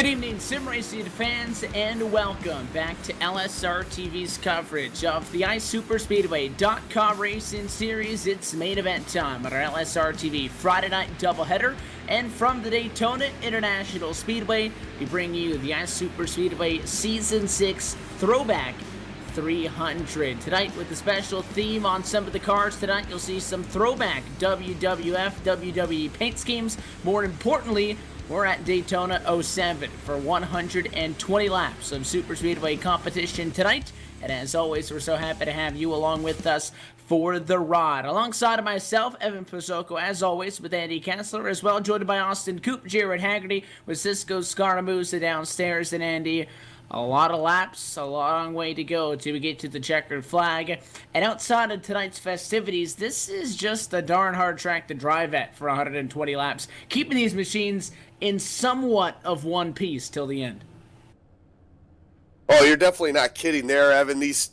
Good evening, sim racing fans, and welcome back to LSRTV's coverage of the iSuperspeedway.com Racing Series. It's main event time on our LSRTV Friday night doubleheader, and from the Daytona International Speedway, we bring you the iSuperspeedway Season 6 Throwback 300. Tonight, with a special theme on some of the cars tonight, you'll see some throwback WWF, WWE paint schemes. More importantly, we're at Daytona 07 for 120 laps of Super Speedway competition tonight. And as always, we're so happy to have you along with us for the ride. Alongside of myself, Evan Pozzocco, as always, with Andy Kessler, as well, joined by Austin Coop, Jared Haggerty, with Cisco Scaramuza downstairs, and Andy. A lot of laps, a long way to go till we get to the checkered flag. And outside of tonight's festivities, this is just a darn hard track to drive at for 120 laps, keeping these machines in somewhat of one piece till the end. Oh, you're definitely not kidding there, Evan. This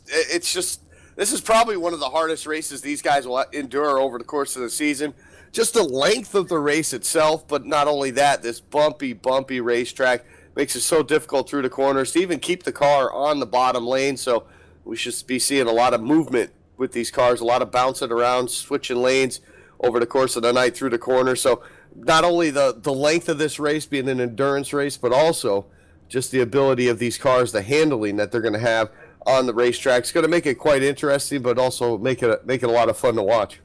is probably one of the hardest races these guys will endure over the course of the season. Just the length of the race itself, but not only that, this bumpy racetrack makes it so difficult through the corners to even keep the car on the bottom lane. So we should be seeing a lot of movement with these cars, a lot of bouncing around, switching lanes over the course of the night through the corner. So not only the length of this race being an endurance race, but also just the ability of these cars, the handling that they're going to have on the racetrack. It's going to make it quite interesting, but also make it a lot of fun to watch.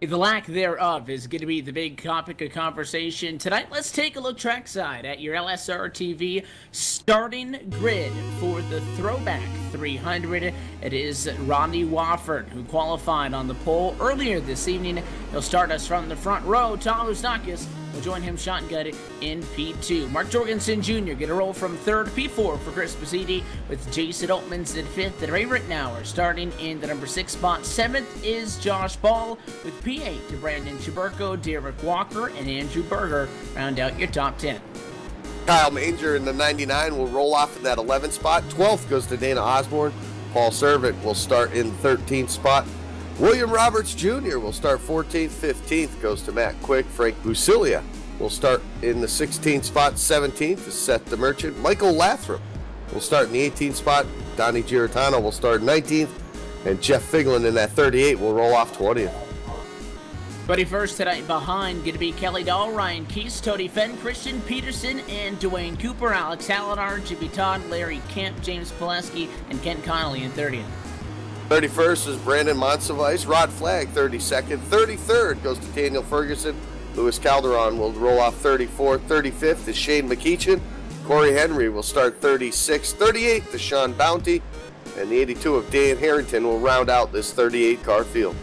The lack thereof is going to be the big topic of conversation tonight. Let's take a look trackside at your LSRTV starting grid for the Throwback 300. It is Rodney Wofford, who qualified on the pole earlier this evening. He'll start us from the front row. Tom Lustakis will join him shotgun in P2. Mark Jorgensen Jr. get a roll from third. P4 for Chris Positi, with Jason Altmans in fifth, and Ray Rittenauer starting in the number 6 spot. Seventh is Josh Ball, with P8 to Brandon Chaburko, Derek Walker, and Andrew Berger round out your top 10. Kyle Manger in the 99 will roll off in that 11th spot. 12th goes to Dana Osborne. Paul Servant will start in 13th spot. William Roberts Jr. will start 14th. 15th goes to Matt Quick. Frank Busilia will start in the 16th spot. 17th is Seth the Merchant. Michael Lathrop will start in the 18th spot. Donnie Giratano will start 19th. And Jeff Figlin in that 38 will roll off 20th. 21st tonight behind going to be Kelly Dahl, Ryan Keese, Tony Fenn, Christian Peterson, and Dwayne Cooper, Alex Hallinar, Jimmy Todd, Larry Kemp, James Pileski, and Ken Connolly in 30th. 31st is Brandon Monsevice, Rod Flagg 32nd. 33rd goes to Daniel Ferguson. Louis Calderon will roll off 34th. 35th is Shane McEachin. Corey Henry will start 36th. 38th is Sean Bounty. And the 82 of Dan Harrington will round out this 38-car field.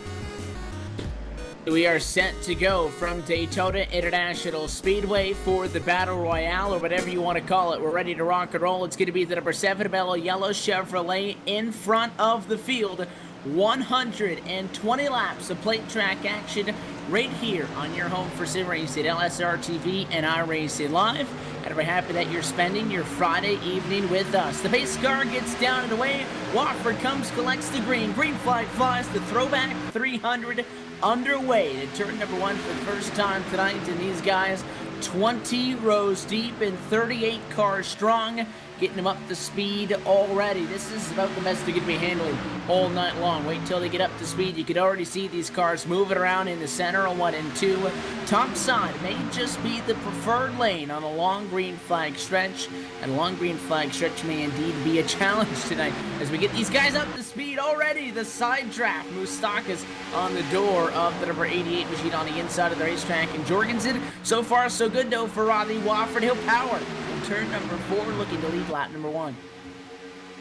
We are set to go from Daytona International Speedway for the Battle Royale, or whatever you want to call it. We're ready to rock and roll. It's going to be the number 7 Mellow Yellow Chevrolet in front of the field. 120 laps of plate track action right here on your home for sim racing, LSRTV and iRacing Live. And we're happy that you're spending your Friday evening with us. The base car gets down and away. Wofford comes, collects the green. Green flag flies. The Throwback 300 underway to turn number 1 for the first time tonight. And these guys 20 rows deep and 38 cars strong, getting them up to speed already. This is about the best they're going to be handling all night long. Wait till they get up to speed. You can already see these cars moving around in the center on 1 and 2. Top side may just be the preferred lane on a long green flag stretch, and a long green flag stretch may indeed be a challenge tonight as we get these guys up to speed already. The side draft, Moustakas on the door of the number 88 machine on the inside of the racetrack, and Jorgensen, so far so good though for Rodney Wofford. He'll power turn number 4, looking to lead lap number 1.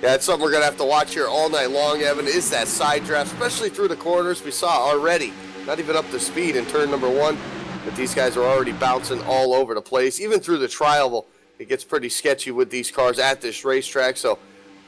Yeah, it's something we're going to have to watch here all night long, Evan, is that side draft, especially through the corners. We saw already, not even up to speed in turn number 1, but these guys are already bouncing all over the place. Even through the trial, it gets pretty sketchy with these cars at this racetrack, so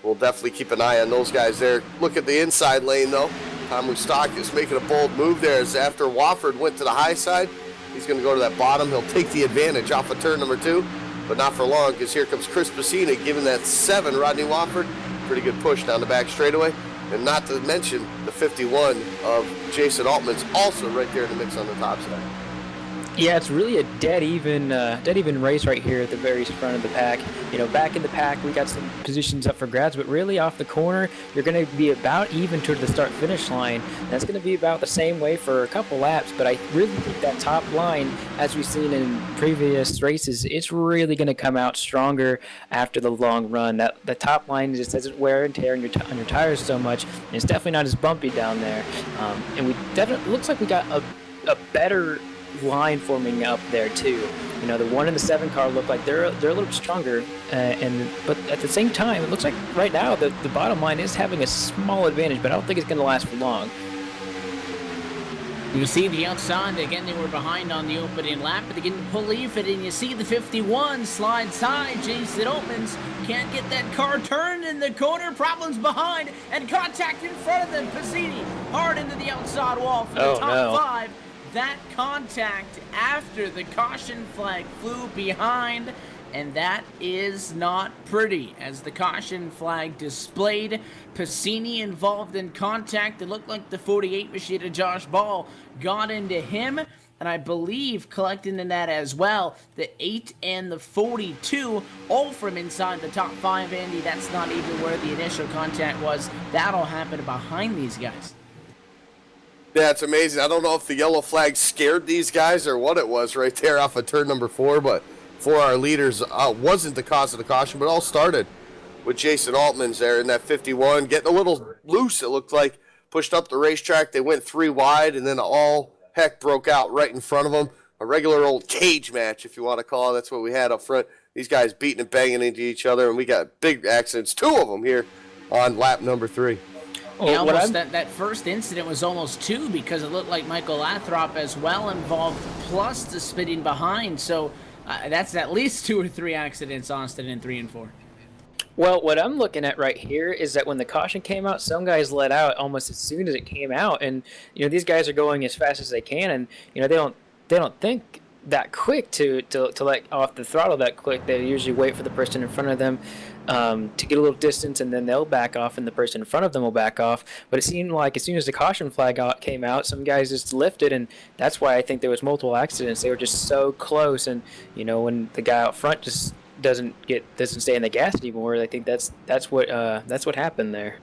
we'll definitely keep an eye on those guys there. Look at the inside lane, though. Tom Lustakis making a bold move there, as after Wofford went to the high side, he's going to go to that bottom. He'll take the advantage off of turn number 2. But not for long, because here comes Chris Pacina giving that 7, Rodney Wofford, pretty good push down the back straightaway. And not to mention the 51 of Jason Altman's also right there in the mix on the top side. Yeah, it's really a dead even race right here at the very front of the pack. Back in the pack, we got some positions up for grabs, but really off the corner, you're going to be about even toward the start-finish line. That's going to be about the same way for a couple laps, but I really think that top line, as we've seen in previous races, it's really going to come out stronger after the long run. The top line just doesn't wear and tear on your tires so much, and it's definitely not as bumpy down there. And we definitely looks like we got a better line forming up there too. The 1 and the 7 car look like they're a little bit stronger, but at the same time, it looks like right now the bottom line is having a small advantage, but I don't think it's going to last for long. You see the outside, again, they were behind on the opening lap, but they didn't believe it, and you see the 51 slides high. Jason Oatmans can't get that car turned in the corner, problems behind, and contact in front of them. Piscini hard into the outside wall for the top 5. That contact after the caution flag flew behind, and that is not pretty. As the caution flag displayed, Piscini involved in contact. It looked like the 48 machine of Josh Ball got into him, and I believe collecting in that as well, the 8 and the 42, all from inside the top 5, Andy. That's not even where the initial contact was. That'll happen behind these guys. Yeah, it's amazing. I don't know if the yellow flag scared these guys or what it was right there off of turn number 4, but for our leaders, wasn't the cause of the caution, but all started with Jason Altman's there in that 51, getting a little loose, it looked like, pushed up the racetrack. They went 3 wide, and then all heck broke out right in front of them. A regular old cage match, if you want to call it. That's what we had up front. These guys beating and banging into each other, and we got big accidents, 2 of them here on lap number 3. Yeah, that first incident was almost 2 because it looked like Michael Lathrop as well involved, plus the spitting behind. So that's at least 2 or 3 accidents, Austin, in 3 and 4. Well, what I'm looking at right here is that when the caution came out, some guys let out almost as soon as it came out, and these guys are going as fast as they can, and they don't think that quick to let off the throttle that quick. They usually wait for the person in front of them to get a little distance, and then they'll back off, and the person in front of them will back off. But it seemed like as soon as the caution flag came out, some guys just lifted, and that's why I think there was multiple accidents. They were just so close, and when the guy out front just doesn't stay in the gas anymore, I think that's what happened there.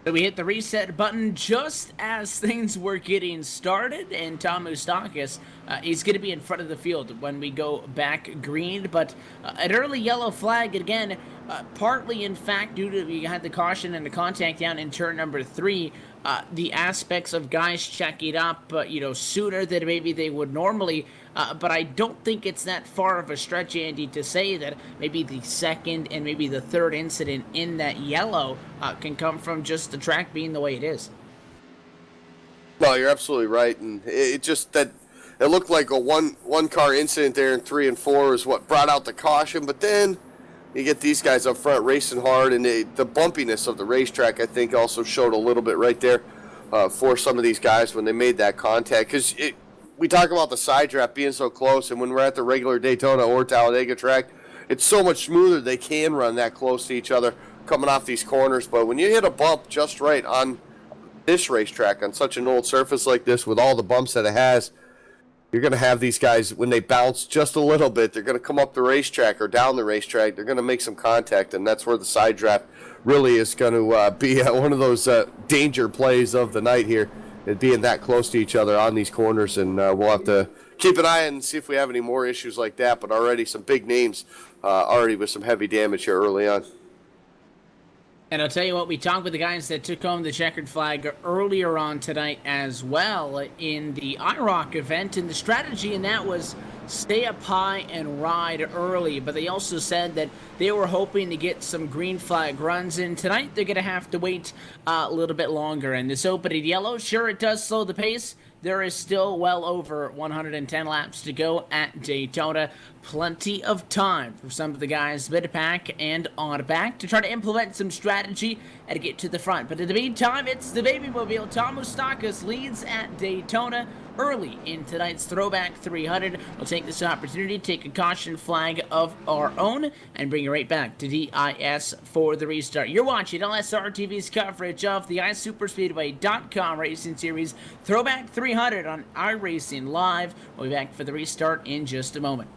So we hit the reset button just as things were getting started, and Tom Moustakis is going to be in front of the field when we go back green. But an early yellow flag, again, partly, in fact, due to we had the caution and the contact down in turn number 3, the aspects of guys checking up, sooner than maybe they would normally. But I don't think it's that far of a stretch, Andy, to say that maybe the second and maybe the third incident in that yellow can come from just the track being the way it is. No, you're absolutely right, and it just that it looked like a one car incident there in 3 and 4 is what brought out the caution. But then you get these guys up front racing hard, and the bumpiness of the racetrack I think also showed a little bit right there for some of these guys when they made that contact, because we talk about the side draft being so close, and when we're at the regular Daytona or Talladega track, it's so much smoother. They can run that close to each other coming off these corners. But when you hit a bump just right on this racetrack, on such an old surface like this with all the bumps that it has, you're going to have these guys, when they bounce just a little bit, they're going to come up the racetrack or down the racetrack. They're going to make some contact, and that's where the side draft really is going to be one of those danger plays of the night here. It being that close to each other on these corners, and we'll have to keep an eye and see if we have any more issues like that. But already some big names already with some heavy damage here early on. And I'll tell you what, we talked with the guys that took home the checkered flag earlier on tonight as well in the IROC event, and the strategy in that was stay up high and ride early. But they also said that they were hoping to get some green flag runs in. Tonight they're going to have to wait a little bit longer. And this opening yellow, sure, it does slow the pace. There is still well over 110 laps to go at Daytona. Plenty of time for some of the guys mid-pack and on back to try to implement some strategy and to get to the front. But in the meantime, it's the Babymobile. Tom Moustakis leads at Daytona early in tonight's Throwback 300. We'll take this opportunity to take a caution flag of our own and bring you right back to DIS for the restart. You're watching LSRTV's coverage of the iSuperspeedway.com Racing Series Throwback 300 on iRacing Live. We'll be back for the restart in just a moment.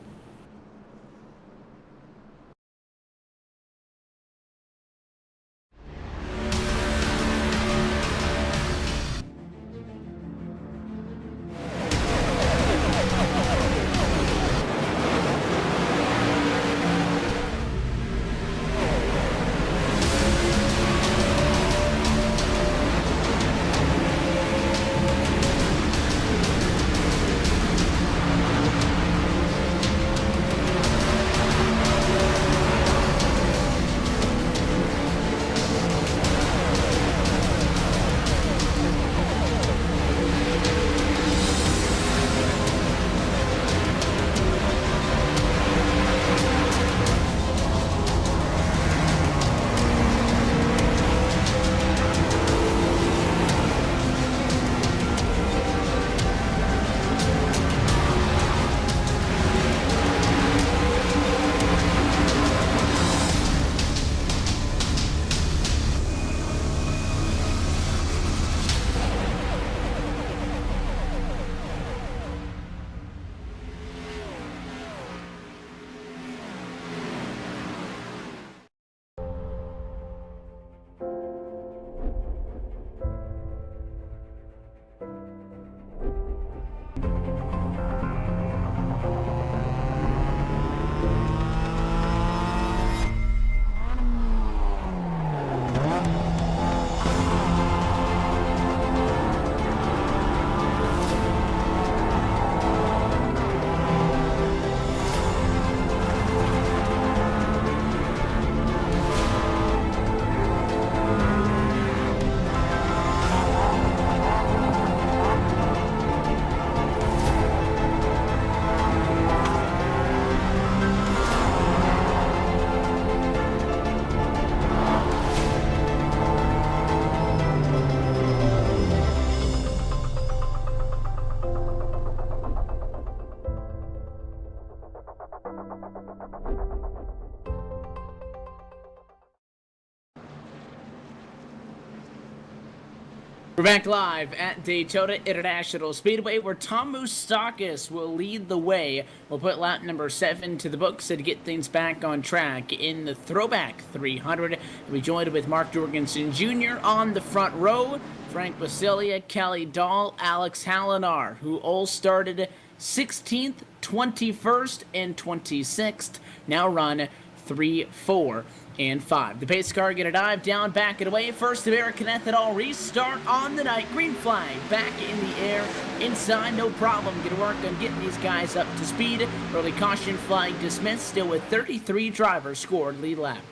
We're back live at Daytona International Speedway, where Tom Moustakis will lead the way. We'll put lap number 7 to the books to get things back on track in the Throwback 300. We'll be joined with Mark Jorgensen Jr. on the front row, Frank Basilia, Kelly Dahl, Alex Hallinar, who all started 16th, 21st, and 26th, now run 3, 4, and 5. The pace car going to dive down, back and away. First American Ethanol restart on the night. Green flag back in the air. Inside, no problem. Going to work on getting these guys up to speed. Early caution flag dismissed. Still with 33 drivers scored lead lap.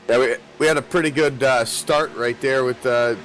Yeah, we had a pretty good start right there with a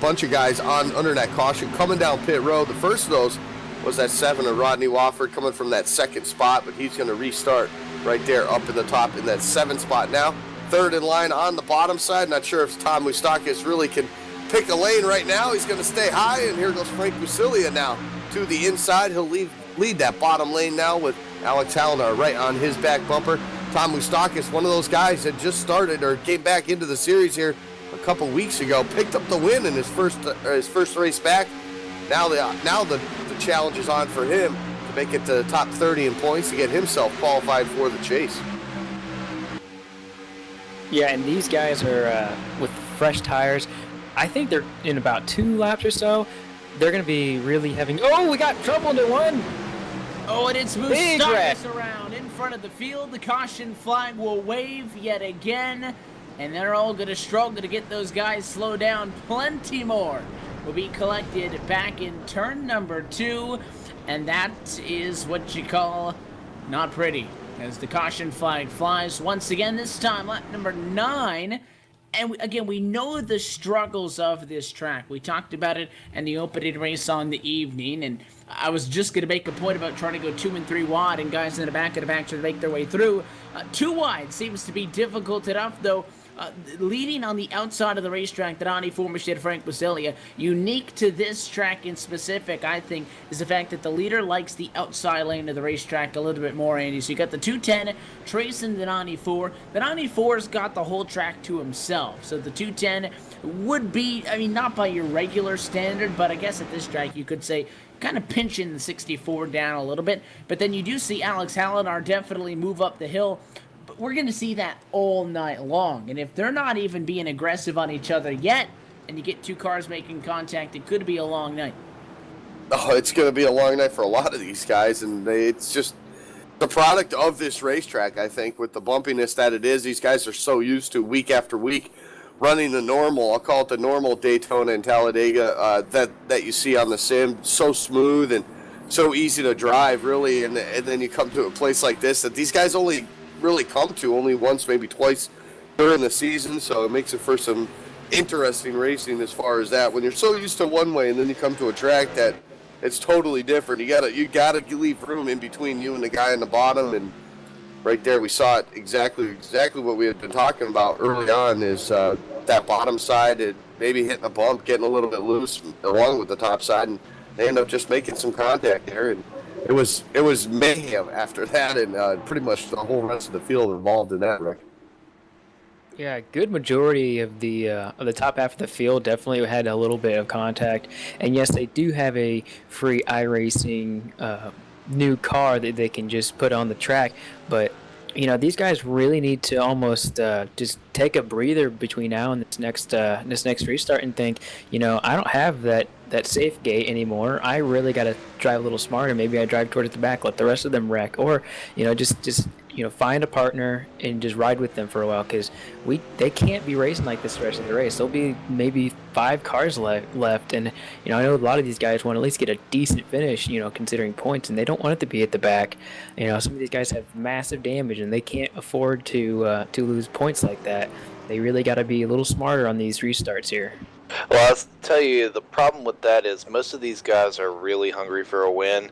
bunch of guys under that caution coming down pit road. The first of those was that 7 of Rodney Wofford coming from that second spot, but he's going to restart right there up in the top in that 7th spot now. Third in line on the bottom side. Not sure if Tom Moustakis really can pick a lane right now. He's going to stay high, and here goes Frank Basilia now to the inside. He'll lead that bottom lane now with Alex Hallinar right on his back bumper. Tom Moustakis, one of those guys that just started or came back into the series here a couple weeks ago, picked up the win in his first race back. Now the challenge is on for him to make it to the top 30 in points to get himself qualified for the chase. Yeah, and these guys are with fresh tires. I think they're in about 2 laps or so. They're going to be really having... Oh, we got trouble into one! Oh, and it's Moustakis around in front of the field. The caution flag will wave yet again, and they're all going to struggle to get those guys slowed down. Plenty more will be collected back in turn number 2, and that is what you call not pretty, as the caution flag flies once again, this time lap number 9. And again, we know the struggles of this track. We talked about it in the opening race on the evening, and I was just going to make a point about trying to go 2 and 3 wide and guys in the back of the back trying to make their way through. 2 wide seems to be difficult enough, though. leading on the outside of the racetrack, the 94 Machine Frank Basilia. Unique to this track in specific, I think, is the fact that the leader likes the outside lane of the racetrack a little bit more, Andy. So you got the 210 tracing the 94. The 94's got the whole track to himself. So the 210 would be, I mean, not by your regular standard, but I guess at this track you could say kind of pinching the 64 down a little bit. But then you do see Alex Hallinar definitely move up the hill. But we're going to see that all night long. And if they're not even being aggressive on each other yet, and you get two cars making contact, it could be a long night. Oh, it's going to be a long night for a lot of these guys, and it's just the product of this racetrack, I think, with the bumpiness that it is. These guys are so used to week after week running the normal, I'll call it the normal Daytona and Talladega that you see on the sim. So smooth and so easy to drive, really, and then you come to a place like this that these guys only really come to only once, maybe twice during the season, so it makes it for some interesting racing as far as that. When you're so used to one way and then you come to a track that it's totally different, you gotta leave room in between you and the guy on the bottom, and right there we saw it exactly what we had been talking about early on is that bottom side, it maybe hitting a bump, getting a little bit loose along with the top side, and they end up just making some contact there, and it was mayhem after that, and pretty much the whole rest of the field involved in that, Rick. Yeah, good majority of the top half of the field definitely had a little bit of contact, and yes, they do have a free iRacing new car that they can just put on the track, but you know, these guys really need to almost just take a breather between now and this next restart and think, you know, I don't have that safe gate anymore. I really got to drive a little smarter. Maybe I drive towards the back, let the rest of them wreck, or you know, just you know, find a partner and just ride with them for a while, because they can't be racing like this the rest of the race. There'll be maybe 5 cars left, and you know, I know a lot of these guys want to at least get a decent finish, you know, considering points, and they don't want it to be at the back. You know, some of these guys have massive damage, and they can't afford to lose points like that. They really got to be a little smarter on these restarts here. Well, I'll tell you, the problem with that is most of these guys are really hungry for a win.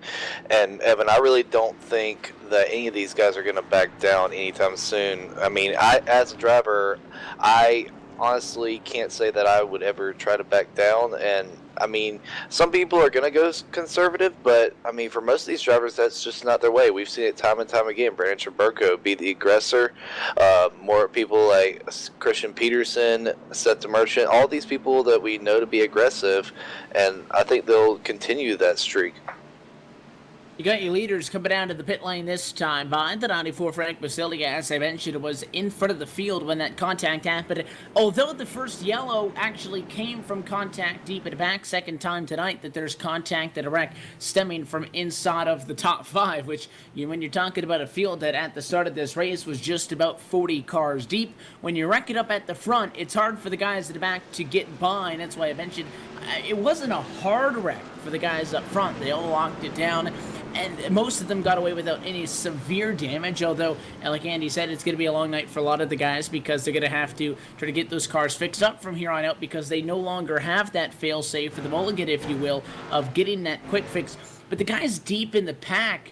And, Evan, I really don't think that any of these guys are going to back down anytime soon. I mean, as a driver, I honestly can't say that I would ever try to back down. And, I mean, some people are going to go conservative, but, I mean, for most of these drivers, that's just not their way. We've seen it time and time again. Brandon Scherberko be the aggressor. More people like Christian Peterson, Seth DeMerchant, all these people that we know to be aggressive, and I think they'll continue that streak. You got your leaders coming down to the pit lane this time. Behind the 94, Frank Basilia, as I mentioned, was in front of the field when that contact happened. Although the first yellow actually came from contact deep at the back, second time tonight that there's contact at a wreck stemming from inside of the top 5, which, when you're talking about a field that at the start of this race was just about 40 cars deep, when you wreck it up at the front, it's hard for the guys at the back to get by, and that's why I mentioned it wasn't a hard wreck for the guys up front. They all locked it down, and most of them got away without any severe damage, although, like Andy said, it's going to be a long night for a lot of the guys because they're going to have to try to get those cars fixed up from here on out because they no longer have that fail-safe for the mulligan, if you will, of getting that quick fix. But the guys deep in the pack,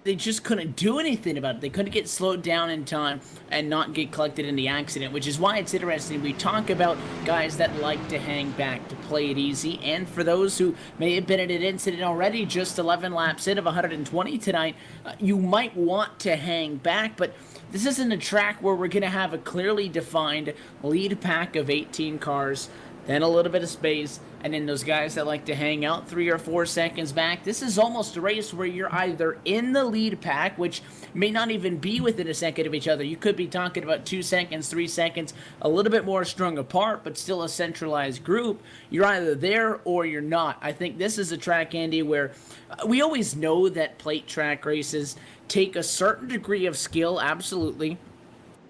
they just couldn't do anything about it. They couldn't get slowed down in time and not get collected in the accident, which is why it's interesting. We talk about guys that like to hang back, to play it easy, and for those who may have been in an incident already, just 11 laps in of 120 tonight, you might want to hang back, but this isn't a track where we're going to have a clearly defined lead pack of 18 cars, then a little bit of space, and then those guys that like to hang out 3 or 4 seconds back. This is almost a race where you're either in the lead pack, which may not even be within a second of each other. You could be talking about 2 seconds, 3 seconds, a little bit more strung apart, but still a centralized group. You're either there or you're not. I think this is a track, Andy, where we always know that plate track races take a certain degree of skill, absolutely,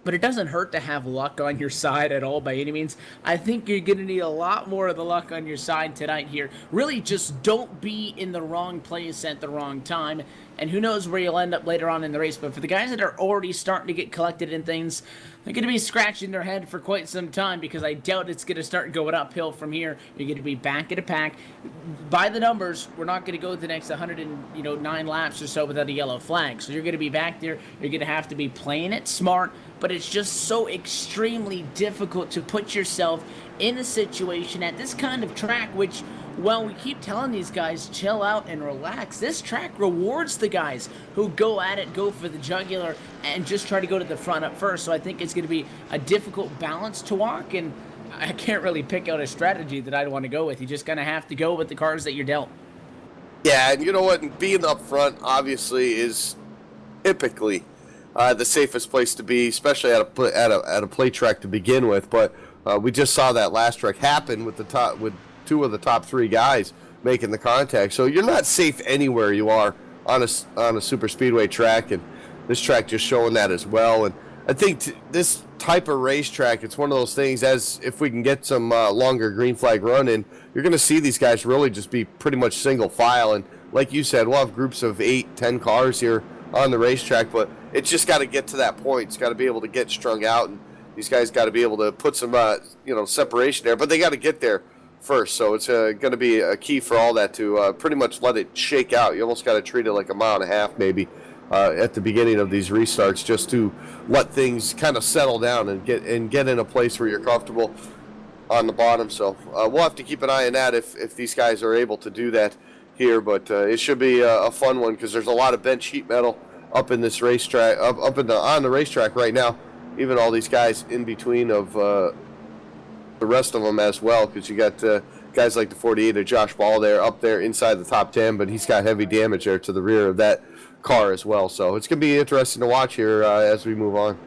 but it doesn't hurt to have luck on your side at all by any means. I think you're going to need a lot more of the luck on your side tonight here. Really just don't be in the wrong place at the wrong time. And who knows where you'll end up later on in the race. But for the guys that are already starting to get collected in things, they're going to be scratching their head for quite some time because I doubt it's going to start going uphill from here. You're going to be back at a pack. By the numbers, we're not going to go the next 109 laps or so without a yellow flag. So you're going to be back there. You're going to have to be playing it smart, but it's just so extremely difficult to put yourself in a situation at this kind of track, which, well, we keep telling these guys, chill out and relax. This track rewards the guys who go at it, go for the jugular, and just try to go to the front up first. So I think it's going to be a difficult balance to walk, and I can't really pick out a strategy that I'd want to go with. You just kind of have to go with the cards that you're dealt. Yeah, and you know what? Being up front, obviously, is typically the safest place to be, especially at a play track to begin with. But we just saw that last track happen with two of the top three guys making the contact. So you're not safe anywhere you are on a super speedway track, and this track just showing that as well. And I think this type of racetrack, it's one of those things, as if we can get some longer green flag run in, you're going to see these guys really just be pretty much single file. And like you said, we'll have groups of 8-10 cars here on the racetrack, but it's just got to get to that point. It's got to be able to get strung out, and these guys got to be able to put some separation there, but they got to get there first. So it's going to be a key for all that to pretty much let it shake out. You almost got to treat it like a mile and a half maybe at the beginning of these restarts, just to let things kind of settle down and get in a place where you're comfortable on the bottom. So we'll have to keep an eye on that if these guys are able to do that here. But it should be a fun one, because there's a lot of bench sheet metal up in this racetrack, on the racetrack right now. Even all these guys in between of the rest of them as well, because you got guys like the 48 of Josh Ball there up there inside the top 10, but he's got heavy damage there to the rear of that car as well. So it's going to be interesting to watch here as we move on.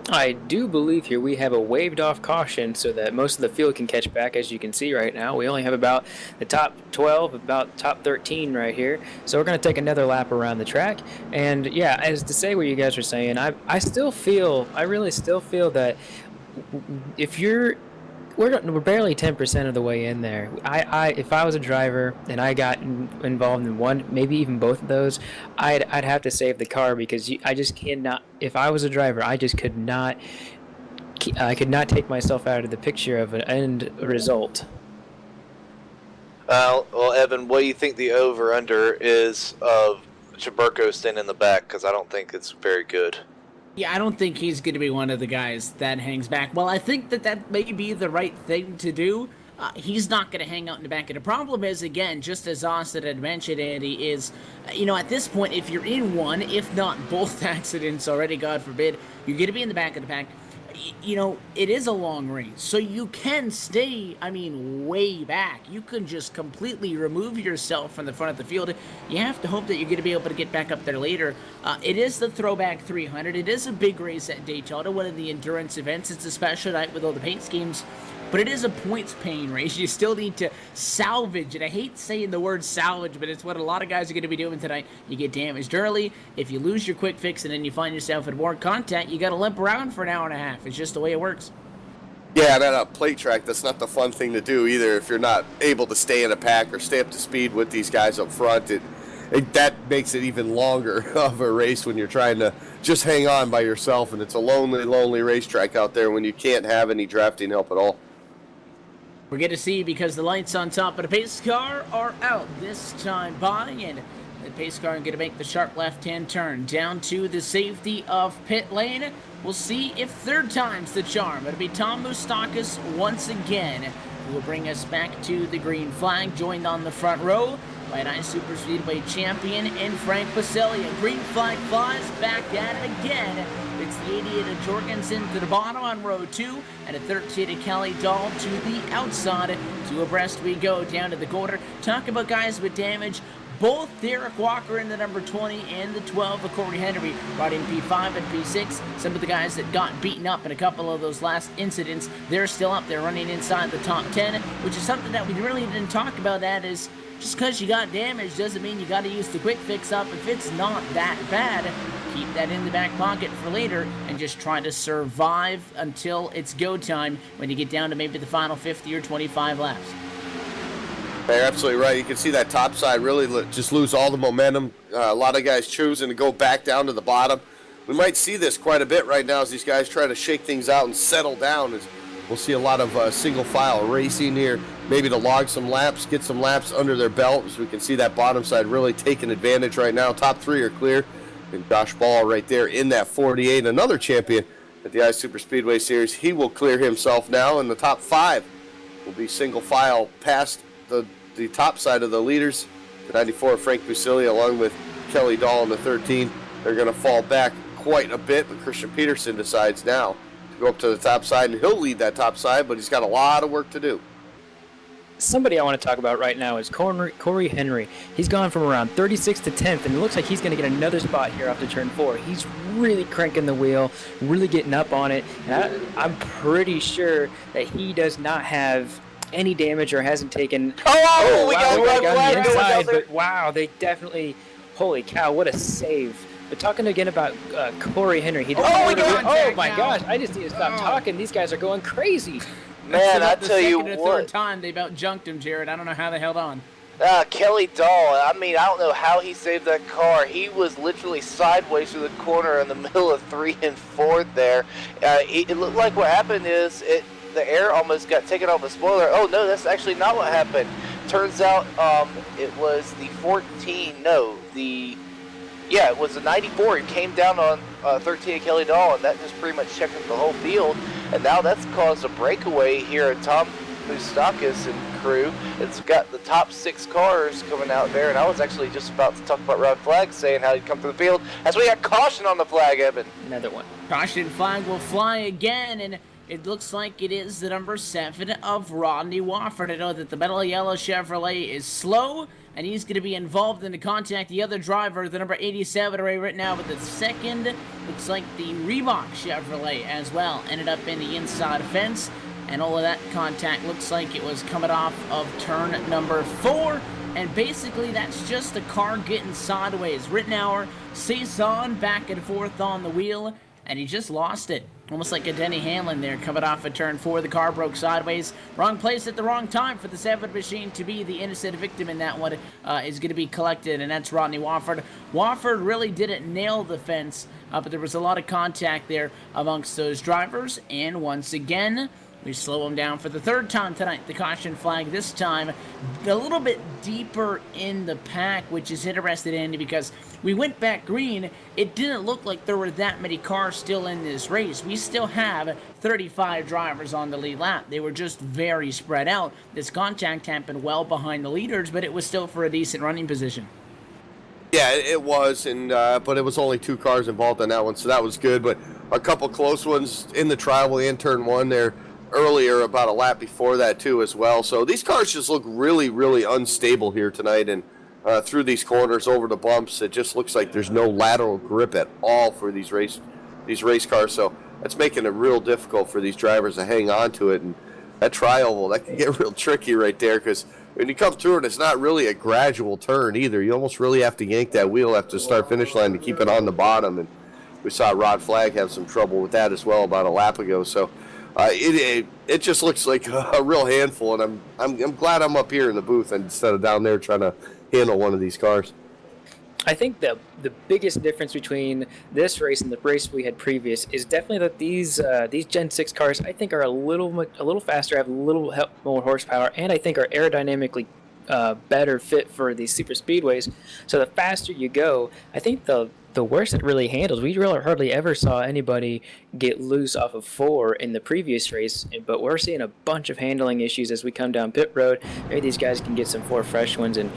I do believe here we have a waved off caution so that most of the field can catch back. As you can see right now, we only have about the top 12, about top 13 right here. So we're going to take another lap around the track. And yeah, as to say what you guys are saying, I really still feel that if we're barely 10% of the way in there. If I was a driver and I got involved in one, maybe even both of those, I'd have to save the car, because I just cannot. If I was a driver, I just could not. I could not take myself out of the picture of an end result. Well, Evan, what do you think the over/under is of Chaburko staying in the back? Because I don't think it's very good. Yeah, I don't think he's going to be one of the guys that hangs back. Well, I think that may be the right thing to do. He's not going to hang out in the back. And the problem is, again, just as Austin had mentioned, Andy, is, at this point, if you're in one, if not both accidents already, God forbid, you're going to be in the back of the pack. It is a long race, so you can stay, way back. You can just completely remove yourself from the front of the field. You have to hope that you're going to be able to get back up there later. It is the Throwback 300. It is a big race at Daytona, one of the endurance events. It's a special night with all the paint schemes, but it is a points-paying race. You still need to salvage, and I hate saying the word salvage, but it's what a lot of guys are going to be doing tonight. You get damaged early. If you lose your quick fix and then you find yourself in more contact, you got to limp around for an hour and a half. It's just the way it works. Yeah, and at a plate track, that's not the fun thing to do either. If you're not able to stay in a pack or stay up to speed with these guys up front, that makes it even longer of a race when you're trying to just hang on by yourself, and it's a lonely, lonely racetrack out there when you can't have any drafting help at all. We're going to see, because the lights on top of the pace car are out this time by, and the pace car is going to make the sharp left-hand turn down to the safety of pit lane. We'll see if third time's the charm. It'll be Tom Moustakis once again, who will bring us back to the green flag, joined on the front row by an Ice Super Speedway champion in Frank Basillia. Green flag flies, back at it again. It's the 88 of Jorgensen to the bottom on row 2, and a 13 of Kelly Dahl to the outside. 2 abreast we go down to the quarter. Talk about guys with damage. Both Derek Walker in the number 20 and the 12 of Corey Henry riding P5 and P6. Some of the guys that got beaten up in a couple of those last incidents, they're still up there running inside the top 10, which is something that we really didn't talk about. That is, just because you got damage doesn't mean you got to use the quick fix up. If it's not that bad, keep that in the back pocket for later and just try to survive until it's go time when you get down to maybe the final 50 or 25 laps. You're absolutely right. You can see that top side really just lose all the momentum. A lot of guys choosing to go back down to the bottom. We might see this quite a bit right now as these guys try to shake things out and settle down. We'll see a lot of single file racing here, maybe to log some laps, get some laps under their belt. As we can see that bottom side really taking advantage right now. Top 3 are clear. And Josh Ball right there in that 48, another champion at the Ice Super Speedway Series. He will clear himself now, and the top 5 will be single file past the top side of the leaders. The 94, Frank Busili, along with Kelly Dahl in the 13. They're going to fall back quite a bit, but Christian Peterson decides now to go up to the top side, and he'll lead that top side, but he's got a lot of work to do. Somebody I want to talk about right now is Corey Henry. He's gone from around 36th to 10th, and it looks like he's going to get another spot here after turn 4. He's really cranking the wheel, really getting up on it, and I'm pretty sure that he does not have any damage or hasn't taken... Oh, we got on flag the inside, there. but wow, they definitely... Holy cow, what a save. But talking again about Corey Henry, oh my gosh, I just need to stop talking. These guys are going crazy. Man, I tell you what. The third time they about junked him, Jared. I don't know how they held on. Kelly Dahl, I mean, I don't know how he saved that car. He was literally sideways through the corner in the middle of 3 and 4 there. It looked like what happened is the air almost got taken off the spoiler. Oh, no, that's actually not what happened. Turns out it was the 14, no, yeah, it was the 94. He came down on 13 Kelly Dahl, and that just pretty much checked up the whole field. And now that's caused a breakaway here at Tom Moustakis and crew. It's got the top 6 cars coming out there, and I was actually just about to talk about Ron Flag saying how he'd come through the field. As we got caution on the flag, Evan. Another one. Caution flag will fly again, and it looks like it is the number 7 of Rodney Wofford. I know that the metal yellow Chevrolet is slow, and he's going to be involved in the contact. The other driver, the number 87, already written out, but the second looks like the Reebok Chevrolet as well. Ended up in the inside fence, and all of that contact looks like it was coming off of turn number 4. And basically, that's just the car getting sideways. Rittenauer, Saison back and forth on the wheel, and he just lost it. Almost like a Denny Hamlin there, coming off of turn 4. The car broke sideways. Wrong place at the wrong time for the 7 machine to be the innocent victim in that one is going to be collected, and that's Rodney Wofford. Wofford really didn't nail the fence, but there was a lot of contact there amongst those drivers, and once again, we slow him down for the 3rd time tonight. The caution flag this time a little bit deeper in the pack, which is interesting, Andy, because we went back green. It didn't look like there were that many cars still in this race. We still have 35 drivers on the lead lap. They were just very spread out. This contact happened well behind the leaders, but it was still for a decent running position. Yeah, it was, and but it was only 2 cars involved in that one, so that was good. But a couple close ones in the trial in turn 1 there earlier, about a lap before that too as well. So these cars just look really, really unstable here tonight, and through these corners, over the bumps, it just looks like there's no lateral grip at all for these race cars. So that's making it real difficult for these drivers to hang on to it. And that trial, well, that can get real tricky right there, because when you come through it, it's not really a gradual turn either. You almost really have to yank that wheel after the start-finish line to keep it on the bottom. And we saw Rod Flag have some trouble with that as well about a lap ago. So it just looks like a real handful, and I'm glad I'm up here in the booth instead of down there trying to handle one of these cars. I think the biggest difference between this race and the race we had previous is definitely that these Gen 6 cars, I think, are a little faster, have a little more horsepower, and I think are aerodynamically better fit for these super speedways. So the faster you go, I think the worse it really handles. We really hardly ever saw anybody get loose off of 4 in the previous race, but we're seeing a bunch of handling issues as we come down pit road. Maybe these guys can get some 4 fresh ones and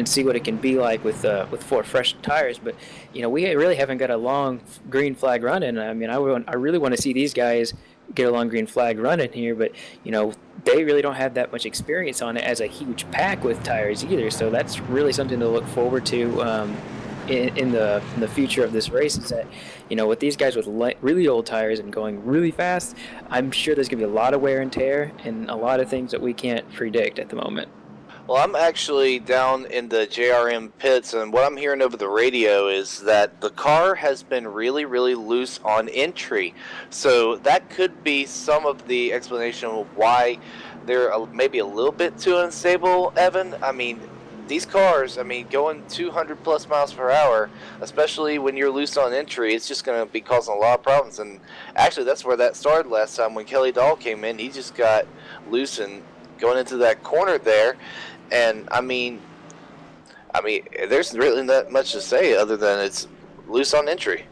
see what it can be like with 4 fresh tires. But you know, we really haven't got a long green flag running. I mean, I really want to see these guys get a long green flag running here, but you know, they really don't have that much experience on it as a huge pack with tires either. So that's really something to look forward to. In the future of this race, is that, you know, with these guys with really old tires and going really fast, I'm sure there's going to be a lot of wear and tear and a lot of things that we can't predict at the moment. Well, I'm actually down in the JRM pits, and what I'm hearing over the radio is that the car has been really, really loose on entry. So that could be some of the explanation of why they're maybe a little bit too unstable, Evan. I mean, these cars, going 200 plus miles per hour, especially when you're loose on entry, it's just going to be causing a lot of problems. And actually, that's where that started last time when Kelly Dahl came in. He just got loose and going into that corner there. And there's really not much to say other than it's loose on entry.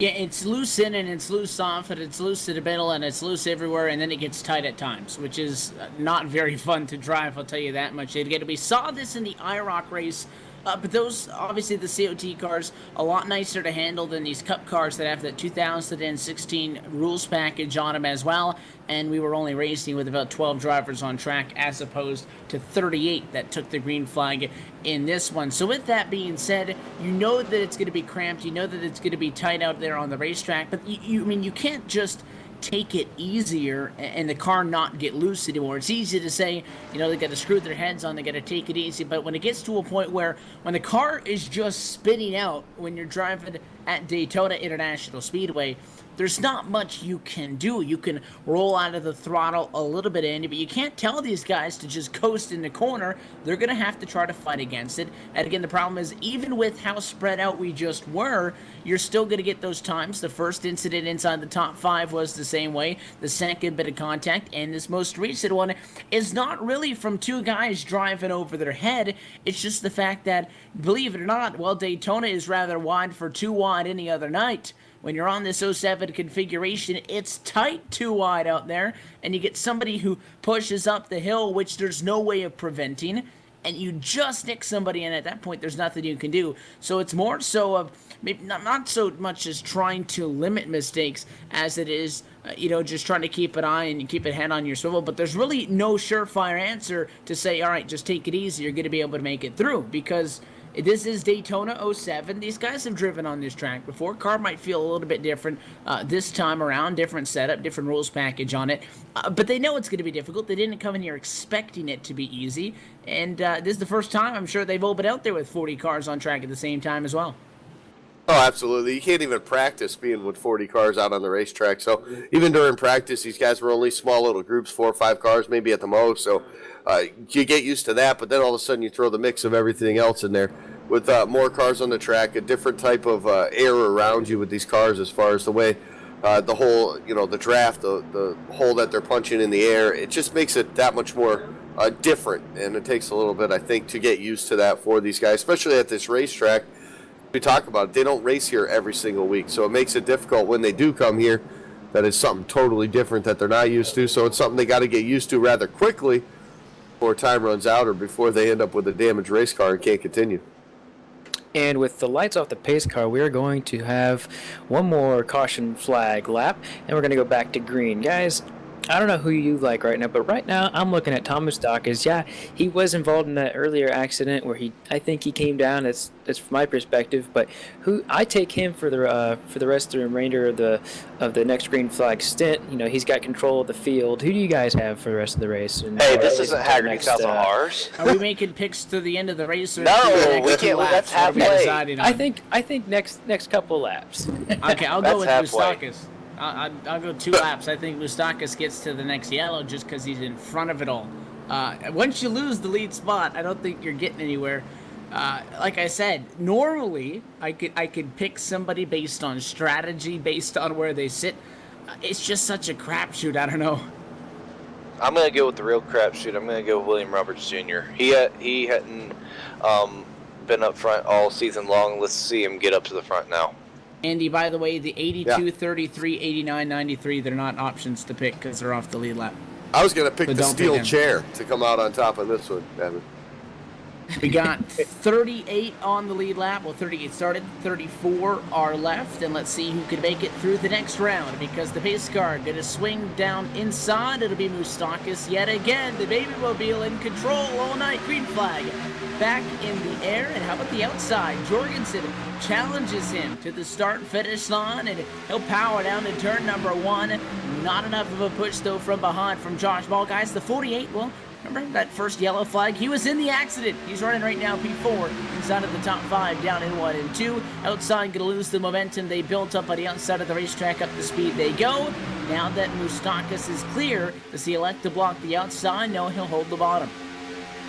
Yeah, it's loose in and it's loose off, and it's loose to the middle, and it's loose everywhere, and then it gets tight at times, which is not very fun to drive, I'll tell you that much. Again, we saw this in the IROC race, but those, obviously, the COT cars, a lot nicer to handle than these Cup cars that have that 2016 rules package on them as well, and we were only racing with about 12 drivers on track as opposed to 38 that took the green flag in this one. So with that being said, you know that it's going to be cramped, you know that it's going to be tight out there on the racetrack, but I mean, you can't just take it easier and the car not get loose anymore. It's easy to say, you know, they got to screw their heads on, they got to take it easy, but when it gets to a point where when the car is just spinning out when you're driving at Daytona International Speedway, there's not much you can do. You can roll out of the throttle a little bit, Andy, but you can't tell these guys to just coast in the corner. They're going to have to try to fight against it. And again, the problem is, even with how spread out we just were, you're still going to get those times. The first incident inside the top 5 was the same way. The second bit of contact, and this most recent one, is not really from 2 guys driving over their head. It's just the fact that, believe it or not, well, Daytona is rather wide for 2 wide any other night. When you're on this 07 configuration, it's tight 2 wide out there, and you get somebody who pushes up the hill, which there's no way of preventing, and you just nick somebody, and at that point, there's nothing you can do. So it's more so of, maybe not so much as trying to limit mistakes as it is, you know, just trying to keep an eye and keep a head on your swivel. But there's really no surefire answer to say, all right, just take it easy, you're going to be able to make it through, because this is Daytona 07. These guys have driven on this track before. Car might feel a little bit different this time around. Different setup, different rules package on it. But they know it's going to be difficult. They didn't come in here expecting it to be easy. And this is the first time I'm sure they've all been out there with 40 cars on track at the same time as well. Oh, absolutely. You can't even practice being with 40 cars out on the racetrack. So even during practice, these guys were only small little groups, 4 or 5 cars maybe at the most. So you get used to that, but then all of a sudden you throw the mix of everything else in there with more cars on the track, a different type of air around you with these cars as far as the way the whole, you know, the draft, the hole that they're punching in the air. It just makes it that much more different, and it takes a little bit, I think, to get used to that for these guys, especially at this racetrack. We talk about it, they don't race here every single week, so it makes it difficult when they do come here. That is something totally different that they're not used to, so it's something they got to get used to rather quickly before time runs out or before they end up with a damaged race car and can't continue. And with the lights off the pace car, we are going to have one more caution flag lap, and we're going to go back to green. Guys, I don't know who you like right now, but right now I'm looking at Thomas Dawkins. Yeah, he was involved in that earlier accident where I think he came down. That's from my perspective, but I take him for the rest of the remainder of the next green flag stint. You know, he's got control of the field. Who do you guys have for the rest of the race? And, hey, this isn't Haggerty's House of Ours. Are we making picks to the end of the race? Or No, we can't. That's halfway. I think next couple laps. Okay, I'll go with halfway. Moustakis. I'll go 2 laps. I think Moustakis gets to the next yellow just because he's in front of it all. Once you lose the lead spot, I don't think you're getting anywhere. Like I said, normally I could pick somebody based on strategy, based on where they sit. It's just such a crapshoot. I don't know. I'm gonna go with the real crapshoot. I'm gonna go with William Roberts Jr. He hadn't been up front all season long. Let's see him get up to the front now. Andy, by the way, the 82, 33, 89, 93, they're not options to pick because they're off the lead lap. I was going to pick But the don't steel pick him. chair to come out on top of this one, Evan. We got 38 on the lead lap. Well, 38 started, 34 are left, and let's see who can make it through the next round, because the pace car going to swing down inside. It'll be Moustakis yet again, the Babymobile in control all night. Green flag back in the air, and how about the outside? Jorgensen challenges him to the start-finish line, and he'll power down to turn number 1. Not enough of a push, though, from behind from Josh Ball. Guys, the 48, well, remember that first yellow flag? He was in the accident. He's running right now P4 inside of the top 5, down in 1 and 2. Outside, going to lose the momentum they built up on the outside of the racetrack. Up the speed they go. Now that Moustakis is clear, does he elect to block the outside? No, he'll hold the bottom.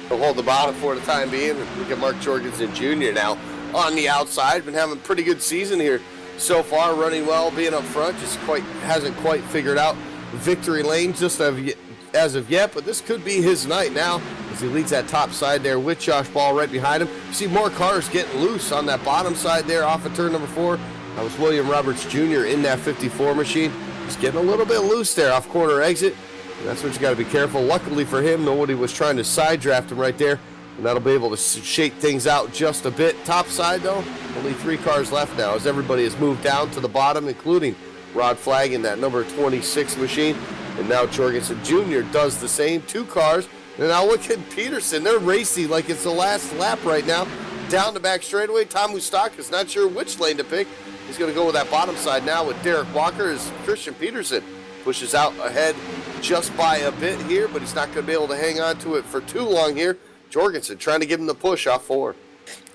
He'll hold the bottom for the time being. We get Mark Jorgensen Jr. now on the outside. Been having a pretty good season here so far, running well, being up front. Just hasn't quite figured out victory lane just as of yet, but this could be his night now as he leads that top side there with Josh Ball right behind him. You see more cars getting loose on that bottom side there off of turn number 4. That was William Roberts Jr. in that 54 machine. He's getting a little bit loose there off corner exit. And that's what you got to be careful. Luckily for him, nobody was trying to side draft him right there. And that'll be able to shake things out just a bit. Top side, though, only 3 cars left now as everybody has moved down to the bottom, including Rod Flagg in that number 26 machine. And now Jorgensen Jr. does the same. 2 cars. And now look at Peterson. They're racing like it's the last lap right now. Down the back straightaway. Tom Moustakis not sure which lane to pick. He's going to go with that bottom side now with Derek Walker as Christian Peterson pushes out ahead just by a bit here, but he's not going to be able to hang on to it for too long here. Jorgensen trying to give him the push off 4.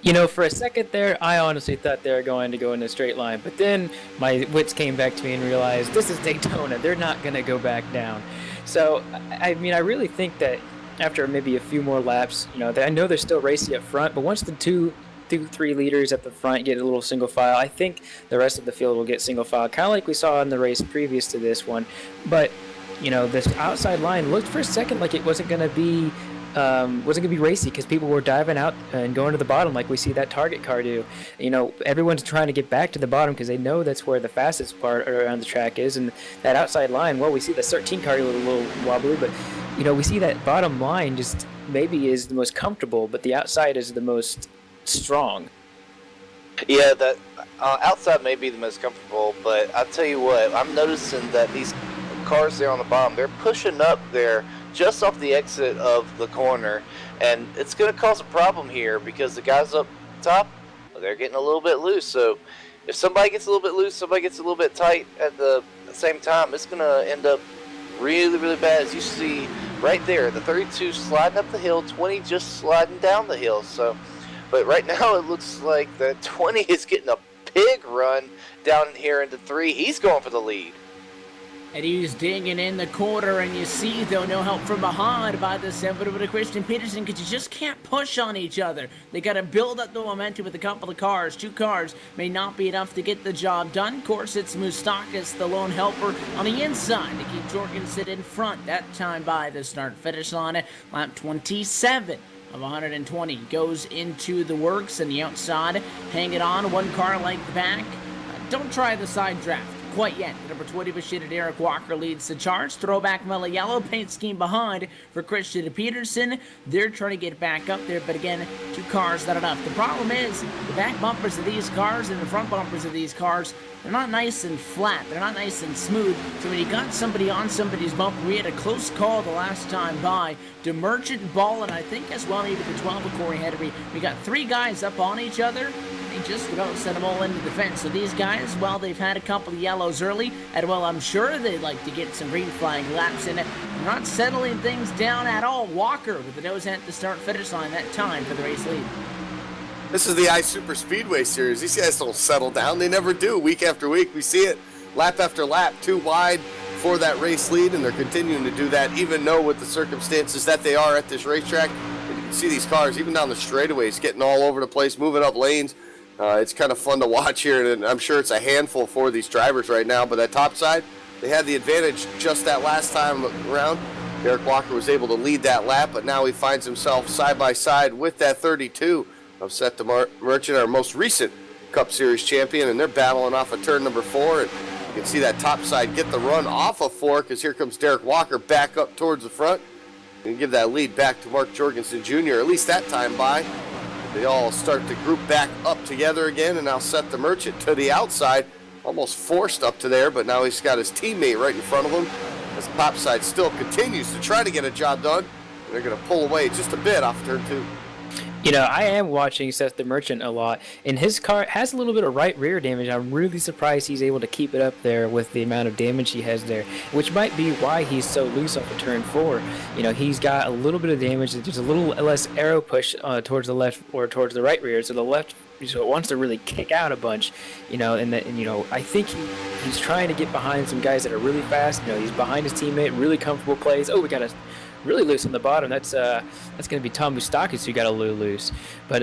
You know, for a second there, I honestly thought they were going to go in a straight line. But then my wits came back to me and realized this is Daytona. They're not going to go back down. So, I mean, I really think that after maybe a few more laps, you know, I know they're still racy up front, but once the two, 3 leaders at the front get a little single file, I think the rest of the field will get single file, kind of like we saw in the race previous to this one. But, you know, this outside line looked for a second like it wasn't going to be racy because people were diving out and going to the bottom like we see that Target car do. You know, everyone's trying to get back to the bottom because they know that's where the fastest part around the track is. And that outside line, well, we see the 13 car a little wobbly, but, you know, we see that bottom line just maybe is the most comfortable, but the outside is the most strong. Yeah, that outside may be the most comfortable, but I'll tell you what, I'm noticing that these cars there on the bottom, they're pushing up there just off the exit of the corner, and it's going to cause a problem here because the guys up top, they're getting a little bit loose. So if somebody gets a little bit loose, somebody gets a little bit tight at the same time, it's going to end up really, really bad. As you see right there, the 32 sliding up the hill, 20 just sliding down the hill. So, but right now it looks like the 20 is getting a big run down here into 3. He's going for the lead. And he's digging in the corner, and you see, though, no help from behind by the 7 with Christian Peterson because you just can't push on each other. They got to build up the momentum with a couple of cars. 2 cars may not be enough to get the job done. Of course, it's Moustakis, the lone helper, on the inside to keep Jorgensen in front. That time by the start-finish line, lap 27 of 120 goes into the works, and the outside, hang it on, 1 car like the back. Don't try the side draft quite yet. The number 20 machine of Derek Walker leads the charge. Throwback mellow yellow paint scheme behind for Christian Peterson. They're trying to get back up there, but again, 2 cars not enough. The problem is the back bumpers of these cars and the front bumpers of these cars, they're not nice and flat. They're not nice and smooth. So when you got somebody on somebody's bumper, we had a close call the last time by. DeMerchant, Ball, and I think as well maybe the 12 of Corey Henry. We got 3 guys up on each other. They just about sent them all into the fence. So these guys, well, they've had a couple of yellows early, and well, I'm sure they'd like to get some green flag laps in it. They're not settling things down at all. Walker with the nose at the start-finish line that time for the race lead. This is the iSuper Speedway Series. These guys don't settle down. They never do. Week after week, we see it lap after lap, 2 wide for that race lead, and they're continuing to do that even though with the circumstances that they are at this racetrack. And you can see these cars, even down the straightaways, getting all over the place, moving up lanes. It's kind of fun to watch here, and I'm sure it's a handful for these drivers right now. But that top side, they had the advantage just that last time around. Derek Walker was able to lead that lap, but now he finds himself side by side with that 32 of Seth DeMerchant, our most recent Cup Series champion, and they're battling off of turn number 4. And you can see that top side get the run off of 4 because here comes Derek Walker back up towards the front and give that lead back to Mark Jorgensen Jr., at least that time by. They all start to group back up together again, and now Seth DeMerchant to the outside, almost forced up to there, but now he's got his teammate right in front of him as the top side still continues to try to get a job done, and they're going to pull away just a bit off turn 2. You know, I am watching Seth DeMerchant a lot, and his car has a little bit of right rear damage. I'm really surprised he's able to keep it up there with the amount of damage he has there, which might be why he's so loose off of turn 4. You know, he's got a little bit of damage. There's a little less arrow push towards the left or towards the right rear, so the left, so it wants to really kick out a bunch. You know, and you know, I think he's trying to get behind some guys that are really fast. You know, he's behind his teammate, really comfortable plays. Oh, we got a really loose on the bottom. That's going to be Tom Moustakis who got a little loose. But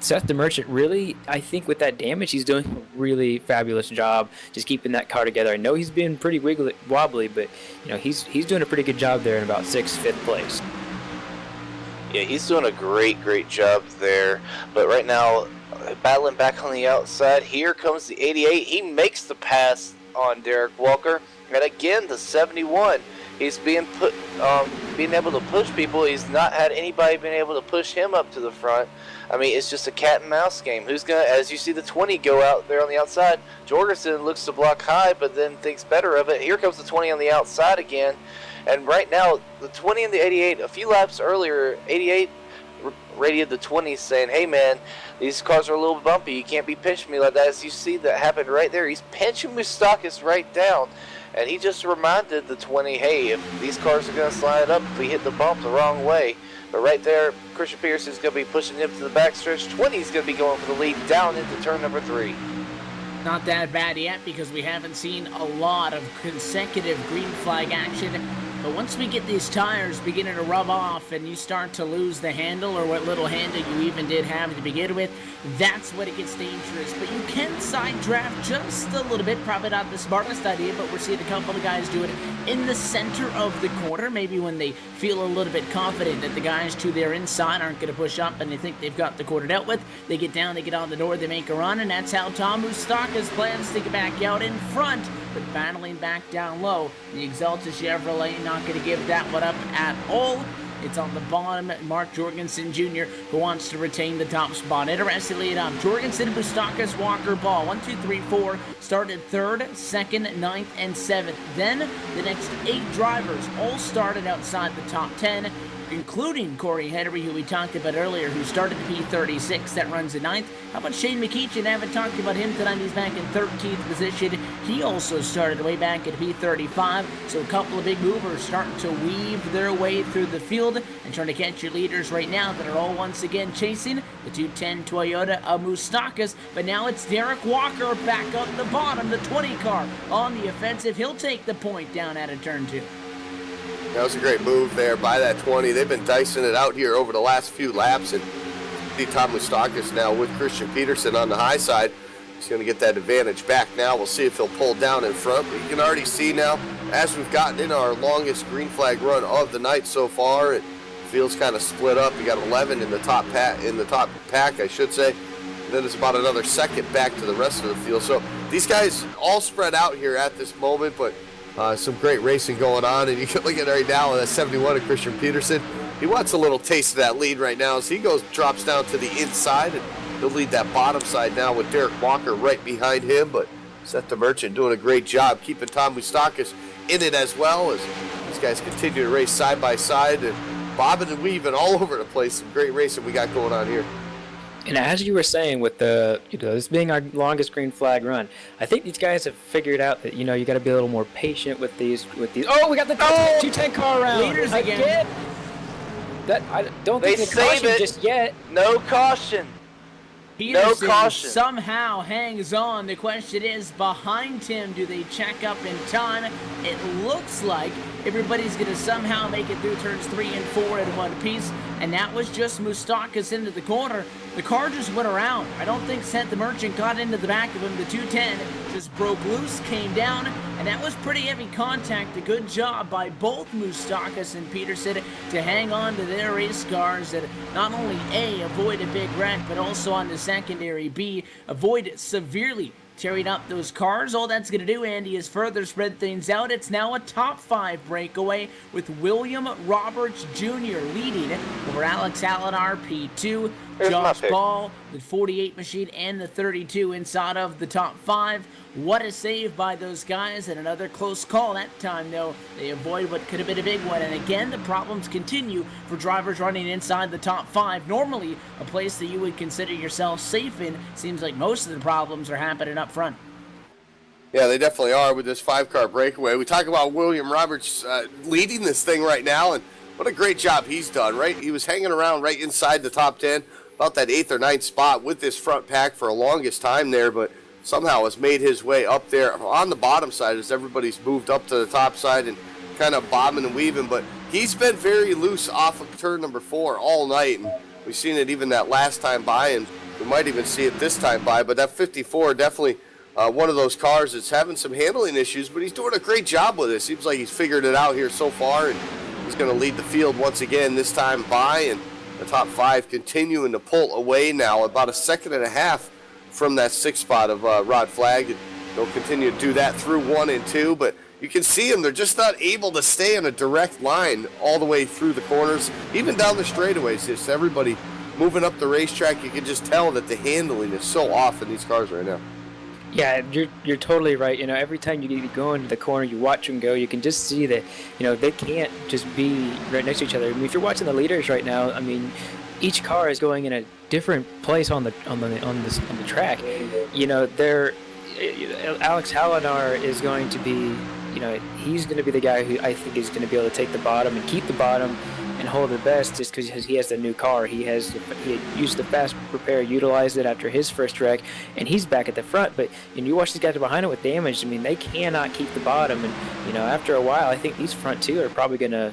Seth DeMerchant really, I think with that damage, he's doing a really fabulous job just keeping that car together. I know he's been pretty wobbly, but you know he's doing a pretty good job there in about 5th place. Yeah, he's doing a great job there. But right now, battling back on the outside. Here comes the 88. He makes the pass on Derek Walker. And again, the 71. He's being able to push people. He's not had anybody been able to push him up to the front. I mean, it's just a cat and mouse game. Who's gonna, as you see the 20 go out there on the outside, Jorgensen looks to block high, but then thinks better of it. Here comes the 20 on the outside again. And right now, the 20 and the 88, a few laps earlier, 88 radioed the 20 saying, hey man, these cars are a little bumpy. You can't be pinching me like that. As you see that happen right there, he's pinching Moustakis right down. And he just reminded the 20, hey, if these cars are going to slide up, if we hit the bump the wrong way. But right there, Christian Peterson's going to be pushing him to the backstretch. 20 is going to be going for the lead down into turn number 3. Not that bad yet because we haven't seen a lot of consecutive green flag action. But once we get these tires beginning to rub off and you start to lose the handle or what little handle you even did have to begin with, that's when it gets dangerous. But you can side draft just a little bit. Probably not the smartest idea, but we're seeing a couple of guys do it in the center of the corner. Maybe when they feel a little bit confident that the guys to their inside aren't going to push up and they think they've got the corner dealt with. They get down, they get on the door, they make a run, and that's how Tom Moustakis plans to get back out in front. But battling back down low, the Exalta Chevrolet not going to give that one up at all. It's on the bottom, Mark Jorgensen Jr., who wants to retain the top spot. Interestingly enough, Jorgensen, Moustakis, Walker, Ball, 1, 2, 3, 4, started 3rd, 2nd, 9th, and 7th. Then, the next 8 drivers all started outside the top 10, including Corey Henry, who we talked about earlier, who started P36, that runs in 9th. How about Shane McEachin? I haven't talked about him tonight. He's back in 13th position. He also started way back at P35, so a couple of big movers starting to weave their way through the field and trying to catch your leaders right now that are all once again chasing the 210 Toyota of Moustakis. But now it's Derek Walker back up the bottom, the 20 car on the offensive. He'll take the point down out of turn 2. That was a great move there by that 20. They've been dicing it out here over the last few laps, and see Tom Moustakis now with Christian Peterson on the high side. He's going to get that advantage back now. We'll see if he'll pull down in front, but you can already see now, as we've gotten in our longest green flag run of the night so far, it feels kind of split up. You got 11 in the top pack, I should say. And then it's about another second back to the rest of the field. So these guys all spread out here at this moment, but some great racing going on, and you can look at it right now with that 71 of Christian Peterson. He wants a little taste of that lead right now, so he drops down to the inside, and he'll lead that bottom side now with Derek Walker right behind him. But Seth the Merchant doing a great job keeping Tom Moustakis in it as well, as these guys continue to race side by side and bobbing and weaving all over the place. Some great racing we got going on here. And as you were saying, with the this being our longest green flag run, I think these guys have figured out that you got to be a little more patient with these. Oh, we got the 210 car around. Leaders again. That I don't They think the save caution it. just yet. No caution. Peterson No caution. somehow hangs on. The question is, behind him, do they check up in time? It looks like everybody's going to somehow make it through turns 3 and 4 in one piece, and that was just Moustakis into the corner. The car just went around. I don't think Seth the Merchant got into the back of him. The 210 just broke loose, came down, and that was pretty heavy contact. A good job by both Moustakis and Peterson to hang on to their race cars that not only A, avoid a big wreck, but also on the secondary, B, avoid severely tearing up those cars. All that's going to do, Andy, is further spread things out. It's now a top 5 breakaway with William Roberts Jr. leading over Alex Allen, RP2. Here's Josh my pick. Ball, the 48 machine, and the 32 inside of the top 5. What a save by those guys, and another close call that time, though. They avoid what could have been a big one, and again, the problems continue for drivers running inside the top 5. Normally, a place that you would consider yourself safe in. Seems like most of the problems are happening up front. Yeah, they definitely are with this 5-car breakaway. We talk about William Roberts leading this thing right now, and what a great job he's done, right? He was hanging around right inside the top 10, about that 8th or 9th spot with this front pack for a longest time there, but somehow has made his way up there on the bottom side as everybody's moved up to the top side and kind of bobbing and weaving. But he's been very loose off of turn number 4 all night, and we've seen it even that last time by, and we might even see it this time by. But that 54 definitely one of those cars that's having some handling issues, but he's doing a great job with it. Seems like he's figured it out here so far, and he's going to lead the field once again this time by. And the top 5 continuing to pull away now, about a second and a half from that 6th spot of Rod Flag. They'll continue to do that through 1 and 2, but you can see them. They're just not able to stay in a direct line all the way through the corners, even down the straightaways. Just everybody moving up the racetrack. You can just tell that the handling is so off in these cars right now. Yeah, you're totally right. Every time you go into the corner, you watch them go. You can just see that, they can't just be right next to each other. I mean, if you're watching the leaders right now, I mean, each car is going in a different place on the track. Alex Hallinar is going to be, he's going to be the guy who I think is going to be able to take the bottom and keep the bottom and hold the best, just because he has the new car. He had used the fast repair, utilized it after his first wreck, and he's back at the front. But you watch these guys behind him with damage. I mean, they cannot keep the bottom, and after a while, I think these front two are probably gonna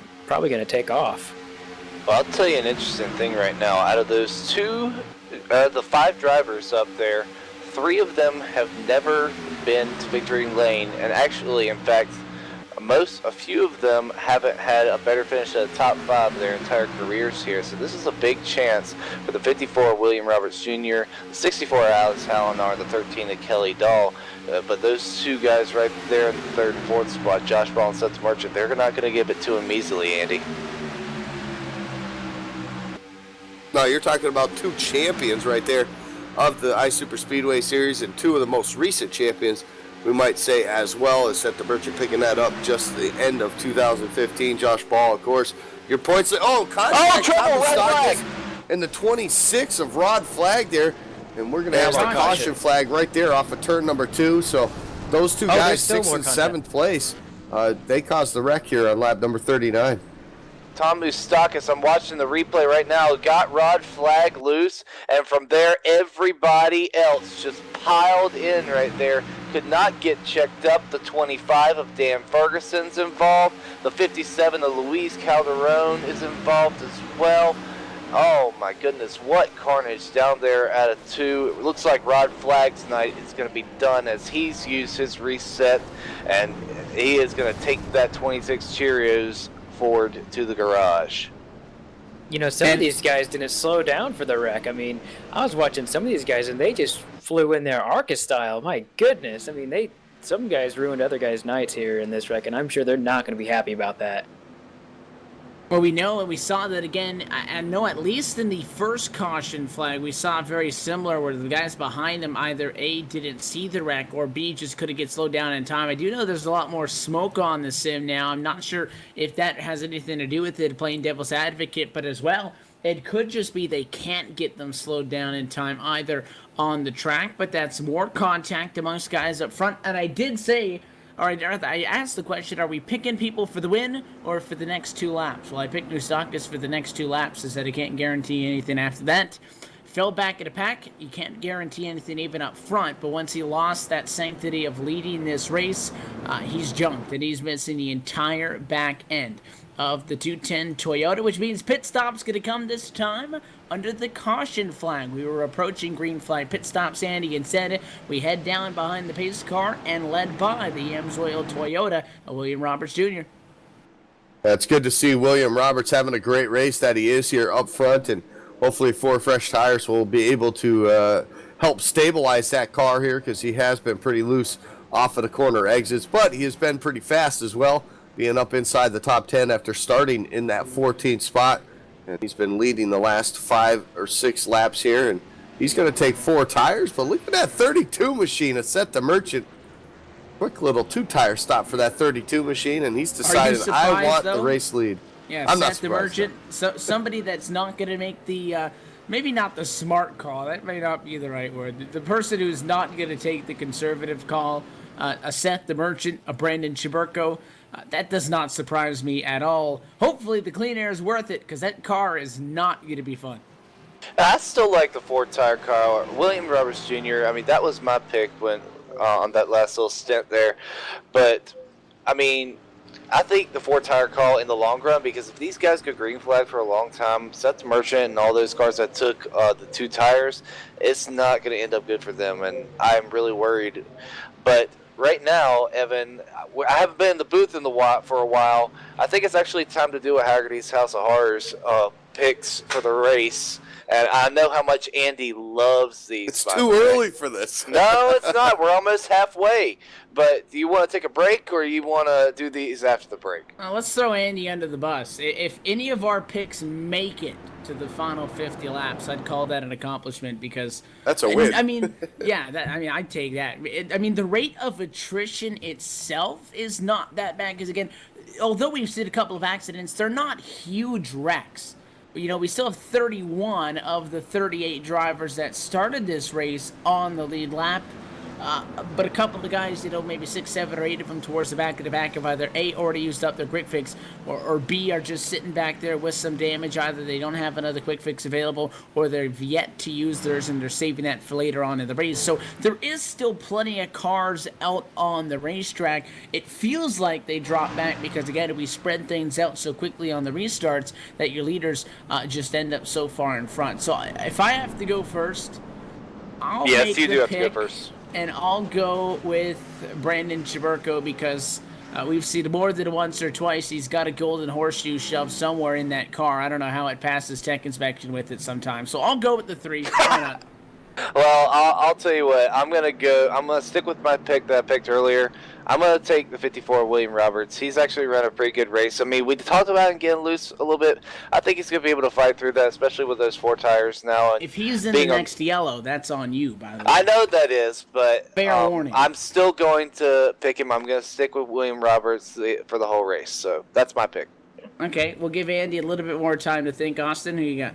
take off. Well, I'll tell you an interesting thing right now. Out of those the 5 drivers up there, 3 of them have never been to victory lane, and actually, in fact, a few of them haven't had a better finish at the top 5 of their entire careers here. So this is a big chance for the 54 William Roberts Jr., the 64 Alex Hallinar, the 13 of Kelly Dahl. But those 2 guys right there in the 3rd and 4th spot, Josh Ball and Seth Merchant, they're not going to give it to him easily, Andy. No, you're talking about 2 champions right there of the iSuper Speedway Series, and 2 of the most recent champions, we might say, as well as Seth the Merchant picking that up just the end of 2015. Josh Ball, of course. Your points. Contact trouble, red flag. And the 26 of Rod Flag there, and we're going to have a caution flag right there off of turn number 2. So those 2 guys, 6th and 7th place, they caused the wreck here on lap number 39. Tom Moustakis, I'm watching the replay right now, got Rod Flag loose, and from there, everybody else just piled in right there. Could not get checked up. The 25 of Dan Ferguson's involved. The 57 of Luis Calderon is involved as well. Oh my goodness, what carnage down there at a 2. It looks like Rod Flag's night is going to be done as he's used his reset, and he is going to take that 26 Cheerios forward to the garage. Some of these guys didn't slow down for the wreck. I mean, I was watching some of these guys, and they just flew in there ARCA style. My goodness. I mean, some guys ruined other guys' nights here in this wreck, and I'm sure they're not going to be happy about that. Well, we know, and we saw that again. I know at least in the first caution flag, we saw very similar where the guys behind them either A, didn't see the wreck, or B, just couldn't get slowed down in time. I do know there's a lot more smoke on the sim now. I'm not sure if that has anything to do with it, playing devil's advocate, but as well, it could just be they can't get them slowed down in time either on the track, but that's more contact amongst guys up front. And I did say, all right, I asked the question, are we picking people for the win or for the next 2 laps? Well, I picked Moustakis for the next 2 laps. I said I can't guarantee anything after that. Fell back in the pack. You can't guarantee anything even up front, but once he lost that sanctity of leading this race, he's junked, and he's missing the entire back end of the 210 Toyota, which means pit stop's going to come this time under the caution flag. We were approaching green flag pit stop, Sandy, and said we head down behind the pace car and led by the Amsoil Toyota of William Roberts Jr. That's good to see William Roberts having a great race that he is here up front, and hopefully 4 fresh tires will be able to help stabilize that car here, because he has been pretty loose off of the corner exits, but he has been pretty fast as well, being up inside the top 10 after starting in that 14th spot. And he's been leading the last 5 or 6 laps here, and he's going to take 4 tires. But look at that 32 machine at Seth the Merchant. Quick little 2-tire stop for that 32 machine, and he's decided, I want the race lead. Yeah, I'm Seth the Merchant, somebody that's not going to make the, maybe not the smart call. That may not be the right word. The person who's not going to take the conservative call, a Seth the Merchant, a Brandon Chiburko. That does not surprise me at all. Hopefully the clean air is worth it, because that car is not going to be fun. I still like the 4-tire car. William Roberts Jr., I mean, that was my pick when on that last little stint there. But, I mean, I think the 4-tire call in the long run, because if these guys go green flag for a long time, Seth Merchant and all those cars that took the 2 tires, it's not going to end up good for them, and I'm really worried. But right now, Evan, I haven't been in the booth for a while. I think it's actually time to do a Haggerty's House of Horrors picks for the race, and I know how much Andy loves these. It's too early for this. No, it's not. We're almost halfway. But do you want to take a break, or you want to do these after the break? Let's throw Andy under the bus. If any of our picks make it to the final 50 laps, I'd call that an accomplishment because that's a win. I mean, yeah, I'd take that. The rate of attrition itself is not that bad because, again, although we've seen a couple of accidents, they're not huge wrecks. We still have 31 of the 38 drivers that started this race on the lead lap. But a couple of the guys, maybe 6, 7, or 8 of them towards the back of the pack have either A, already used up their quick fix, or B, are just sitting back there with some damage. Either they don't have another quick fix available, or they've yet to use theirs and they're saving that for later on in the race. So there is still plenty of cars out on the racetrack. It feels like they drop back because, again, we spread things out so quickly on the restarts that your leaders just end up so far in front. So if I have to go first, I'll make the have pick. to go first. And I'll go with Brandon Chiburko because we've seen more than once or twice he's got a golden horseshoe shoved somewhere in that car. I don't know how it passes tech inspection with it sometimes. So I'll go with the 3. Why not? Well, I'll tell you what. I'm gonna stick with my pick that I picked earlier. I'm gonna take the 54 William Roberts. He's actually run a pretty good race. I mean, we talked about him getting loose a little bit. I think he's gonna be able to fight through that, especially with those 4 tires now. And if he's in the next yellow, that's on you, by the way. I know that is, but fair warning. I'm still going to pick him. I'm gonna stick with William Roberts for the whole race. So that's my pick. Okay, we'll give Andy a little bit more time to think. Austin, who you got?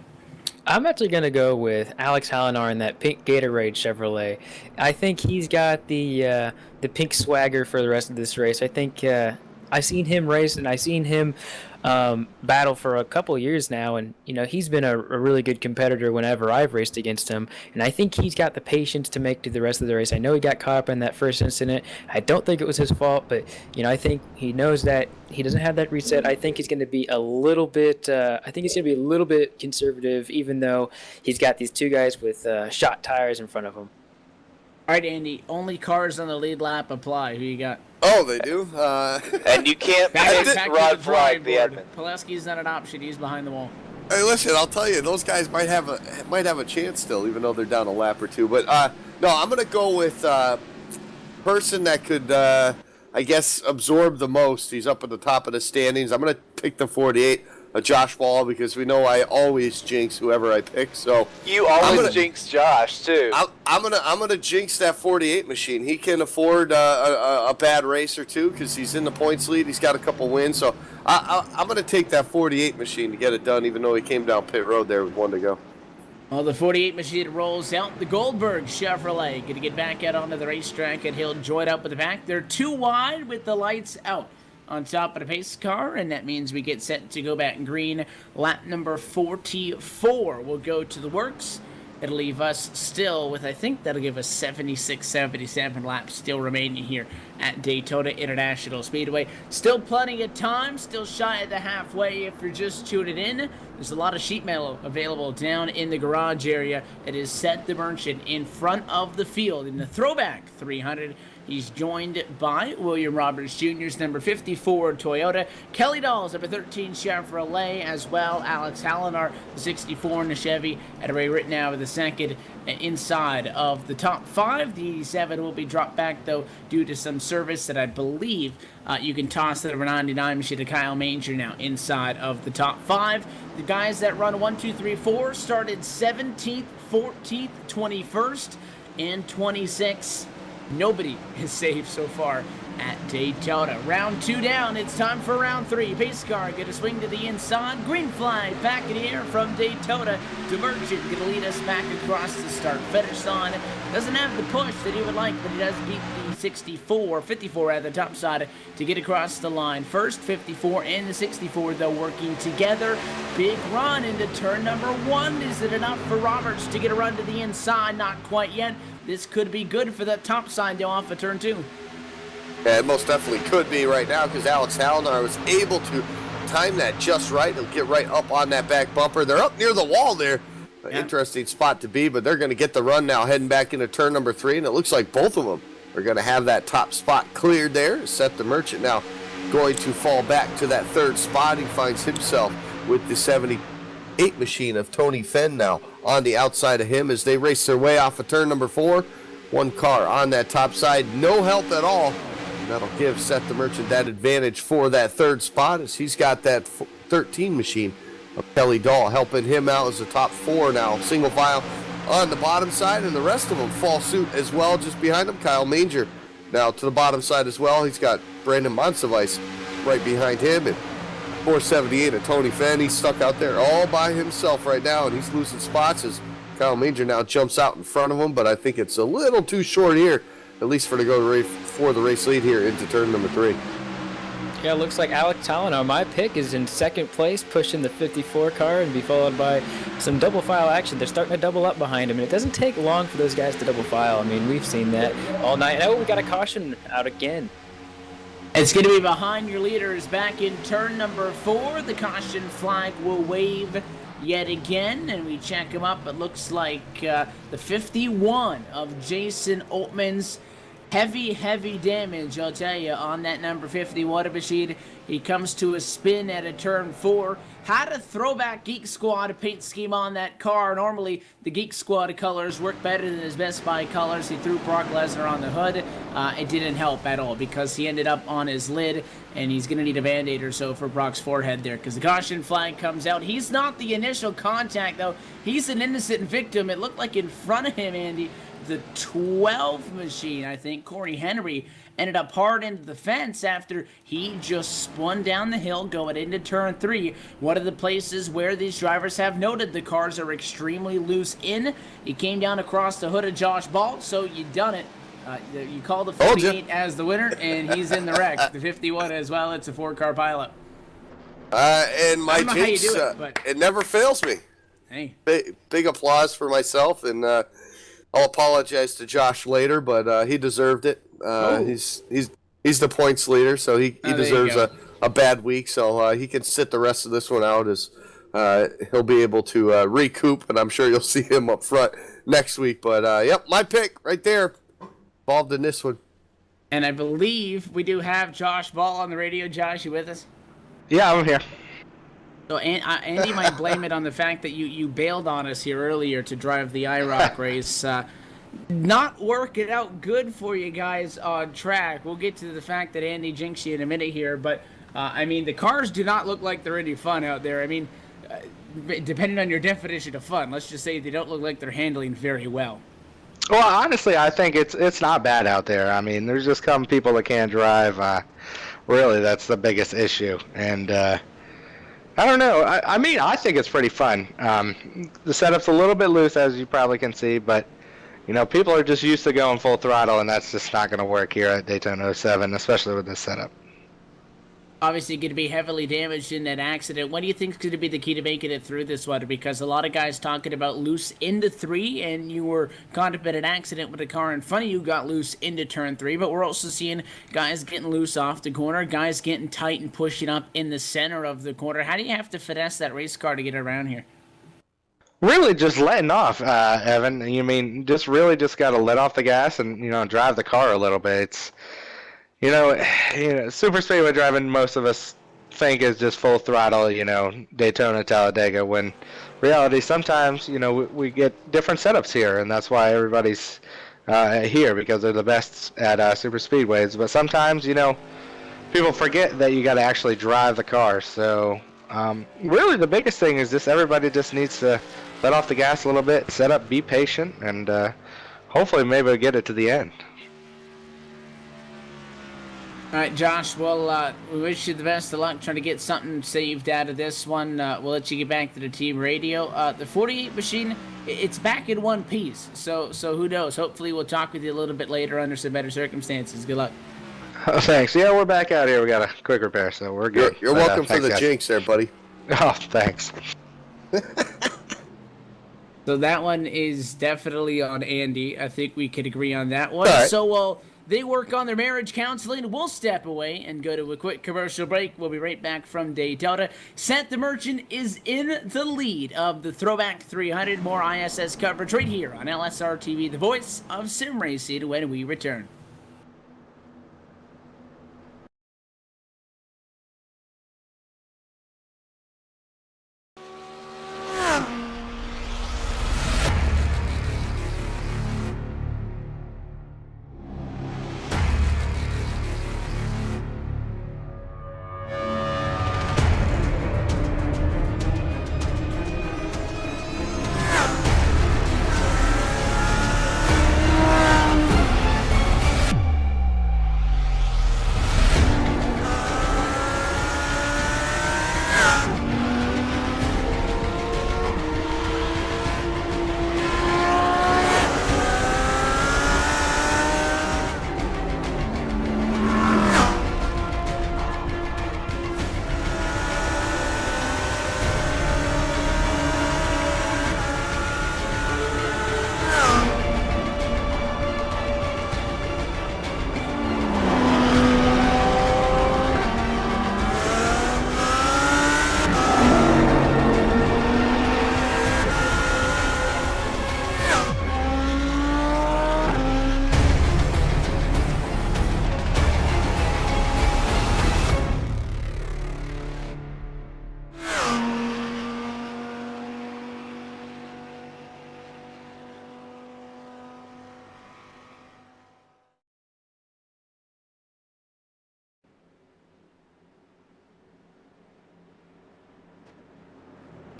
I'm actually going to go with Alex Hallinar in that pink Gatorade Chevrolet. I think he's got the pink swagger for the rest of this race. I think I've seen him race, and I've seen him battle for a couple of years now, and he's been a really good competitor whenever I've raced against him, and I think he's got the patience to make to the rest of the race. I know he got caught up in that first incident. I don't think it was his fault, but I think he knows that he doesn't have that reset. I think he's going to be a little bit conservative, even though he's got these 2 guys with shot tires in front of him. All right, Andy, only cars on the lead lap apply. Who you got? Oh, they do? And you can't pick Rod Flag, the admin. Pulaski's not an option. He's behind the wall. Hey, listen, I'll tell you, those guys might have a chance still, even though they're down a lap or 2. But, no, I'm going to go with person that could, I guess, absorb the most. He's up at the top of the standings. I'm going to pick the 48. Josh Wall, because we know I always jinx whoever I pick. So you always jinx Josh too. I'm gonna jinx that 48 machine. He can afford a bad race or 2 because he's in the points lead. He's got a couple wins, so I'm gonna take that 48 machine to get it done. Even though he came down pit road there with 1 to go. Well, the 48 machine rolls out. The Goldberg Chevrolet going to get back out onto the racetrack, and he'll join up with the pack. They're 2 wide with the lights out on top of the pace car, and that means we get set to go back in green. Lap number 44 will go to the works. It'll leave us still with, I think that'll give us 76, 77 laps still remaining here at Daytona International Speedway. Still plenty of time, still shy of the halfway if you're just tuning in. There's a lot of sheet metal available down in the garage area. It is Seth the Merchant in front of the field in the Throwback 300. He's joined by William Roberts Jr.'s number 54 Toyota, Kelly Dawes number 13 Chevrolet, as well Alex Hallinar, the 64 in the Chevy, at Ray Rittenau the second inside of the top 5. The 87 will be dropped back though due to some service that I believe you can toss the number 99 machine to Kyle Manger now inside of the top 5. The guys that run 1, 2, 3, 4 started 17th, 14th, 21st, and 26th. Nobody is safe so far at Daytona. Round 2 down. It's time for round 3. Pace car going to swing to the inside. Green flag back in the air from Daytona to Merchant. Going to lead us back across the start-finish line. Doesn't have the push that he would like, but he does beat the 54 at the top side to get across the line. First, 54 and the 64, though, working together. Big run into turn number 1. Is it enough for Roberts to get a run to the inside? Not quite yet. This could be good for that top side though off of turn 2. Yeah, it most definitely could be right now because Alex Hallinar was able to time that just right. He'll get right up on that back bumper. They're up near the wall there. Yeah. Interesting spot to be, but they're going to get the run now heading back into turn number 3, and it looks like both of them are going to have that top spot cleared there. Seth the Merchant now going to fall back to that 3rd spot. He finds himself with the 72 48 machine of Tony Fenn now on the outside of him as they race their way off of turn number 4. One car on that top side, no help at all. And that'll give Seth the Merchant that advantage for that third spot as he's got that 13 machine of Kelly Dahl helping him out as the top 4 now. Single file on the bottom side, and the rest of them fall suit as well. Just behind him, Kyle Manger now to the bottom side as well. He's got Brandon Monsevice right behind him, and 478 of Tony Fenn. He's stuck out there all by himself right now, and he's losing spots as Kyle Manger now jumps out in front of him, but I think it's a little too short here, at least for the race lead here into turn number 3. Yeah, it looks like Alex Talano, my pick, is in second place, pushing the 54 car, and be followed by some double file action. They're starting to double up behind him, and it doesn't take long for those guys to double file. I mean, we've seen that all night. Oh, we got a caution out again. It's going to be behind your leaders back in turn number 4. The caution flag will wave yet again, and we check him up. It looks like the 51 of Jason Altman's heavy damage, I'll tell you, on that number 51 machine. He comes to a spin at a turn 4. Had a Throwback Geek Squad paint scheme on that car. Normally, the Geek Squad colors work better than his Best Buy colors. He threw Brock Lesnar on the hood. It didn't help at all because he ended up on his lid, and he's going to need a Band-Aid or so for Brock's forehead there because the caution flag comes out. He's not the initial contact, though. He's an innocent victim. It looked like in front of him, Andy, the 12 machine, I think, Corey Henry, ended up hard into the fence after he just spun down the hill going into turn 3. One of the places where these drivers have noted the cars are extremely loose in. He came down across the hood of Josh Ball, so you done it. You call the 48 as the winner, and he's in the wreck. The 51 as well. It's a 4-car pileup. And my jinx, it never fails me. Hey. Big applause for myself, and I'll apologize to Josh later, but he deserved it. He's the points leader, so he deserves a bad week. So he can sit the rest of this one out as he'll be able to recoup, and I'm sure you'll see him up front next week. But yep, my pick right there, involved in this one. And I believe we do have Josh Ball on the radio. Josh, you with us? Yeah, I'm here. So Andy might blame it on the fact that you bailed on us here earlier to drive the IROC race. Not working out good for you guys on track. We'll get to the fact that Andy jinxed you in a minute here, but I mean, the cars do not look like they're any fun out there. I mean, depending on your definition of fun, let's just say they don't look like they're handling very well. Well, honestly, I think it's not bad out there. I mean, there's just some people that can't drive. Really, that's the biggest issue, and I don't know. I mean, I think it's pretty fun. The setup's a little bit loose, as you probably can see, but, you know, people are just used to going full throttle, and that's just not going to work here at Daytona 07, especially with this setup. Obviously going to be heavily damaged in that accident. What do you think is going to be the key to making it through this one? Because a lot of guys talking about loose into 3, and you were caught up in an accident with a car in front of you, got loose into turn 3, but we're also seeing guys getting loose off the corner, guys getting tight and pushing up in the center of the corner. How do you have to finesse that race car to get around here? Really just letting off, Evan. You mean just got to let off the gas and, you know, drive the car a little bit. It's, you know, super speedway driving, most of us think is just full throttle, you know, Daytona, Talladega, when reality sometimes, you know, we get different setups here, and that's why everybody's here, because they're the best at super speedways. But sometimes, you know, people forget that you got to actually drive the car. So really the biggest thing is just everybody just needs to let off the gas a little bit, set up, be patient, and hopefully maybe we'll get it to the end. All right, Josh, well, we wish you the best of luck trying to get something saved out of this one. We'll let you get back to the team radio. The 48 machine, it's back in one piece, so who knows? Hopefully we'll talk with you a little bit later under some better circumstances. Good luck. Oh, thanks. Yeah, we're back out here. We got a quick repair, so we're good. You're welcome for the jinx there, buddy. Oh, thanks. So that one is definitely on Andy. I think we could agree on that one. Right. So while they work on their marriage counseling, we'll step away and go to a quick commercial break. We'll be right back from Daytona. Seth the Merchant is in the lead of the Throwback 300. More ISS coverage right here on LSRTV, the voice of sim racing, when we return.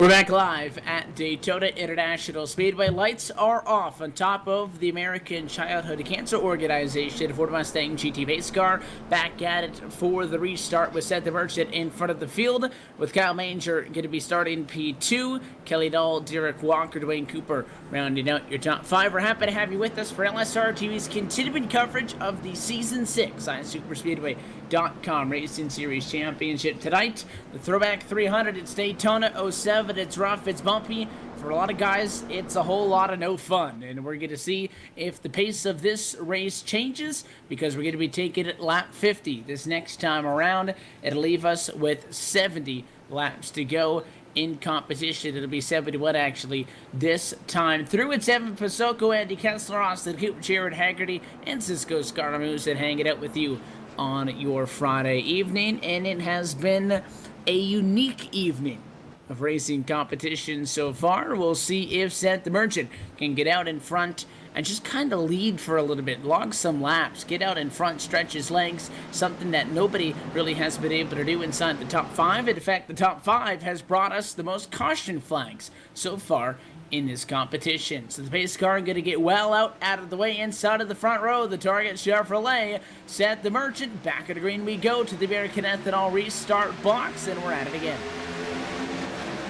We're back live at Daytona International Speedway. Lights are off on top of the American Childhood Cancer Organization. Ford Mustang GT pace car back at it for the restart with Seth the Merchant in front of the field, with Kyle Manger going to be starting P2, Kelly Dahl, Derek Walker, Dwayne Cooper rounding out your top 5. We're happy to have you with us for LSRTV's continuing coverage of the Season 6 iSuperspeedway.com Racing Series Championship tonight. The Throwback 300, it's Daytona 07. It's rough, it's bumpy. For a lot of guys, it's a whole lot of no fun. And we're going to see if the pace of this race changes, because we're going to be taking it lap 50 this next time around. It'll leave us with 70 laps to go in competition. It'll be 71 actually this time through. It's Evan Pasoko, Andy Kessler, Austin Coop, Jared Haggerty, and Cisco Scaramouche hanging out with you on your Friday evening. And it has been a unique evening of racing competition so far. We'll see if Seth the Merchant can get out in front and just kind of lead for a little bit, log some laps, get out in front, stretch his legs, something that nobody really has been able to do inside the top 5. In fact, the top 5 has brought us the most caution flags so far in this competition. So the pace car going to get well out of the way inside of the front row. The target Chevrolet, Seth the Merchant, back of the green we go to the American Ethanol restart box, and we're at it again.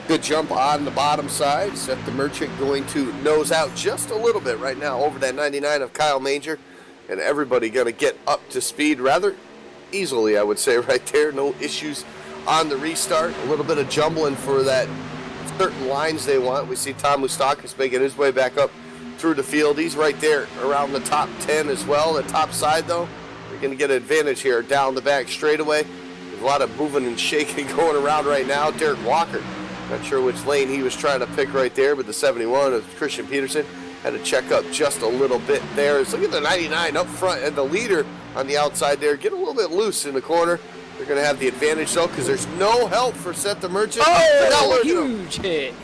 Good jump on the bottom side. Seth the Merchant going to nose out just a little bit right now over that 99 of Kyle Manger. And everybody going to get up to speed rather easily, I would say, right there. No issues on the restart. A little bit of jumbling for that certain lines they want. We see Tom Moustakis making his way back up through the field. He's right there around the top 10 as well. The top side, though, they're going to get an advantage here down the back straightaway. There's a lot of moving and shaking going around right now. Derek Walker, not sure which lane he was trying to pick right there, but the 71 of Christian Peterson had to check up just a little bit there. Look at the 99 up front and the leader on the outside there. Get a little bit loose in the corner. They're going to have the advantage, though, because there's no help for Seth the Merchant. Oh, huge hit.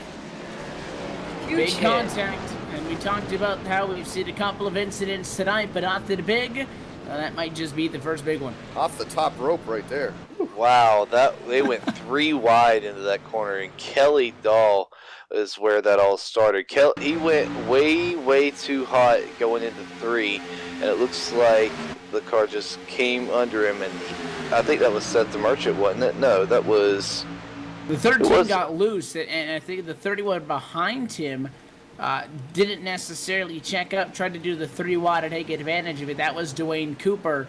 Big contact. And we talked about how we've seen a couple of incidents tonight, but not that big. That might just be the first big one. Off the top rope right there. Wow, they went 3 wide into that corner, and Kelly Dahl is where that all started. He went way too hot going into 3, and it looks like the car just came under him, and I think that was Seth the Merchant, wasn't it? No, that was... The 13 got loose, and I think the 31 behind him didn't necessarily check up, tried to do the 3 wide and take advantage of it. That was Dwayne Cooper.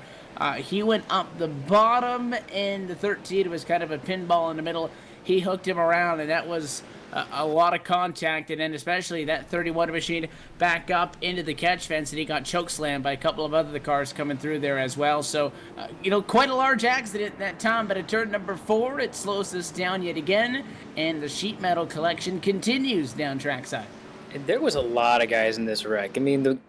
He went up the bottom, and the 13 was kind of a pinball in the middle. He hooked him around, and that was a lot of contact, and then especially that 31 machine back up into the catch fence, and he got chokeslammed by a couple of other cars coming through there as well. So, quite a large accident that time, but at turn number 4, it slows us down yet again, and the sheet metal collection continues down trackside. And there was a lot of guys in this wreck. I mean,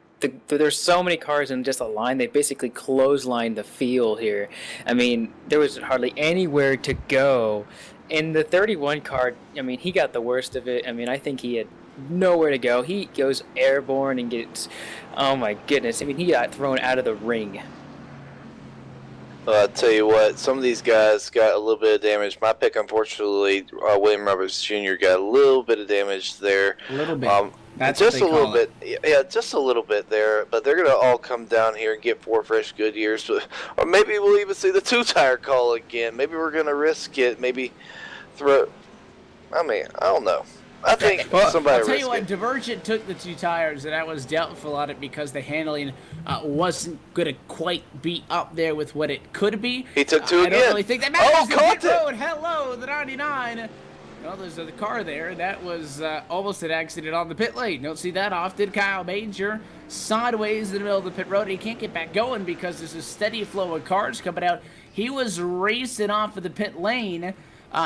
there's so many cars in just a line. They basically clotheslined the field here. I mean, there was hardly anywhere to go. In the 31 car, I mean, he got the worst of it. I mean, I think he had nowhere to go. He goes airborne and gets, oh my goodness. I mean, he got thrown out of the ring. I'll tell you what, some of these guys got a little bit of damage. My pick, unfortunately, William Roberts Jr. got a little bit of damage there. A little bit. That's just what they a little call it. bit. Yeah, just a little bit there. But they're going to all come down here and get 4 fresh Goodyears. Or maybe we'll even see the 2-tire call again. Maybe we're going to risk it. Maybe throw. I mean, I don't know. I think somebody I'll tell you what, it. Divergent took the 2 tires, and I was doubtful on it because the handling wasn't going to quite be up there with what it could be. He took 2 again. I don't really think that matters. Oh, caught it! Road. Hello, the 99. Well, there's the car there. That was almost an accident on the pit lane. Don't see that often. Kyle Manger sideways in the middle of the pit road. He can't get back going because there's a steady flow of cars coming out. He was racing off of the pit lane.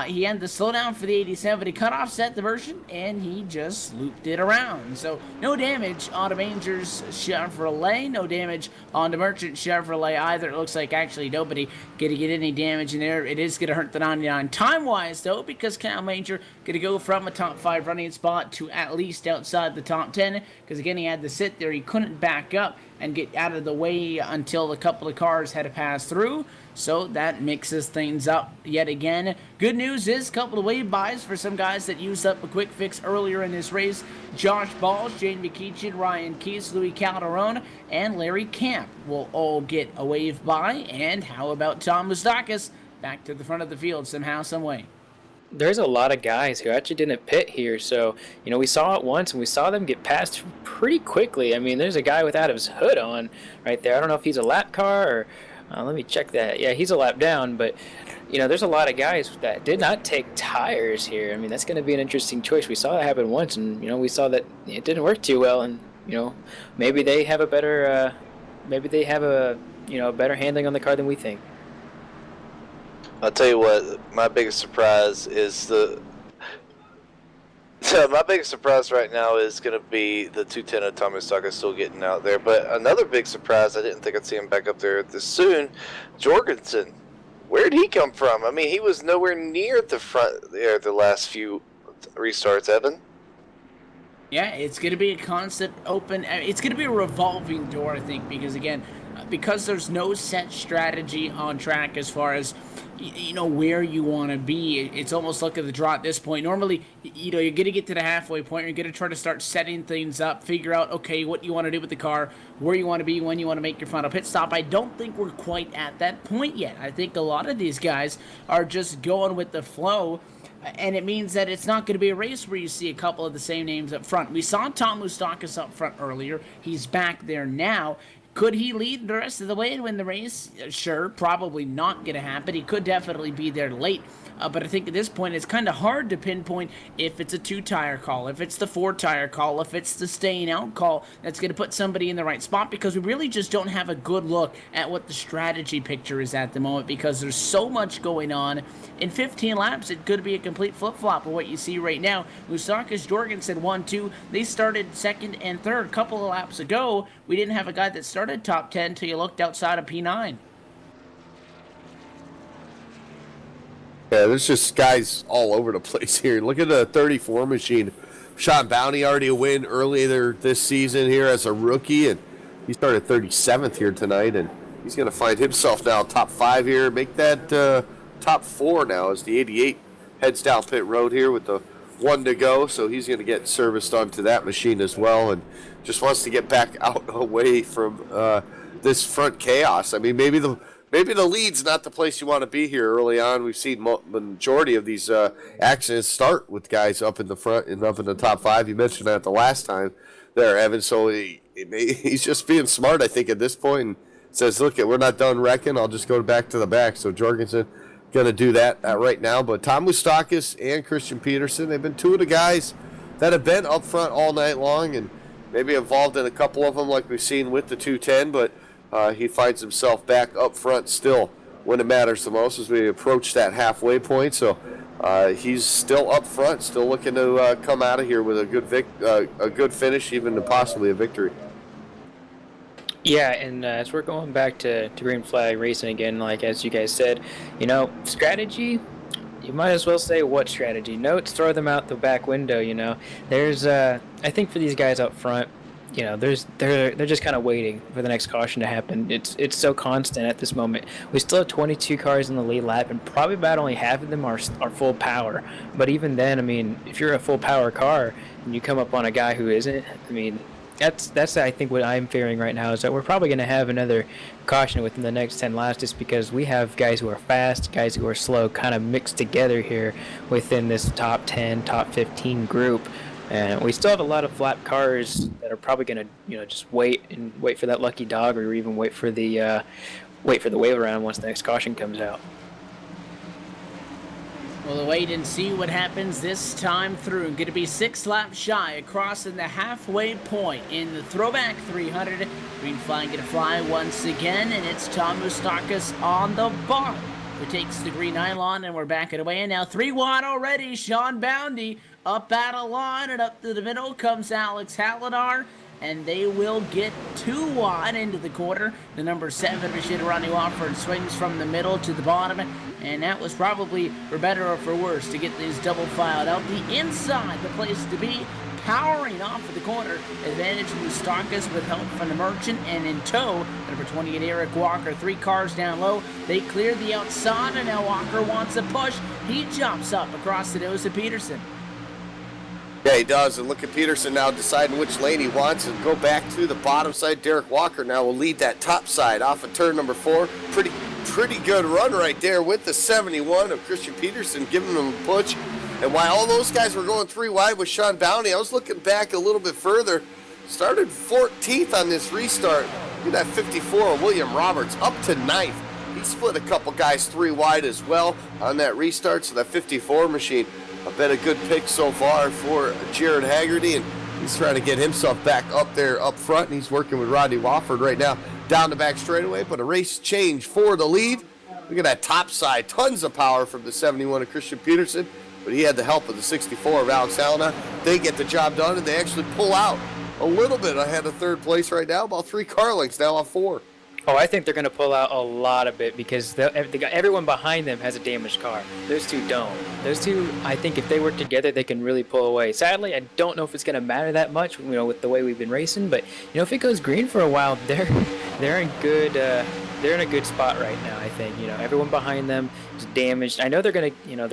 He had to slow down for the 87, but he cut off Seth the Merchant, and he just looped it around. So no damage on the Manger's Chevrolet, no damage on the Merchant Chevrolet either. It looks like actually nobody going to get any damage in there. It is going to hurt the 99 time-wise, though, because Kyle Manger going to go from a top 5 running spot to at least outside the top 10, because again, he had to sit there. He couldn't back up and get out of the way until a couple of cars had to pass through. so that mixes things up yet again. Good news is a couple of wave buys for some guys that used up a quick fix earlier in this race. Josh Balls, Jane McKeechin, Ryan Keese, Louis Calderon, and Larry Camp will all get a wave buy. And how about Tom Moustakis back to the front of the field somehow, some way? There's a lot of guys who actually didn't pit here, so we saw it once and we saw them get passed pretty quickly. I mean, there's a guy without his hood on right there. I don't know if he's a lap car or let me check that. Yeah, he's a lap down, but there's a lot of guys that did not take tires here. I mean, that's going to be an interesting choice. We saw that happen once, and we saw that it didn't work too well, and maybe they have a better better handling on the car than we think. I'll tell you what, my biggest surprise is my biggest surprise right now is going to be the 210 of Tom Moustakis still getting out there. But another big surprise, I didn't think I'd see him back up there this soon, Jorgensen. Where did he come from? I mean, he was nowhere near the front there the last few restarts, Evan. Yeah, it's going to be a constant open, it's going to be a revolving door, I think, because again, because there's no set strategy on track as far as where you want to be. It's almost luck of the draw at this point. Normally, you're going to get to the halfway point. You're going to try to start setting things up, figure out, okay, what you want to do with the car, where you want to be, when you want to make your final pit stop. I don't think we're quite at that point yet. I think a lot of these guys are just going with the flow, and it means that it's not going to be a race where you see a couple of the same names up front. We saw Tom Moustakis up front earlier. He's back there now. Could he lead the rest of the way and win the race? Sure, probably not going to happen. He could definitely be there late. But I think at this point it's kind of hard to pinpoint if it's a 2-tire call, if it's the 4-tire call, if it's the staying out call that's going to put somebody in the right spot, because we really just don't have a good look at what the strategy picture is at the moment, because there's so much going on. In 15 laps, it could be a complete flip-flop of what you see right now. Moustakis, Jorgensen 1-2. They started second and third a couple of laps ago. We didn't have a guy that started top 10 until you looked outside of P9. Yeah, there's just guys all over the place here. Look at the 34 machine. Sean Bounty already a win earlier this season here as a rookie, and he started 37th here tonight, and he's going to find himself now top 5 here, make that top 4 now as the 88 heads down pit road here with the 1 to go, so he's going to get serviced onto that machine as well, and just wants to get back out away from this front chaos. I mean, maybe the lead's not the place you want to be here early on. We've seen the majority of these accidents start with guys up in the front and up in the top 5. You mentioned that the last time there, Evan. So he's just being smart, I think, at this point, and says, look, we're not done wrecking. I'll just go back to the back. So Jorgensen going to do that right now. But Tom Moustakis and Christian Peterson, they've been 2 of the guys that have been up front all night long, and maybe involved in a couple of them like we've seen with the 210, but he finds himself back up front still when it matters the most as we approach that halfway point. So he's still up front, still looking to come out of here with a good finish, even to possibly a victory. Yeah, and as we're going back to green flag racing again, like as you guys said, strategy, you might as well say what strategy. Notes, throw them out the back window, There's, I think for these guys up front, they're just kind of waiting for the next caution to happen. It's so constant at this moment. We still have 22 cars in the lead lap, and probably about only half of them are full power. But even then, I mean, if you're a full power car and you come up on a guy who isn't, I mean, that's I think what I'm fearing right now is that we're probably going to have another caution within the next 10 laps, just because we have guys who are fast, guys who are slow, kind of mixed together here within this top 10, top 15 group. And we still have a lot of flat cars that are probably going to, just wait for that lucky dog, or even wait for the wave around once the next caution comes out. We'll wait and see what happens this time through. Going to be 6 laps shy, crossing the halfway point in the Throwback 300. Green flag going to fly once again, and it's Tom Moustakis on the bottom, who takes the green nylon, and we're backing away. And now 3 wide already, Sean Boundy up out of line, and up to the middle comes Alex Hallinar, and they will get 2 wide into the quarter. The number 7, Rashid Rodney Wofford, swings from the middle to the bottom, and that was probably for better or for worse to get these double filed out. The inside, the place to be. powering off of the corner. Advantage Mustakas with help from the Merchant, and in tow, number 28 Eric Walker. 3 cars down low. They clear the outside, and now Walker wants a push. He jumps up across the nose of Peterson. Yeah, he does. And look at Peterson now deciding which lane he wants and go back to the bottom side. Derek Walker now will lead that top side off of turn number 4. Pretty good run right there with the 71 of Christian Peterson giving him a push. And while all those guys were going 3 wide with Sean Bounty, I was looking back a little bit further. Started 14th on this restart. Look at that 54 of William Roberts up to 9th. He split a couple guys 3 wide as well on that restart, so that 54 machine. I've been a good pick so far for Jared Haggerty, and he's trying to get himself back up there up front, and he's working with Rodney Wofford right now down the back straightaway, but a race change for the lead. Look at that top side, tons of power from the 71 of Christian Peterson, but he had the help of the 64 of Alex Alana. They get the job done, and they actually pull out a little bit ahead of third place right now, about 3 car lengths now on 4. Oh, I think they're going to pull out a lot of it because everyone behind them has a damaged car. Those two don't. Those two, I think if they work together, they can really pull away. Sadly, I don't know if it's going to matter that much, with the way we've been racing. But, if it goes green for a while, they're in good they're in a good spot right now, I think. Everyone behind them is damaged. I know they're going to,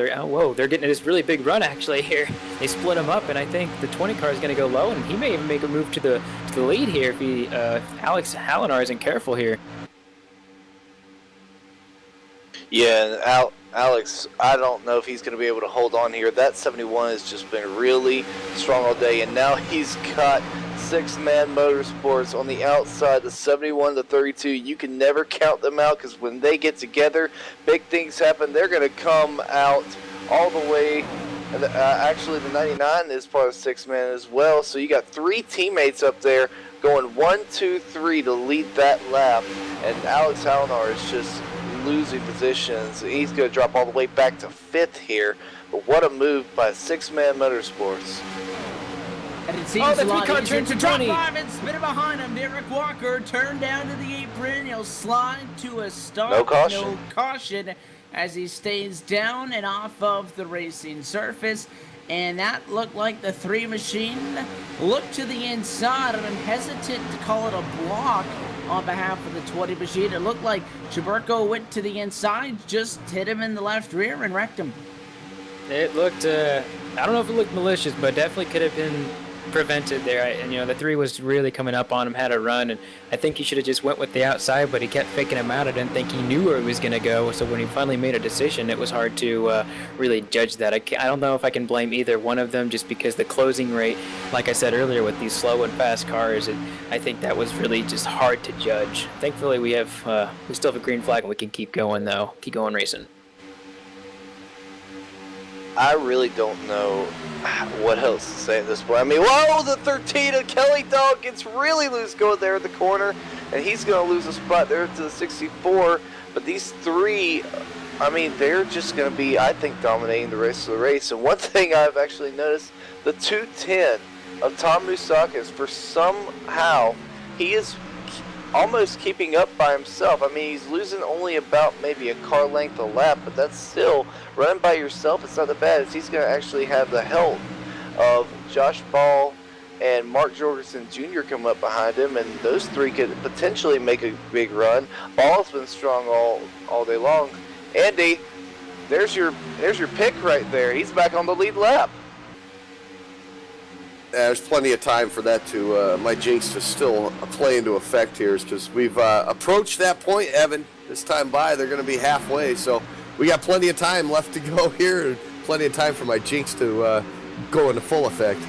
they're getting this really big run actually here. They split them up, and I think the 20 car is going to go low, and he may even make a move to the lead here if Alex Hallinar isn't careful here. Yeah, and Alex, I don't know if he's going to be able to hold on here. That 71 has just been really strong all day, and now he's got 6-man motorsports on the outside, the 71 to 32. You can never count them out because when they get together, big things happen. They're going to come out all the way. Actually, the 99 is part of 6-man as well. So you got 3 teammates up there going 1, 2, 3 to lead that lap, and Alex Hallinar is just losing positions. He's going to drop all the way back to 5th here. But what a move by 6-man motorsports. And it seems a lot easier to drop 5 and spin it behind him. Derek Walker turned down to the apron. He'll slide to a stop. No caution as he stays down and off of the racing surface. And that looked like the 3 machine looked to the inside, and I'm hesitant to call it a block on behalf of the 20 machine. It looked like Chaburko went to the inside, just hit him in the left rear and wrecked him. It looked, I don't know if it looked malicious, but definitely could have been prevented there. And the 3 was really coming up on him, had a run, and I think he should have just went with the outside, but he kept faking him out. I didn't think he knew where he was going to go, so when he finally made a decision, it was hard to really judge that. I don't know if I can blame either one of them, just because the closing rate, like I said earlier, with these slow and fast cars, I think that was really just hard to judge. Thankfully, we still have a green flag, and we can keep going, though. Keep going racing. I really don't know what else to say at this point. I mean, whoa, the 13 of Kelly Dog gets really loose going there in the corner, and he's going to lose a spot there to the 64. But these 3, I mean, they're just going to be, I think, dominating the rest of the race. And one thing I've actually noticed, the 210 of Tom Mustakas, for somehow, he is almost keeping up by himself. I mean, he's losing only about maybe a car length a lap, but that's still, running by yourself, it's not that bad. He's going to actually have the help of Josh Ball and Mark Jorgensen Jr. come up behind him, and those 3 could potentially make a big run. Ball's been strong all day long. Andy, there's your pick right there. He's back on the lead lap. There's plenty of time for that to, my jinx to still play into effect here, because we've approached that point, Evan. This time by, they're going to be halfway, so we got plenty of time left to go here, and plenty of time for my jinx to go into full effect.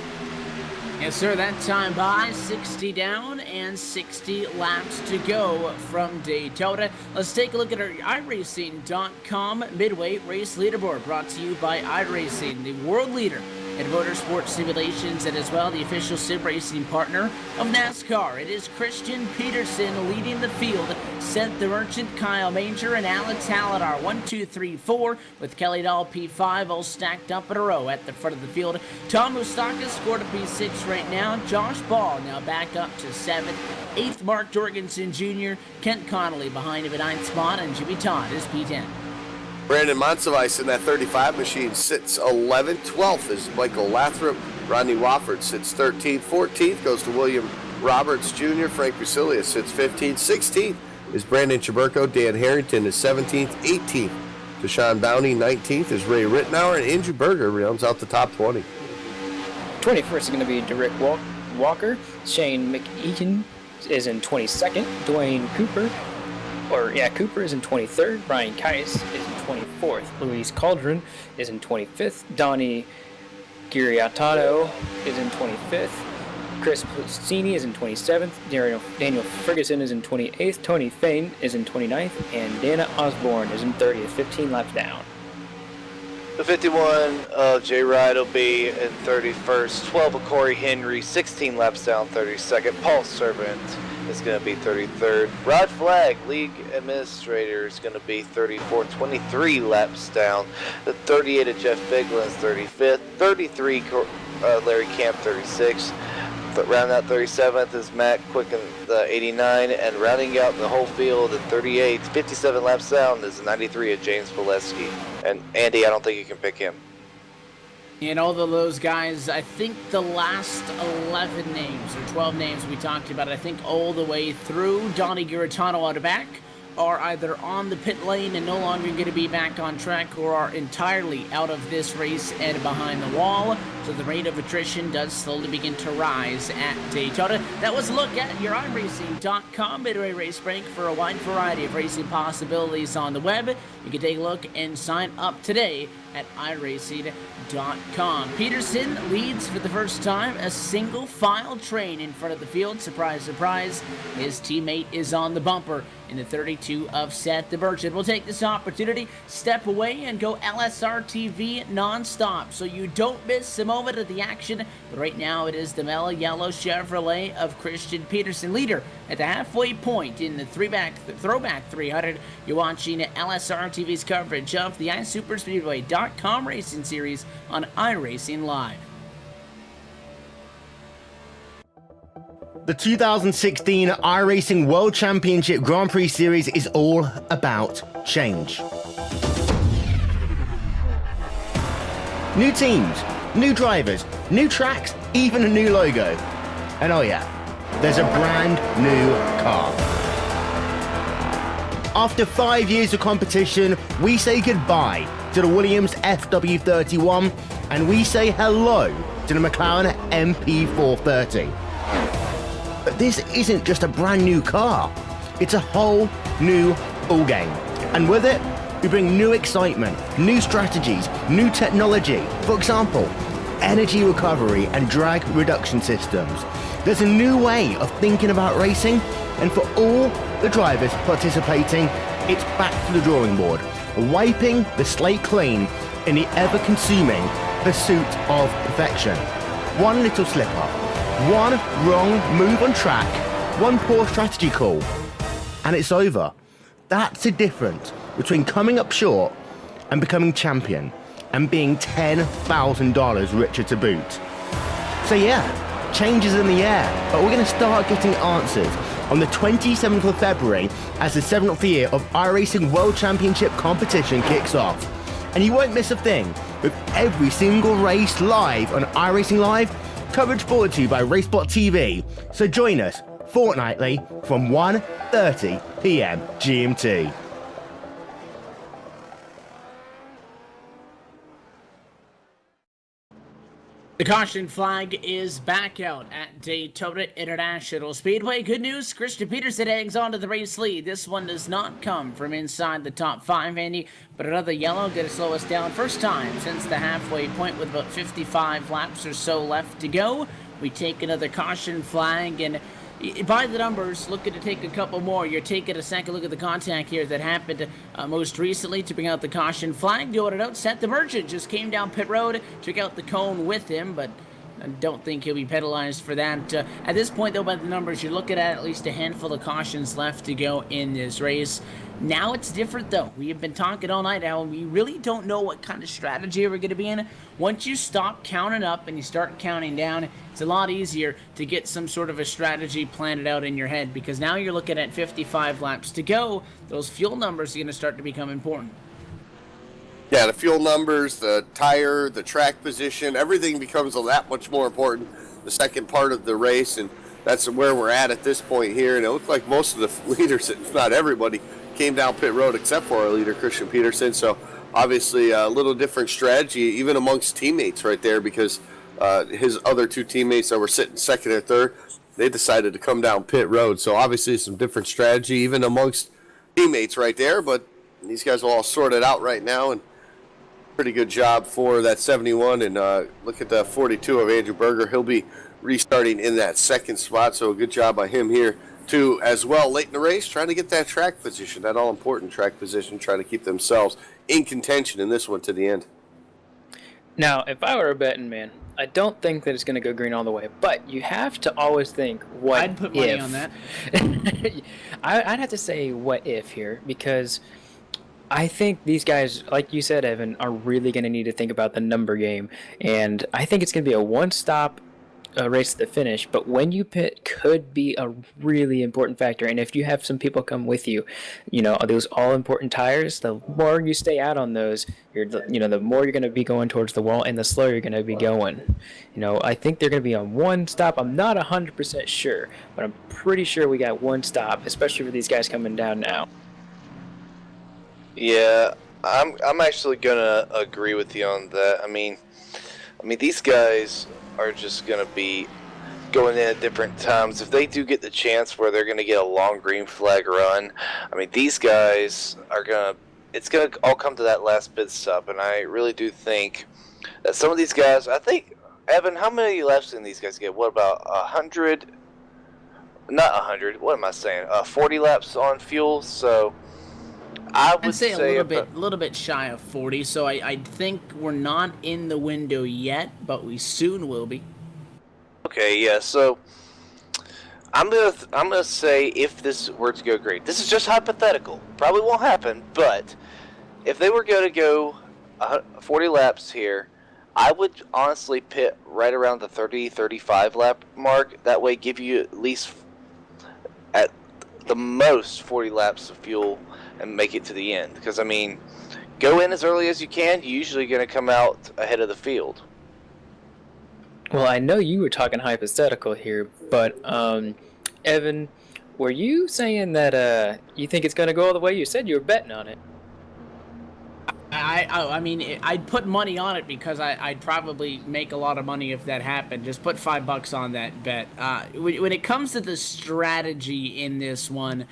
Yes, sir, that time by, 60 down and 60 laps to go from Daytona. Let's take a look at our iRacing.com midway race leaderboard, brought to you by iRacing, the world leader in motorsport simulations, and as well the official sim racing partner of NASCAR. It is Christian Peterson leading the field, Seth the Merchant, Kyle Manger, and Alex Hallinar 1, 2, 3, 4, with Kelly Dahl P5 all stacked up in a row at the front of the field. Tom Mustakas scored a P6 right now. Josh Ball now back up to 7th. 8th, Mark Jorgensen Jr., Kent Connolly behind him at 9th spot, and Jimmy Todd is P10. Brandon Monsivice in that 35 machine sits 11th. 12th is Michael Lathrop. Rodney Wofford sits 13th. 14th goes to William Roberts Jr. Frank Rusilius sits 15th. 16th is Brandon Chaburko. Dan Harrington is 17th. 18th, Deshaun Bounty. 19th is Ray Rittenauer. And Andrew Berger rounds out the top 20. 21st is going to be Derek Walker. Shane McEaton is in 22nd. Dwayne Cooper is in 23rd. Brian Kais is in 24th. Luis Cauldron is in 25th. Donnie Giriatato is in 25th. Chris Placini is in 27th. Daniel Ferguson is in 28th. Tony Fain is in 29th. And Dana Osborne is in 30th, 15 laps down. The 51 of Jay Ride will be in 31st. 12 of Corey Henry, 16 laps down, 32nd. Paul Servant is going to be 33rd. Rod Flagg, league administrator, is going to be 34th, 23 laps down. The 38 of Jeff Bigland's 35th. 33, Larry Camp, 36th. Rounding out 37th is Matt Quicken, the 89, and rounding out the whole field at 38, 57 laps down, is the 93 of James Pileski. And Andy, I don't think you can pick him. And all of those guys, I think the last 11 names or 12 names we talked about, I think all the way through, Donnie Giratano out of back, are either on the pit lane and no longer going to be back on track, or are entirely out of this race and behind the wall. So the rate of attrition does slowly begin to rise at Daytona. That was a look at your iRacing.com midway race break. For a wide variety of racing possibilities on the web, you can take a look and sign up today at iRacing.com. Peterson leads for the first time a single file train in front of the field. Surprise, surprise, his teammate is on the bumper in the 32 of Seth DeBurchin. We'll take this opportunity, step away, and go LSRTV nonstop so you don't miss a moment of the action. But right now it is the mellow yellow Chevrolet of Christian Peterson, leader at the halfway point in the Throwback 300. You're watching LSRTV's coverage of the iSuperspeedway.com racing series on iRacing Live. The 2016 iRacing World Championship Grand Prix Series is all about change. New teams, new drivers, new tracks, even a new logo. And oh yeah, there's a brand new car. After 5 years of competition, we say goodbye to the Williams FW31 and we say hello to the McLaren MP430. But this isn't just a brand new car, it's a whole new ballgame. And with it, we bring new excitement, new strategies, new technology. For example, energy recovery and drag reduction systems. There's a new way of thinking about racing, and for all the drivers participating, it's back to the drawing board, wiping the slate clean in the ever-consuming pursuit of perfection. One little slip-up, one wrong move on track, one poor strategy call, and it's over. That's the difference between coming up short and becoming champion, and being $10,000 richer to boot. So yeah, change is in the air, but we're going to start getting answers on the 27th of February as the 7th year of iRacing World Championship competition kicks off. And you won't miss a thing, with every single race live on iRacing Live, coverage brought to you by Racebot TV. So join us fortnightly from 1:30 p.m. GMT. The caution flag is back out at Daytona International Speedway. Good news, Christian Peterson hangs on to the race lead. This one does not come from inside the top 5, Andy, but another yellow going to slow us down. First time since the halfway point with about 55 laps or so left to go. We take another caution flag, and by the numbers, looking to take a couple more. You're taking a second look at the contact here that happened most recently to bring out the caution flag. Doing it out, Seth DeBurchin just came down pit road, took out the cone with him, but I don't think he'll be penalized for that. At this point, though, by the numbers, you're looking at least a handful of cautions left to go in this race. Now it's different, though. We have been talking all night now, and we really don't know what kind of strategy we're going to be in. Once you stop counting up and you start counting down, it's a lot easier to get some sort of a strategy planned out in your head, because now you're looking at 55 laps to go. Those fuel numbers are going to start to become important. Yeah, the fuel numbers, the tire, the track position, everything becomes that much more important the second part of the race, and that's where we're at this point here. And it looked like most of the leaders, if not everybody, came down pit road except for our leader, Christian Peterson. So obviously a little different strategy, even amongst teammates right there, because his other two teammates that were sitting second or third, they decided to come down pit road. So obviously some different strategy, even amongst teammates right there, but these guys will all sort it out right now, and pretty good job for that 71. And look at the 42 of Andrew Berger. He'll be restarting in that second spot, so a good job by him here too as well late in the race, trying to get that track position, that all-important track position, trying to keep themselves in contention in this one to the end. Now, if I were a betting man, I don't think that it's going to go green all the way, but you have to always think, what I'd put money on that. I'd have to say what if here, because I think these guys, like you said, Evan, are really going to need to think about the number game. And I think it's going to be a one-stop race to the finish. But when you pit could be a really important factor. And if you have some people come with you, those all-important tires, the more you stay out on those, the more you're going to be going towards the wall and the slower you're going to be going. I think they're going to be on one stop. I'm not 100% sure, but I'm pretty sure we got one stop, especially for these guys coming down now. Yeah, I'm actually gonna agree with you on that. I mean, these guys are just gonna be going in at different times. If they do get the chance where they're gonna get a long green flag run, I mean, these guys are gonna. It's gonna all come to that last pit stop, and I really do think that some of these guys. I think, Evan, how many laps did these guys get? What about 100? Not 100. What am I saying? 40 laps on fuel. So I'd say a little bit shy of 40, so I think we're not in the window yet, but we soon will be. Okay, yeah. So I'm gonna say if this were to go great, this is just hypothetical. Probably won't happen, but if they were going to go 40 laps here, I would honestly pit right around the 30-35 lap mark. That way, give you at least at the most 40 laps of fuel and make it to the end. Because, I mean, go in as early as you can. You're usually going to come out ahead of the field. Well, I know you were talking hypothetical here, but, Evan, were you saying that you think it's going to go all the way? You said you were betting on it. I mean, I'd put money on it because I'd probably make a lot of money if that happened. Just put $5 on that bet. When it comes to the strategy in this one,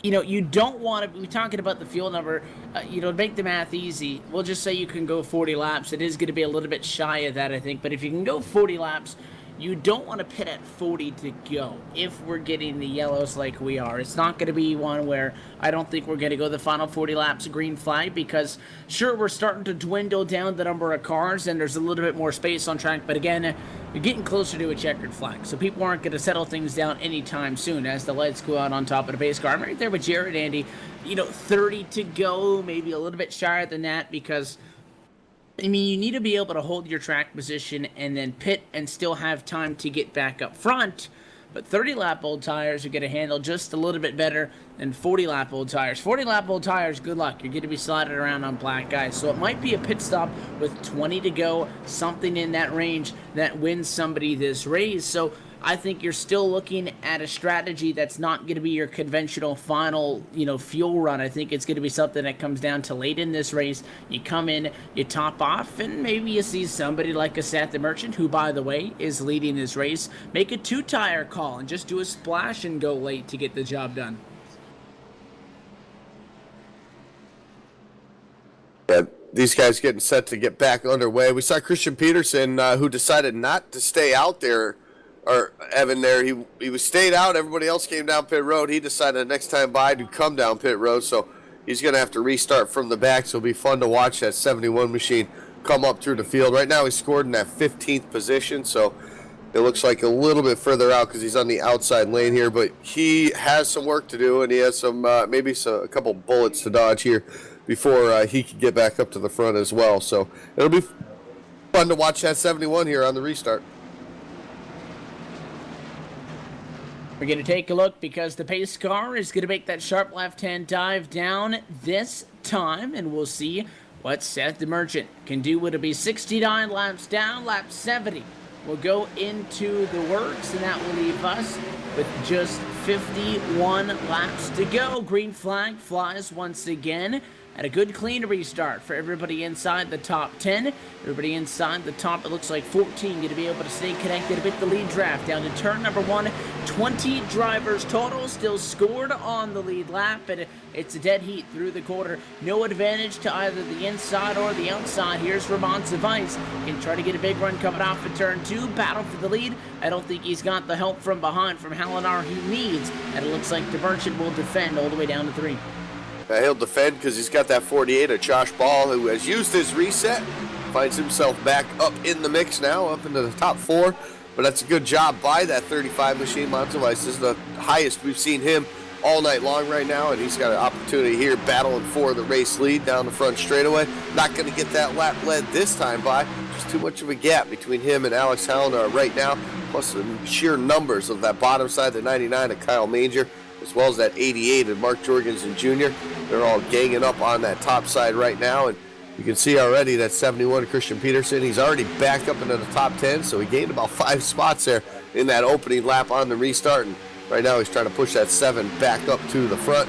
you don't want to be talking about the fuel number. To make the math easy, we'll just say you can go 40 laps. It is going to be a little bit shy of that, I think. But if you can go 40 laps, you don't want to pit at 40 to go if we're getting the yellows like we are. It's not going to be one where I don't think we're going to go the final 40 laps green flag because, sure, we're starting to dwindle down the number of cars and there's a little bit more space on track. But again, you're getting closer to a checkered flag. So people aren't going to settle things down anytime soon as the lights go out on top of the pace car. I'm right there with Jared, Andy. 30 to go, maybe a little bit shyer than that because you need to be able to hold your track position and then pit and still have time to get back up front. But 30-lap old tires are going to handle just a little bit better than 40-lap old tires. 40-lap old tires, good luck. You're going to be sliding around on black ice. So it might be a pit stop with 20 to go, something in that range that wins somebody this race. So I think you're still looking at a strategy that's not going to be your conventional final, fuel run. I think it's going to be something that comes down to late in this race. You come in, you top off, and maybe you see somebody like a Seth the Merchant, who, by the way, is leading this race, make a two-tire call and just do a splash and go late to get the job done. Yeah, these guys getting set to get back underway. We saw Christian Peterson, who decided not to stay out there. Or Evan there, he was stayed out. Everybody else came down pit road. He decided the next time by to come down pit road, so he's going to have to restart from the back. So it'll be fun to watch that 71 machine come up through the field. Right now he's scored in that 15th position, so it looks like a little bit further out because he's on the outside lane here. But he has some work to do, and he has some a couple bullets to dodge here before he can get back up to the front as well. So it'll be fun to watch that 71 here on the restart. We're going to take a look because the pace car is going to make that sharp left-hand dive down this time, and we'll see what Seth the Merchant can do. It'll be 69 laps down, lap 70 will go into the works, and that will leave us with just 51 laps to go. Green flag flies once again. And a good clean restart for everybody inside the top 10. Everybody inside the top, it looks like 14, going to be able to stay connected with the lead draft. Down to turn number 1, 20 drivers total, still scored on the lead lap, and it's a dead heat through the quarter. No advantage to either the inside or the outside. Here's Ramon Savais. Can try to get a big run coming off of turn 2. Battle for the lead. I don't think he's got the help from behind from Halinar he needs, and it looks like the Merchant will defend all the way down to 3. He'll defend because he's got that 48 of Josh Ball, who has used his reset, finds himself back up in the mix now, up into the top 4. But that's a good job by that 35 machine. Montevich is the highest we've seen him all night long right now, and he's got an opportunity here battling for the race lead down the front straightaway. Not going to get that lap led this time by. Just too much of a gap between him and Alex Halinar right now, plus the sheer numbers of that bottom side, the 99 of Kyle Manger, as well as that 88 of Mark Jorgensen Jr. They're all ganging up on that top side right now, and you can see already that 71 Christian Peterson, he's already back up into the top 10, so he gained about 5 spots there in that opening lap on the restart, and right now he's trying to push that 7 back up to the front.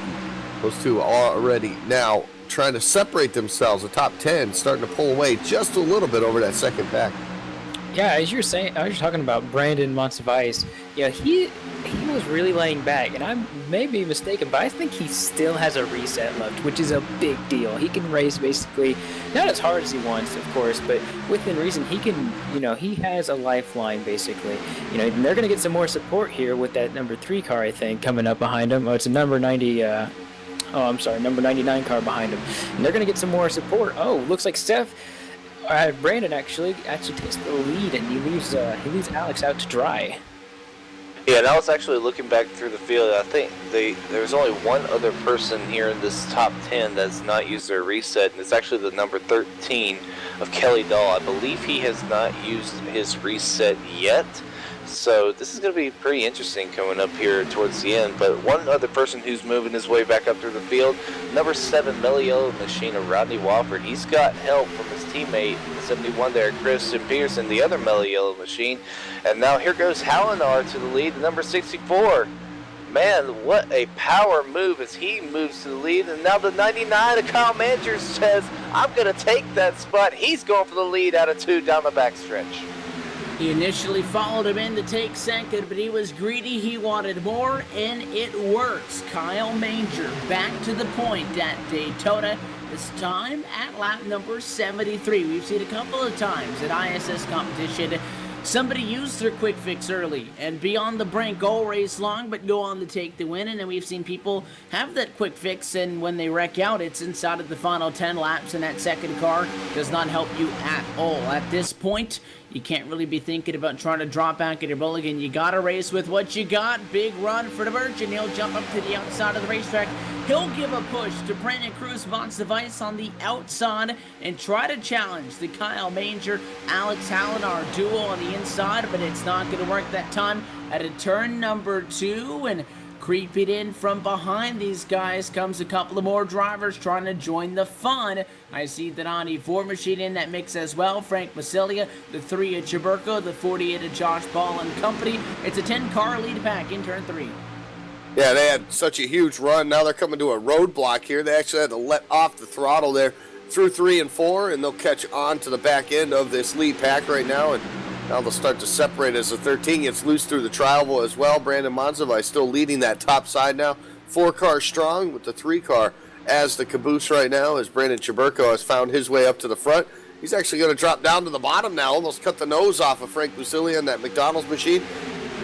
Those two are already now trying to separate themselves. The top 10 starting to pull away just a little bit over that second pack. Yeah, as you're saying, I was talking about Brandon Monsivais. Yeah, he was really laying back, and I may be mistaken, but I think he still has a reset left, which is a big deal. He can race basically, not as hard as he wants, of course, but within reason, he can, he has a lifeline basically. And they're going to get some more support here with that number 3 car, I think, coming up behind him. Oh, it's a number 90, number 99 car behind him. And they're going to get some more support. Oh, looks like Brandon actually takes the lead, and he leaves Alex out to dry. Yeah, and I was actually looking back through the field. I think there's only one other person here in this top 10 that's not used their reset, and it's actually the number 13 of Kelly Dahl. I believe he has not used his reset yet. So this is going to be pretty interesting coming up here towards the end. But one other person who's moving his way back up through the field, number 7 Mellow Yellow Machine of Rodney Wofford. He's got help from his teammate, 71 there, Christian Peterson, the other Mellow Yellow Machine. And now here goes Halinar to the lead, the number 64. Man, what a power move as he moves to the lead. And now the 99 of Kyle Manger says, I'm going to take that spot. He's going for the lead out of 2 down the backstretch. He initially followed him in to take second, but he was greedy. He wanted more, and it works. Kyle Manger back to the point at Daytona, this time at lap number 73. We've seen a couple of times at ISS competition, somebody use their quick fix early and be on the brink all race long, but go on to take the win. And then we've seen people have that quick fix, and when they wreck out, it's inside of the final 10 laps, and that second car does not help you at all. At this point, you can't really be thinking about trying to drop back at your mulligan. You got to race with what you got. Big run for the Merchant. He'll jump up to the outside of the racetrack. He'll give a push to Brandon Cruz Monsivais on the outside and try to challenge the Kyle Manger, Alex Halinar duo on the inside, but it's not going to work that time. At a turn number 2, and creeping in from behind these guys comes a couple of more drivers trying to join the fun. I see the 94 machine in that mix as well. Frank Massilia, the 3 of Chaburko, the 48 of Josh Ball and company. It's a 10-car lead pack in turn 3. Yeah, they had such a huge run. Now they're coming to a roadblock here. They actually had to let off the throttle there through 3 and 4, and they'll catch on to the back end of this lead pack right now. And now they'll start to separate as the 13 gets loose through the tri-oval as well. Brandon Monsivais still leading that top side now. 4 cars strong with the 3 car as the caboose right now, as Brandon Chaburko has found his way up to the front. He's actually going to drop down to the bottom now, almost cut the nose off of Frank Busilia in that McDonald's machine.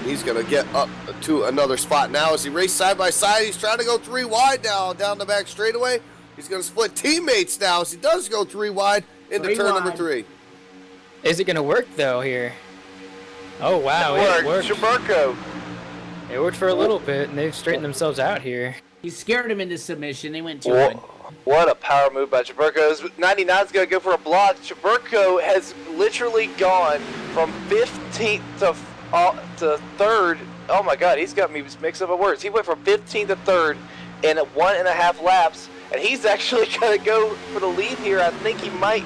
He's going to get up to another spot now as he races side by side. He's trying to go 3 wide now down the back straightaway. He's going to split teammates now as he does go 3 wide into turn number 3. Is it going to work, though, here? Oh, wow, it worked. Chaburko. It worked for a little bit, and they've straightened themselves out here. He scared him into submission. They went 2-1. What a power move by Chaburko. 99's going to go for a block. Chaburko has literally gone from 15th to 3rd. Oh, my God, he's got me mixed up with words. He went from 15th to 3rd in 1.5 laps, and he's actually going to go for the lead here. I think he might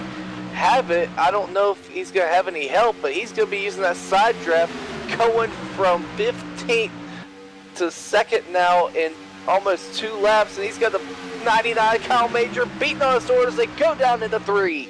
have it. I don't know if he's going to have any help, but he's going to be using that side draft, going from 15th to 2nd now in almost 2 laps, and he's got the 99 Kyle Major beating on his door as they go down into 3.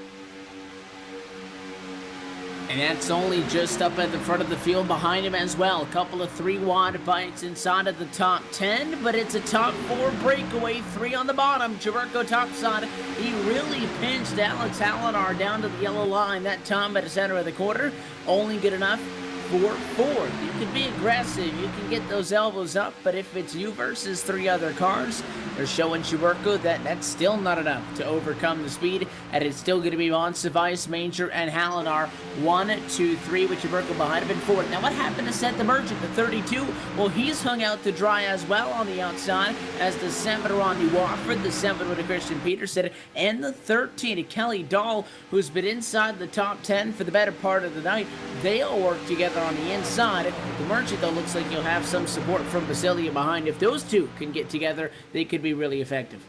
And that's only just up at the front of the field behind him as well. A couple of 3-wide bites inside of the top 10, but it's a top 4 breakaway, 3 on the bottom. Jaberko topside. He really pinched Alex Hallinar down to the yellow line. That time at the center of the quarter, only good enough for 4th. You can be aggressive, you can get those elbows up, but if it's you versus 3 other cars, they're showing Jaberko that that's still not enough to overcome the speed, and it's still going to be Monsivice, Major, and Hallinar 1, 2, 3 with Jaberko behind him in 4th. Now what happened to Seth the Merchant, the 32? Well, he's hung out to dry as well on the outside as the 7 to Rodney Wofford, the 7 with Christian Peterson, and the 13 to Kelly Dahl, who's been inside the top 10 for the better part of the night. They all work together on the inside. The Merchant, though, looks like you'll have some support from Basilia behind. If those two can get together, they could be really effective.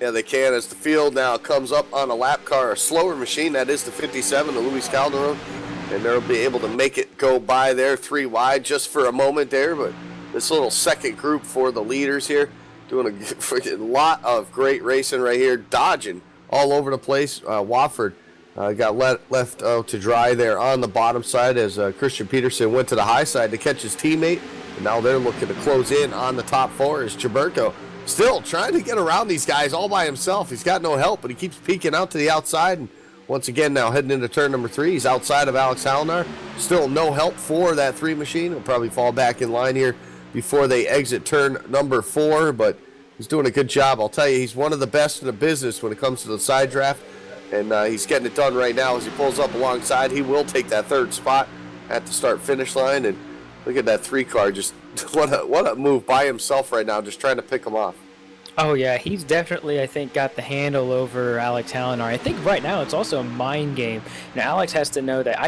Yeah, they can, as the field now comes up on a lap car, a slower machine. That is the 57, the Luis Calderon, and they'll be able to make it go by there 3 wide just for a moment there. But this little second group for the leaders here, doing a freaking lot of great racing right here, dodging all over the place. Wofford got left to dry there on the bottom side as Christian Peterson went to the high side to catch his teammate. And now they're looking to close in on the top 4 as Jaberko still trying to get around these guys all by himself. He's got no help, but he keeps peeking out to the outside. And once again, now heading into turn number 3, he's outside of Alex Hallinar. Still no help for that 3 machine. He'll probably fall back in line here before they exit turn number 4, but he's doing a good job. I'll tell you, he's one of the best in the business when it comes to the side draft. And he's getting it done right now as he pulls up alongside. He will take that 3rd spot at the start-finish line. And look at that 3 car. Just what a move by himself right now, just trying to pick him off. Oh, yeah, he's definitely, I think, got the handle over Alex Hallinar. I think right now it's also a mind game. Now, Alex has to know that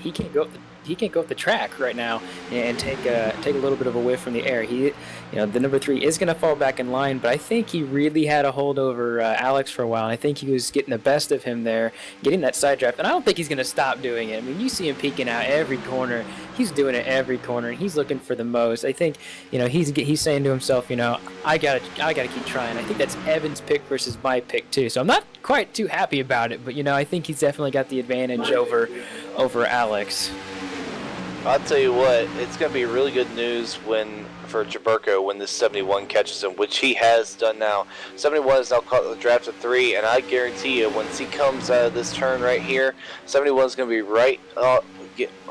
he can't go up the track right now and take a little bit of a whiff from the air. The number 3 is going to fall back in line, but I think he really had a hold over Alex for a while. And I think he was getting the best of him there, getting that side draft. And I don't think he's going to stop doing it. I mean, you see him peeking out every corner. He's doing it every corner, and he's looking for the most. I think, he's saying to himself, I gotta keep trying. I think that's Evan's pick versus my pick too. So I'm not quite too happy about it, but I think he's definitely got the advantage over Alex. I'll tell you what, it's going to be really good news for Jaberko when this 71 catches him, which he has done now. 71 is now caught the draft of 3, and I guarantee you, once he comes out of this turn right here, 71 is going to be right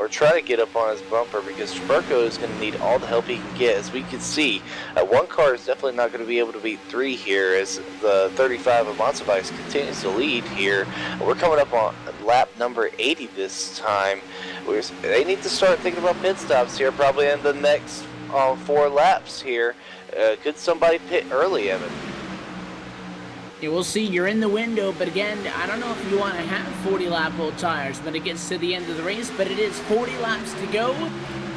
try to get up on his bumper, because Jaberko is going to need all the help he can get. As we can see, 1 car is definitely not going to be able to beat 3 here, as the 35 of Monsivice continues to lead here. We're coming up on lap number 80 this time. They need to start thinking about pit stops here, probably in the next 4 laps here. Could somebody pit early, Evan? Yeah, we'll see. You're in the window, but again, I don't know if you want to have 40-lap old tires when it gets to the end of the race, but it is 40 laps to go.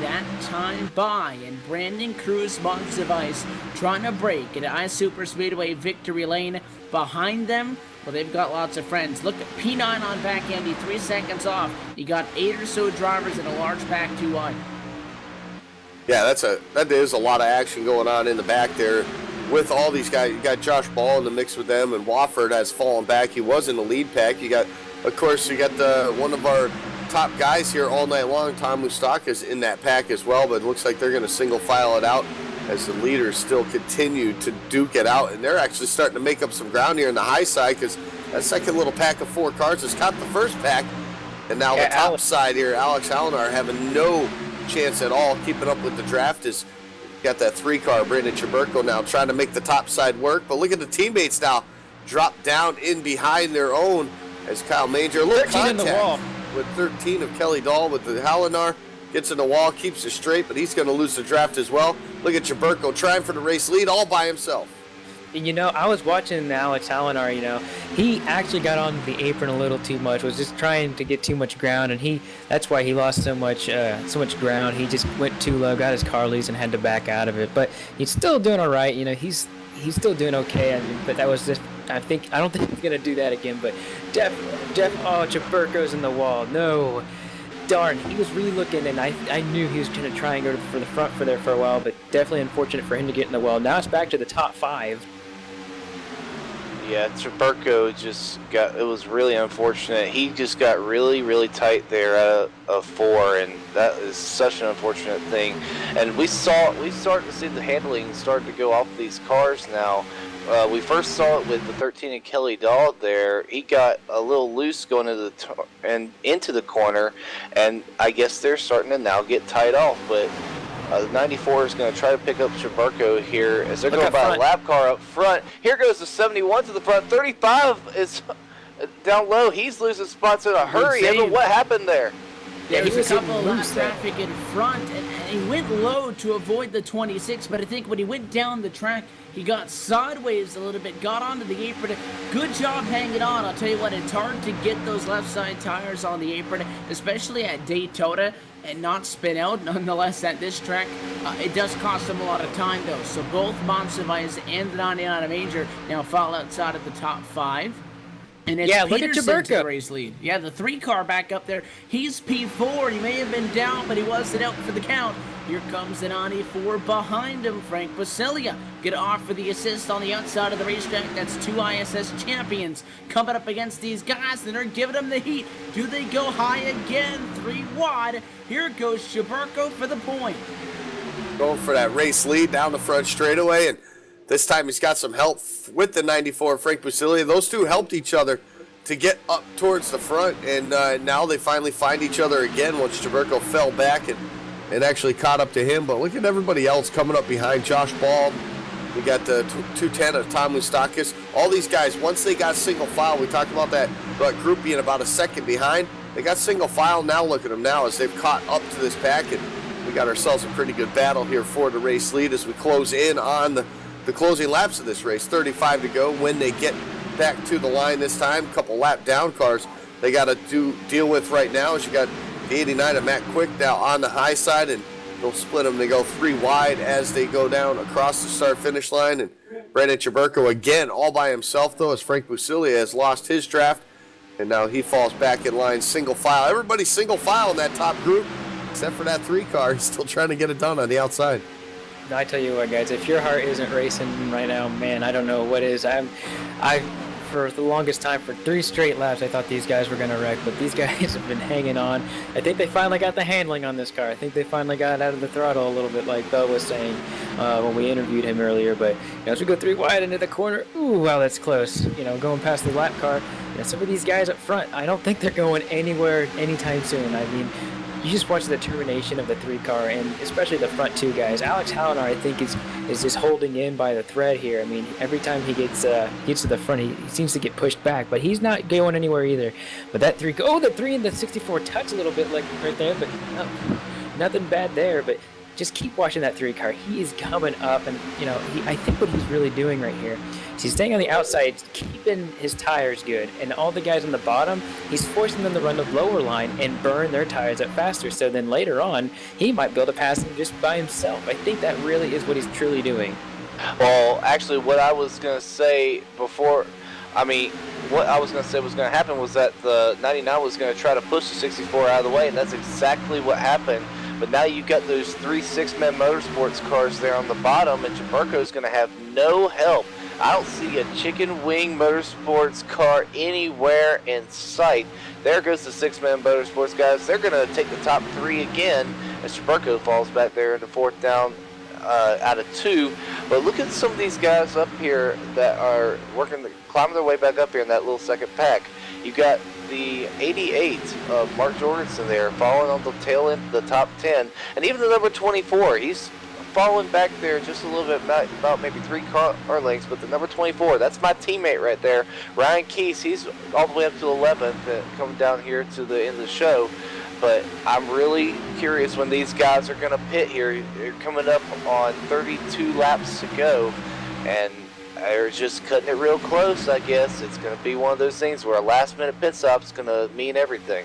That time by, and Brandon Cruz Monsivice trying to break at Ice Super Speedway Victory Lane. Behind them, well, they've got lots of friends. Look at P9 on back, Andy, 3 seconds off. You got 8 or so drivers in a large pack 2 wide. Yeah, that is a lot of action going on in the back there with all these guys. You got Josh Ball in the mix with them, and Wofford has fallen back. He was in the lead pack. You got one of our top guys here all night long, Tom Mustaka, is in that pack as well, but it looks like they're going to single file it out as the leaders still continue to duke it out, and they're actually starting to make up some ground here in the high side, because that second little pack of 4 cars has caught the first pack, and now the top side here, Alex Hallinar having no chance at all keeping up with the draft. Is got that 3 car, Brandon Jaberko, now trying to make the top side work, but look at the teammates now drop down in behind their own as Kyle Major, a little 13 in the wall with 13 of Kelly Dahl with the Hallinar, gets in the wall, keeps it straight, but he's going to lose the draft as well. Look at Jaberko trying for the race lead all by himself. I was watching Alex Hallinar, he actually got on the apron a little too much, was just trying to get too much ground, and that's why he lost so much ground. He just went too low, got his car loose, and had to back out of it. But he's still doing all right. He's still doing okay. But that was just I don't think he's gonna do that again. But oh, Chaburko's in the wall. No, darn, he was really looking, and I knew he was gonna try and go for the front for a while. But definitely unfortunate for him to get in the wall. Now it's back to the top 5. Yeah, Chaburko it was really unfortunate. He just got really, really tight there out of 4, and that is such an unfortunate thing. And we started to see the handling start to go off these cars now. We first saw it with the 13 and Kelly Dodd there. He got a little loose going into the corner, and I guess they're starting to now get tied off. But the 94 is going to try to pick up Chaburko here as they're going by a lap car up front. Here goes the 71 to the front. 35 is down low. He's losing spots in a hurry. Evan, what happened there? Yeah, he was a couple of lap traffic in front, and he went low to avoid the 26, but I think when he went down the track, he got sideways a little bit, got onto the apron. Good job hanging on. I'll tell you what, it's hard to get those left side tires on the apron, especially at Daytona, and not spin out. Nonetheless, at this track, it does cost them a lot of time, though. So both Monsiváis and the 99 Major now fall outside of the top 5. And it's look at Peterson to Chaburko. the race lead. Yeah, the 3 car back up there. He's P4. He may have been down, but he wasn't out for the count. Here comes the 94 behind him, Frank Basilia. Get off for the assist on the outside of the racetrack. That's 2 ISS champions coming up against these guys, and they're giving them the heat. Do they go high again? 3 wide. Here goes Chaburko for the point. Going for that race lead down the front straightaway, and this time he's got some help with the 94, Frank Basilia. Those two helped each other to get up towards the front, and now they finally find each other again once Chaburko fell back and actually caught up to him. But look at everybody else coming up behind. Josh Ball, we got the 210 of Tom Moustakis. All these guys, once they got single file, we talked about that group being about a second behind. They got single file. Now look at them now as they've caught up to this pack, and we got ourselves a pretty good battle here for the race lead as we close in on the closing laps of this race. 35 to go when they get back to the line this time. A couple lap down cars they got to deal with right now as you got the 89 of Matt Quick now on the high side, and they'll split them. They go 3 wide as they go down across the start-finish line, and Brandon Chaburko again all by himself, though, as Frank Basilia has lost his draft, and now he falls back in line single file. Everybody's single file in that top group, except for that 3 car. He's still trying to get it done on the outside. I tell you what, guys, if your heart isn't racing right now, man, I don't know what is. For the longest time, for 3 straight laps, I thought these guys were going to wreck, but these guys have been hanging on. I think they finally got the handling on this car. I think they finally got out of the throttle a little bit, like Bell was saying when we interviewed him earlier. But as we go 3 wide into the corner, ooh, wow, that's close. Going past the lap car. Some of these guys up front, I don't think they're going anywhere anytime soon. I mean, you just watch the determination of the 3 car, and especially the front 2 guys. Alex Hallinar, I think, is just holding in by the thread here. I mean, every time he gets to the front, he seems to get pushed back, but he's not going anywhere either. But that 3, the 3 and the 64 touch a little bit like right there, but no, nothing bad there. But just keep watching that 3 car. He is coming up, and I think what he's really doing right here is he's staying on the outside, keeping his tires good, and all the guys on the bottom, he's forcing them to run the lower line and burn their tires up faster. So then later on, he might be able to pass them just by himself. I think that really is what he's truly doing. Well, actually, what I was going to say before, what I was going to say was going to happen was that the 99 was going to try to push the 64 out of the way, and that's exactly what happened. But now you've got those 3 6-man motorsports cars there on the bottom, and Chaburko's going to have no help. I don't see a chicken wing motorsports car anywhere in sight. There goes the 6-man motorsports guys. They're going to take the top 3 again as Chaburko falls back there into 4th down out of 2. But look at some of these guys up here that are climbing their way back up here in that little second pack. You got the 88 of Mark Jorgensen there following on the tail end, the top 10, and even the number 24. He's falling back there just a little bit, about maybe 3 car lengths, but the number 24, that's my teammate right there, Ryan Keese. He's all the way up to 11th, coming down here to the end of the show. But I'm really curious when these guys are going to pit here. They're coming up on 32 laps to go, and they're just cutting it real close, I guess. It's going to be one of those things where a last-minute pit stop is going to mean everything.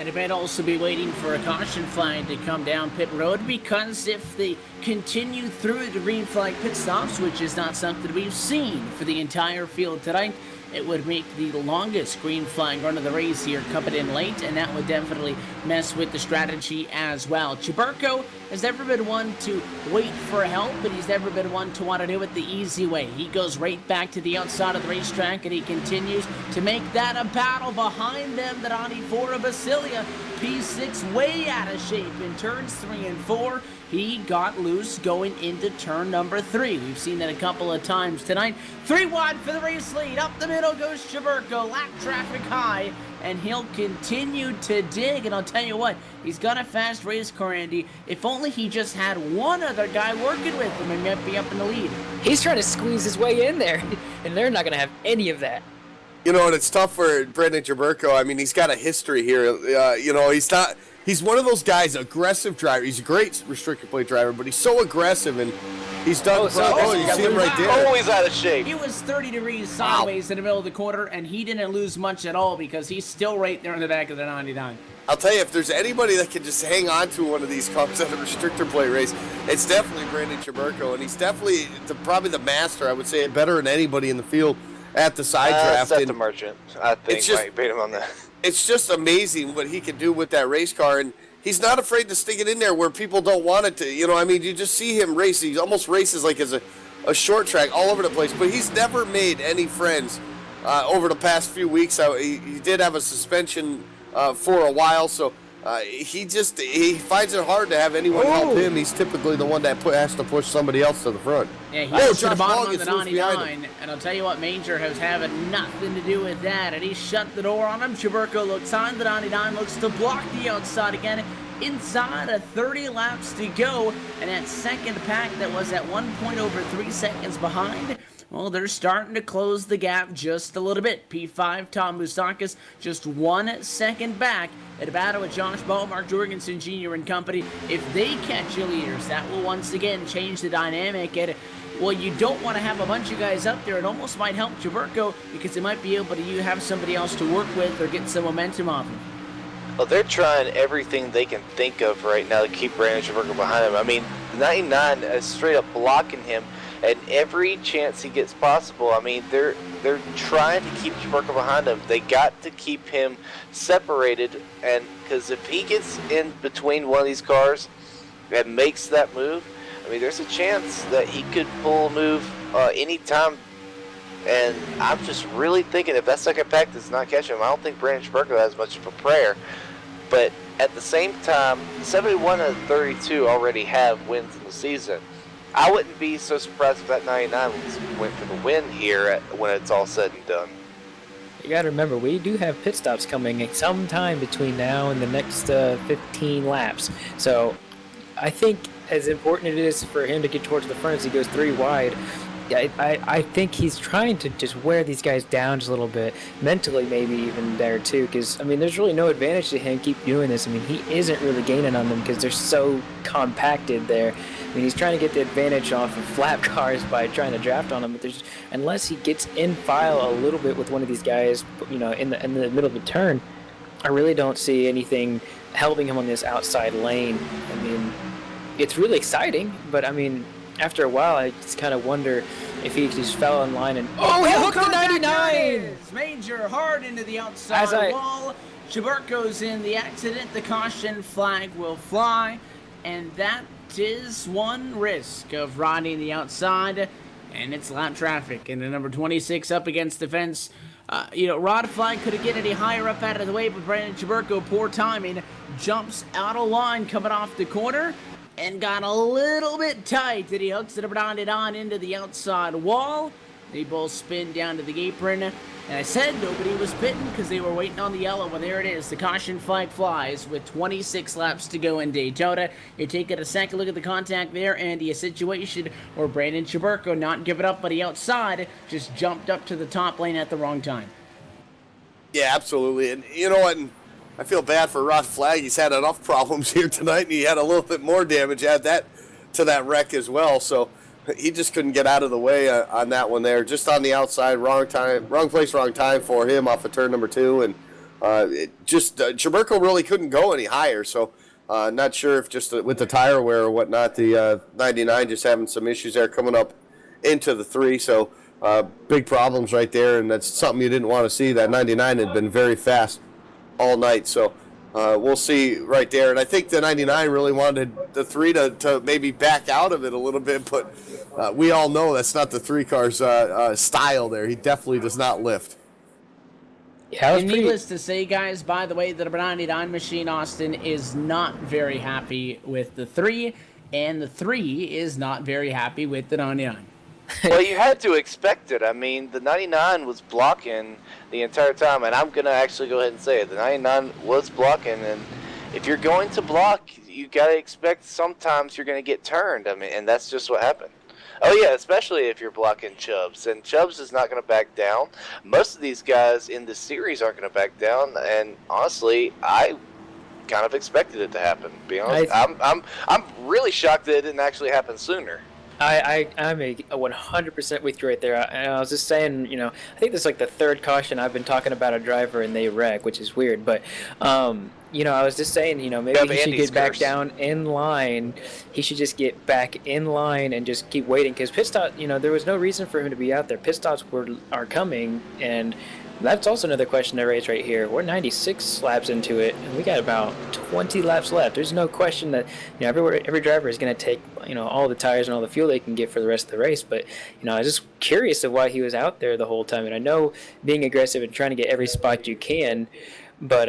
And it might also be waiting for a caution flag to come down pit road, because if they continue through the green flag pit stops, which is not something we've seen for the entire field tonight, it would make the longest green flag run of the race here coming in late, and that would definitely mess with the strategy as well. Cheburko has never been one to wait for help, but he's never been one to want to do it the easy way. He goes right back to the outside of the racetrack, and he continues to make that a battle behind them. The 94 of Basilia, P6 way out of shape in turns 3 and 4. He got loose going into turn number 3. We've seen that a couple of times tonight. 3 wide for the race lead. Up the middle goes Cheburko. Lap traffic high, and he'll continue to dig. And I'll tell you what, he's got a fast race car, Andy. If only he just had one other guy working with him, he might be up in the lead. He's trying to squeeze his way in there, and they're not going to have any of that. You know, and it's tough for Brandon Cheburko. I mean, he's got a history here. You know, he's one of those guys, aggressive driver. He's a great restricted plate driver, but he's so aggressive, and he's done. You see him right there. Always out of shape. He was 30 degrees sideways in the middle of the corner, and he didn't lose much at all because he's still right there in the back of the 99. I'll tell you, if there's anybody that can just hang on to one of these cars at a restrictor plate race, it's definitely Brandon Cheburko, and he's definitely probably the master. I would say better than anybody in the field at the side draft. That's the Merchant, I think. Might beat him on that. It's just amazing what he can do with that race car, and he's not afraid to stick it in there where people don't want it to. You know, I mean, you just see him race. He almost races like as a short track all over the place, but he's never made any friends over the past few weeks. He did have a suspension for a while, so he finds it hard to have anyone help him. He's typically the one that has to push somebody else to the front. Yeah, he's to the bottom of the 99, and I'll tell you what, Major has having nothing to do with that, and he shut the door on him. Cheburko looks on the 99, looks to block the outside again. Inside of 30 laps to go, and that second pack that was at one point over 3 seconds behind, well, they're starting to close the gap just a little bit. P5, Tom Moustakis, just 1 second back at a battle with Josh Ball, Mark Jorgensen Jr. and company. If they catch you leaders, that will once again change the dynamic. And, well, you don't want to have a bunch of guys up there. It almost might help Cheburko because they might be able to have somebody else to work with or get some momentum off him. Well, they're trying everything they can think of right now to keep Brandon Cheburko behind him. I mean, 99 is straight up blocking him, and every chance he gets possible. I mean, they're trying to keep Cheburko behind him. They got to keep him separated, and because if he gets in between one of these cars and makes that move, I mean, there's a chance that he could pull a move anytime. And I'm just really thinking if that second pack does not catch him, I don't think Brandon Cheburko has much of a prayer. But at the same time, 71 of 32 already have wins in the season. I wouldn't be so surprised if that 99 went for the win here when it's all said and done. You got to remember, we do have pit stops coming sometime between now and the next 15 laps. So I think as important it is for him to get towards the front as he goes 3 wide, I think he's trying to just wear these guys down just a little bit, mentally maybe even there too, because, I mean, there's really no advantage to him keep doing this. I mean, he isn't really gaining on them because they're so compacted there. I mean, he's trying to get the advantage off of flat cars by trying to draft on them, but unless he gets in file a little bit with one of these guys, you know, in the middle of the turn, I really don't see anything helping him on this outside lane. I mean, it's really exciting, but I mean, after a while, I just kind of wonder if he just fell in line and... Oh, he hooked the 99! Major hard into the outside wall. Cheburko's in the accident. The caution flag will fly. And that is one risk of riding the outside. And it's lap traffic. And the number 26 up against the fence. Rod flag couldn't get any higher up out of the way, but Brandon Cheburko, poor timing, jumps out of line coming off the corner. And got a little bit tight that he hooks it on into the outside wall. They both spin down to the apron. And I said nobody was pitting because they were waiting on the yellow. Well, there it is. The caution flag flies with 26 laps to go in Daytona. You're taking a second look at the contact there, and a situation where Brandon Cheburko, not giving up on the outside, just jumped up to the top lane at the wrong time. Yeah, absolutely. And you know what? I feel bad for Rod Flag. He's had enough problems here tonight, and he had a little bit more damage to that wreck as well. So he just couldn't get out of the way on that one there. Just on the outside, wrong time, wrong place, wrong time for him off of turn number 2. And Jamerko really couldn't go any higher. So not sure if just with the tire wear or whatnot, the 99 just having some issues there coming up into the 3. So big problems right there, and that's something you didn't want to see. That 99 had been very fast all night. So we'll see right there. And I think the 99 really wanted the 3 to maybe back out of it a little bit, but we all know that's not the 3 car's style there. He definitely does not lift. Yeah, and needless to say, guys, by the way, the 99 machine, Austin, is not very happy with the 3, and the 3 is not very happy with the 99. Well, you had to expect it. I mean, the 99 was blocking the entire time, and I'm going to actually go ahead and say it. The 99 was blocking, and if you're going to block, you got to expect sometimes you're going to get turned. I mean, and that's just what happened. Oh, yeah, especially if you're blocking Chubbs. And Chubbs is not going to back down. Most of these guys in this series aren't going to back down. And honestly, I kind of expected it to happen. To be honest, I'm really shocked that it didn't actually happen sooner. I'm a 100% with you right there. I was just saying, I think this is like the 3rd caution I've been talking about a driver and they wreck, which is weird. But, I was just saying, maybe he should get back down in line. He should just get back in line and just keep waiting. Because pit stop, there was no reason for him to be out there. Pit stops are coming, and that's also another question to raise right here. We're 96 laps into it, and we got about 20 laps left. There's no question that every driver is going to take all the tires and all the fuel they can get for the rest of the race. But I was just curious of why he was out there the whole time. And I know being aggressive and trying to get every spot you can, but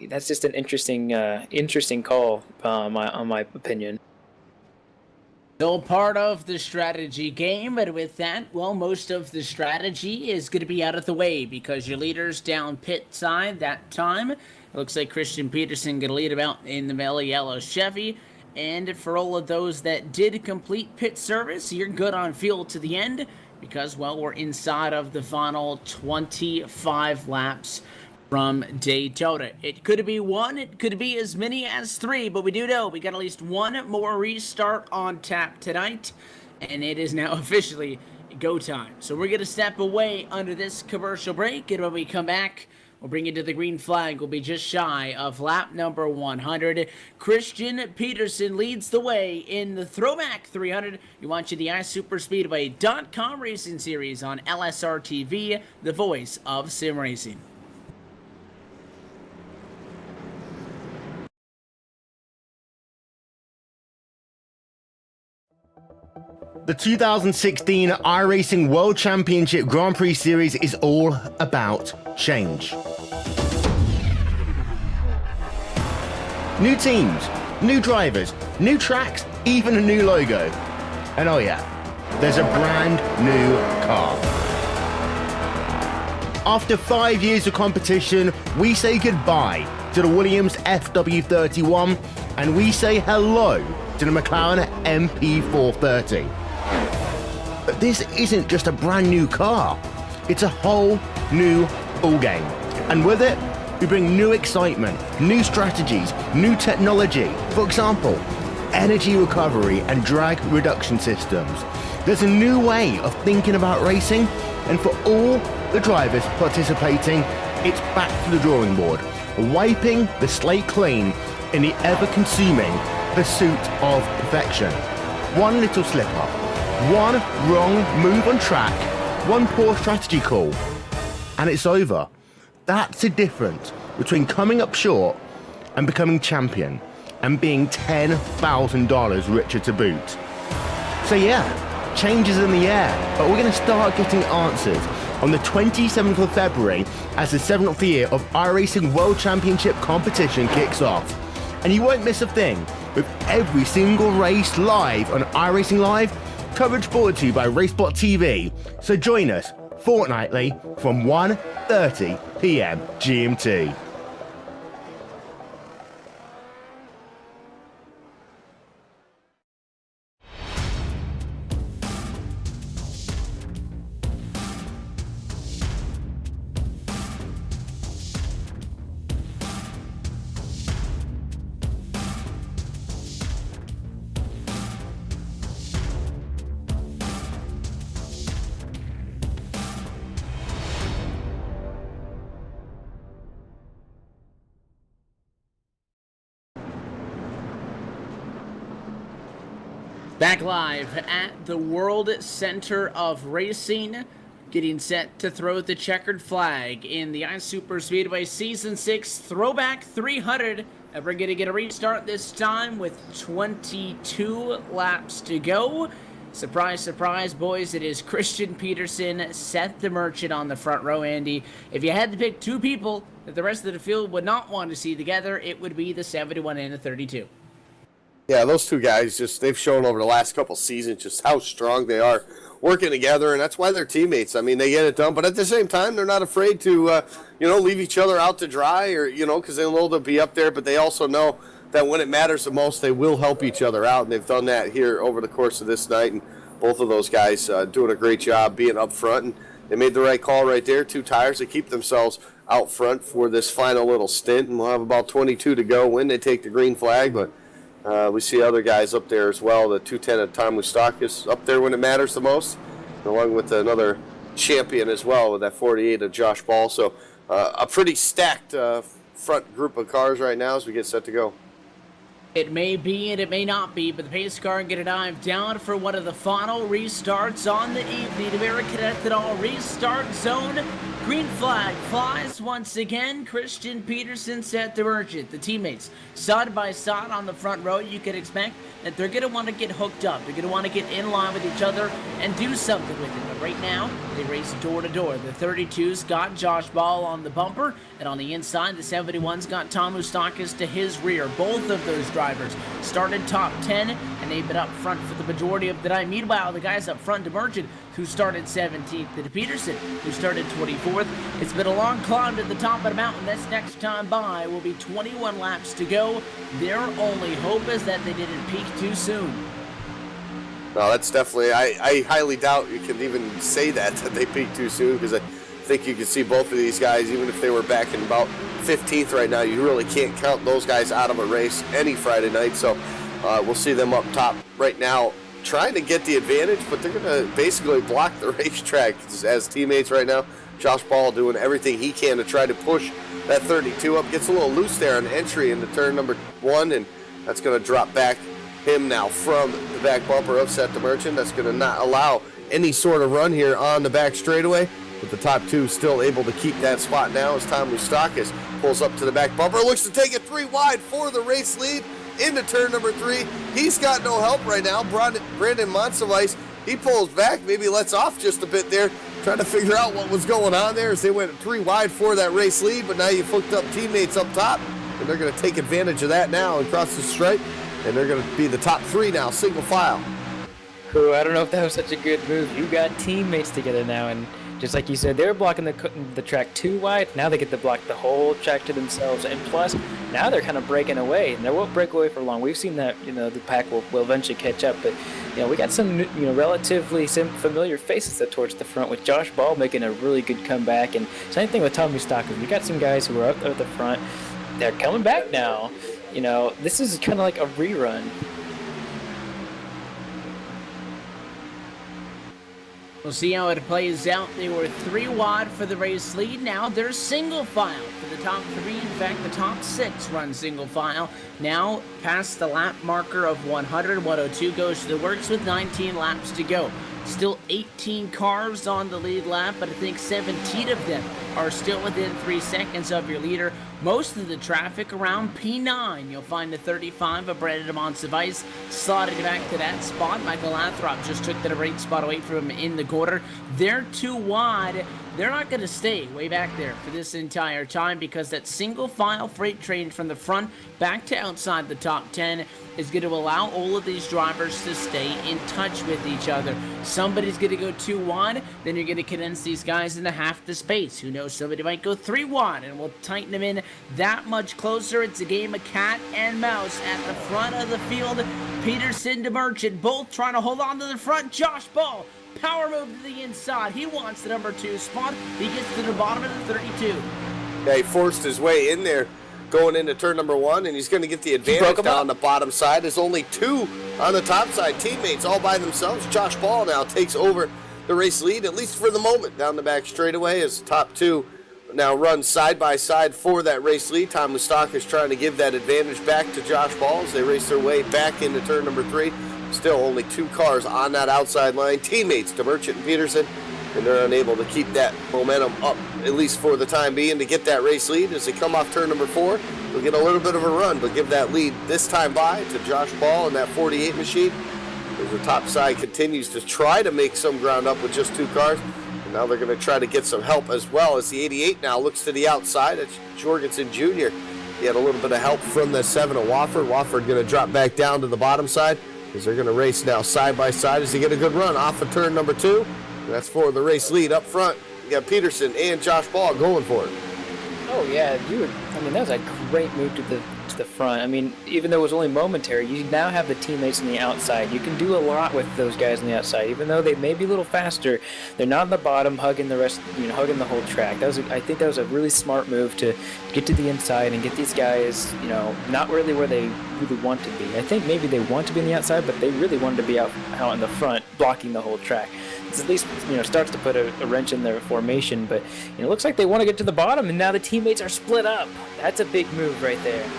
that's just an interesting call on my opinion. Still part of the strategy game, but with that, well, most of the strategy is going to be out of the way because your leader's down pit side that time. It looks like Christian Peterson going to lead him out in the Mellow Yellow Chevy. And for all of those that did complete pit service, you're good on fuel to the end because, well, we're inside of the final 25 laps from Daytona. It could be 1, it could be as many as 3, but we do know we got at least 1 more restart on tap tonight, and it is now officially go time. So we're going to step away under this commercial break, and when we come back, we'll bring you to the green flag. We'll be just shy of lap number 100. Christian Peterson leads the way in the Throwback 300. You watch the iSuperspeedway.com racing series on LSRTV, the voice of sim racing. The 2016 iRacing World Championship Grand Prix Series is all about change. New teams, new drivers, new tracks, even a new logo. And oh yeah, there's a brand new car. After 5 years of competition, we say goodbye to the Williams FW31 and we say hello to the McLaren MP430. But this isn't just a brand new car, it's a whole new ballgame. And with it, we bring new excitement, new strategies, new technology. For example, energy recovery and drag reduction systems. There's a new way of thinking about racing, and for all the drivers participating, it's back to the drawing board, wiping the slate clean in the ever-consuming pursuit of perfection. One little slip-up, one wrong move on track, one poor strategy call, and it's over. That's the difference between coming up short and becoming champion and being $10,000 richer to boot. So yeah, change is in the air, but we're going to start getting answers on the 27th of February as the 7th year of iRacing World Championship competition kicks off. And you won't miss a thing, with every single race live on iRacing Live, coverage brought to you by Racebot TV. So join us fortnightly from 1:30 p.m. GMT. Back live at the World Center of Racing, getting set to throw the checkered flag in the Ice Super Speedway Season 6 Throwback 300. And we're going to get a restart this time with 22 laps to go. Surprise, surprise, boys, it is Christian Peterson, Seth the Merchant on the front row, Andy. If you had to pick two people that the rest of the field would not want to see together, it would be the 71 and the 32. Yeah, those two guys, they've shown over the last couple seasons just how strong they are working together, and that's why they're teammates. I mean, they get it done, but at the same time, they're not afraid to, leave each other out to dry or, because they know they'll be up there, but they also know that when it matters the most, they will help each other out, and they've done that here over the course of this night, and both of those guys doing a great job being up front, and they made the right call right there, 2 tires to keep themselves out front for this final little stint, and we'll have about 22 to go when they take the green flag, but we see other guys up there as well. The 210 of Tom Moustakis up there when it matters the most, along with another champion as well with that 48 of Josh Ball. So a pretty stacked front group of cars right now as we get set to go. It may be and it may not be, but the pace car going to dive down for one of the final restarts on the evening. American Ethanol restart zone. Green flag flies once again. Christian Peterson, Seth the Merchant, the teammates side by side on the front row. You can expect that they're going to want to get hooked up. They're going to want to get in line with each other and do something with it. But right now, they race door to door. The 32's got Josh Ball on the bumper, and on the inside, the 71's got Tom Moustakis to his rear. Both of those drivers started top 10, and they've been up front for the majority of the night. Meanwhile, the guys up front, DeMerchant, who started 17th, to Peterson, who started 24th. It's been a long climb to the top of the mountain. This next time by will be 21 laps to go. Their only hope is that they didn't peak too soon. No, that's definitely, I highly doubt you can even say that they peaked too soon, because I think you can see both of these guys, even if they were back in about 15th right now, you really can't count those guys out of a race any Friday night. So we'll see them up top right now trying to get the advantage, but they're going to basically block the racetrack as teammates right now. Josh Ball doing everything he can to try to push that 32 up. Gets a little loose there on entry into turn number 1, and that's going to drop back him now from the back bumper of Seth the Merchant. That's going to not allow any sort of run here on the back straightaway, but the top 2 still able to keep that spot now as Tom Moustakis pulls up to the back bumper. Looks to take it 3 wide for the race lead into turn number 3. He's got no help right now. Brandon Monsivice, he pulls back, maybe lets off just a bit there, trying to figure out what was going on there as they went 3 wide for that race lead, but now you've hooked up teammates up top, and they're going to take advantage of that now and cross the stripe, and they're going to be the top 3 now, single file. Ooh, I don't know if that was such a good move. You got teammates together now, and just like you said, they were blocking the track too wide. Now they get to block the whole track to themselves, and plus, now they're kind of breaking away, and they won't break away for long. We've seen that, the pack will eventually catch up, but we got some, relatively familiar faces up towards the front, with Josh Ball making a really good comeback, and same thing with Tom Moustakis. We got some guys who are up at the front. They're coming back now. This is kind of like a rerun. We'll see how it plays out. They were 3 wide for the race lead. Now they're single file for the top 3. In fact, the top 6 run single file. Now past the lap marker of 100. 102 goes to the works with 19 laps to go. Still 18 cars on the lead lap, but I think 17 of them are still within 3 seconds of your leader. Most of the traffic around P9. You'll find the 35 of Brandon Monsivice slotted back to that spot. Michael Lathrop just took that right spot away from him in the quarter. They're too wide. They're not going to stay way back there for this entire time, because that single file freight train from the front back to outside the top 10 is going to allow all of these drivers to stay in touch with each other. Somebody's going to go 2 wide, then you're going to condense these guys into half the space. Who knows, somebody might go 3 wide, and we'll tighten them in that much closer. It's a game of cat and mouse at the front of the field. Peterson to Merchant, both trying to hold on to the front. Josh Ball, power move to the inside. He wants the number 2 spot. He gets to the bottom of the 32. Yeah, he forced his way in there going into turn number 1, and he's going to get the advantage down on the bottom side. There's only 2 on the top side, teammates all by themselves. Josh Ball now takes over the race lead, at least for the moment, down the back straightaway as top 2 now run side by side for that race lead. Tom Moustakis trying to give that advantage back to Josh Ball as they race their way back into turn number 3. Still only 2 cars on that outside line. Teammates to Merchant and Peterson, and they're unable to keep that momentum up, at least for the time being, to get that race lead. As they come off turn number 4, they'll get a little bit of a run, but give that lead this time by to Josh Ball and that 48 machine. As the top side continues to try to make some ground up with just 2 cars. And now they're going to try to get some help as well, as the 88 now looks to the outside. It's Jorgensen Jr. He had a little bit of help from the 7 of Wofford. Wofford going to drop back down to the bottom side, as they're going to race now side by side as they get a good run off of turn number 2. And that's for the race lead up front. You got Peterson and Josh Ball going for it. Oh yeah, that was a great move to the front. I mean, even though it was only momentary, you now have the teammates on the outside. You can do a lot with those guys on the outside, even though they may be a little faster. They're not on the bottom, hugging the rest, hugging the whole track. I think that was a really smart move to get to the inside and get these guys, not really where they really want to be. I think maybe they want to be on the outside, but they really wanted to be out in the front, blocking the whole track. It's at least starts to put a wrench in their formation, but it looks like they want to get to the bottom, and now the teammates are split up. That's a big move right there.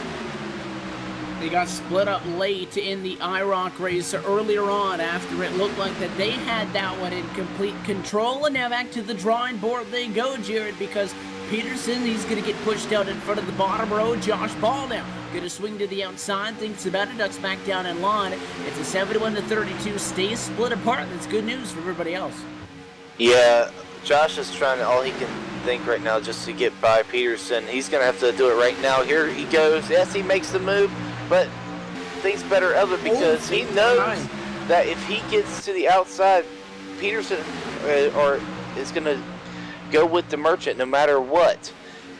They got split up late in the IROC race earlier on, after it looked like that they had that one in complete control. And now back to the drawing board they go, Jared, because Peterson, he's going to get pushed out in front of the bottom row. Josh Ball now going to swing to the outside, thinks about it, ducks back down in line. It's a 71-32, stays split apart. That's good news for everybody else. Yeah, Josh is trying all he can think right now just to get by Peterson. He's going to have to do it right now. Here he goes. Yes, he makes the move, but thinks better of it because he knows that if he gets to the outside, Peterson is going to go with the Merchant no matter what.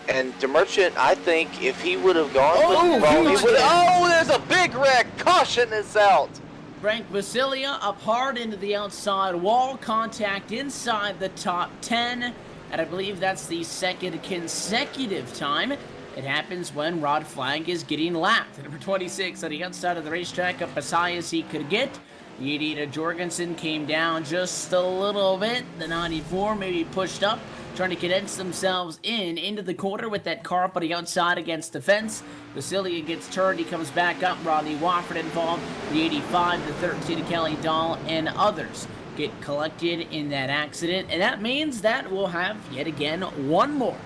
And the Merchant, I think, if he would have gone with Ball, he would have. Oh, there's a big wreck. Caution is out. Frank Basilia up hard into the outside wall, contact inside the top 10, and I believe that's the second consecutive time it happens when Rod Flag is getting lapped. Number 26 on the outside of the racetrack, up as high as he could get. The 88 Jorgensen came down just a little bit. The 94 maybe pushed up, trying to condense themselves into the corner with that car up on the outside against the fence. Basilia gets turned, he comes back up. Rodney Wofford involved. The 85, the 13 Kelly Dahl, and others get collected in that accident. And that means that we'll have, yet again, one more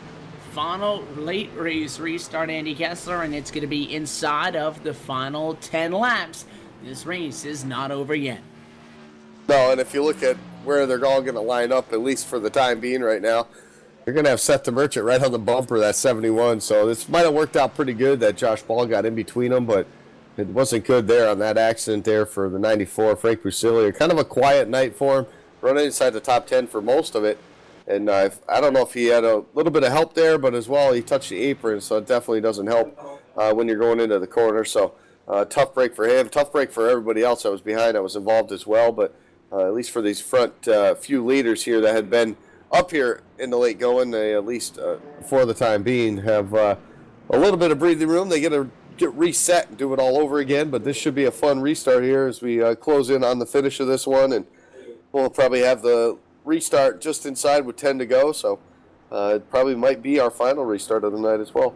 final late race restart, Andy Kessler, and it's going to be inside of the final 10 laps. This race is not over yet. No, and if you look at where they're all going to line up, at least for the time being right now, you're going to have Seth the Merchant right on the bumper, that 71. So this might have worked out pretty good that Josh Ball got in between them, but it wasn't good there on that accident there for the 94. Frank Busilier, kind of a quiet night for him, running inside the top 10 for most of it. And I don't know if he had a little bit of help there, but as well, he touched the apron, so it definitely doesn't help when you're going into the corner. So tough break for him, tough break for everybody else that was behind, that was involved as well. But at least for these front few leaders here that had been up here in the late going, they at least for the time being have a little bit of breathing room. They get to get reset and do it all over again. But this should be a fun restart here as we close in on the finish of this one, and we'll probably have the restart just inside with 10 to go, so it probably might be our final restart of the night as well.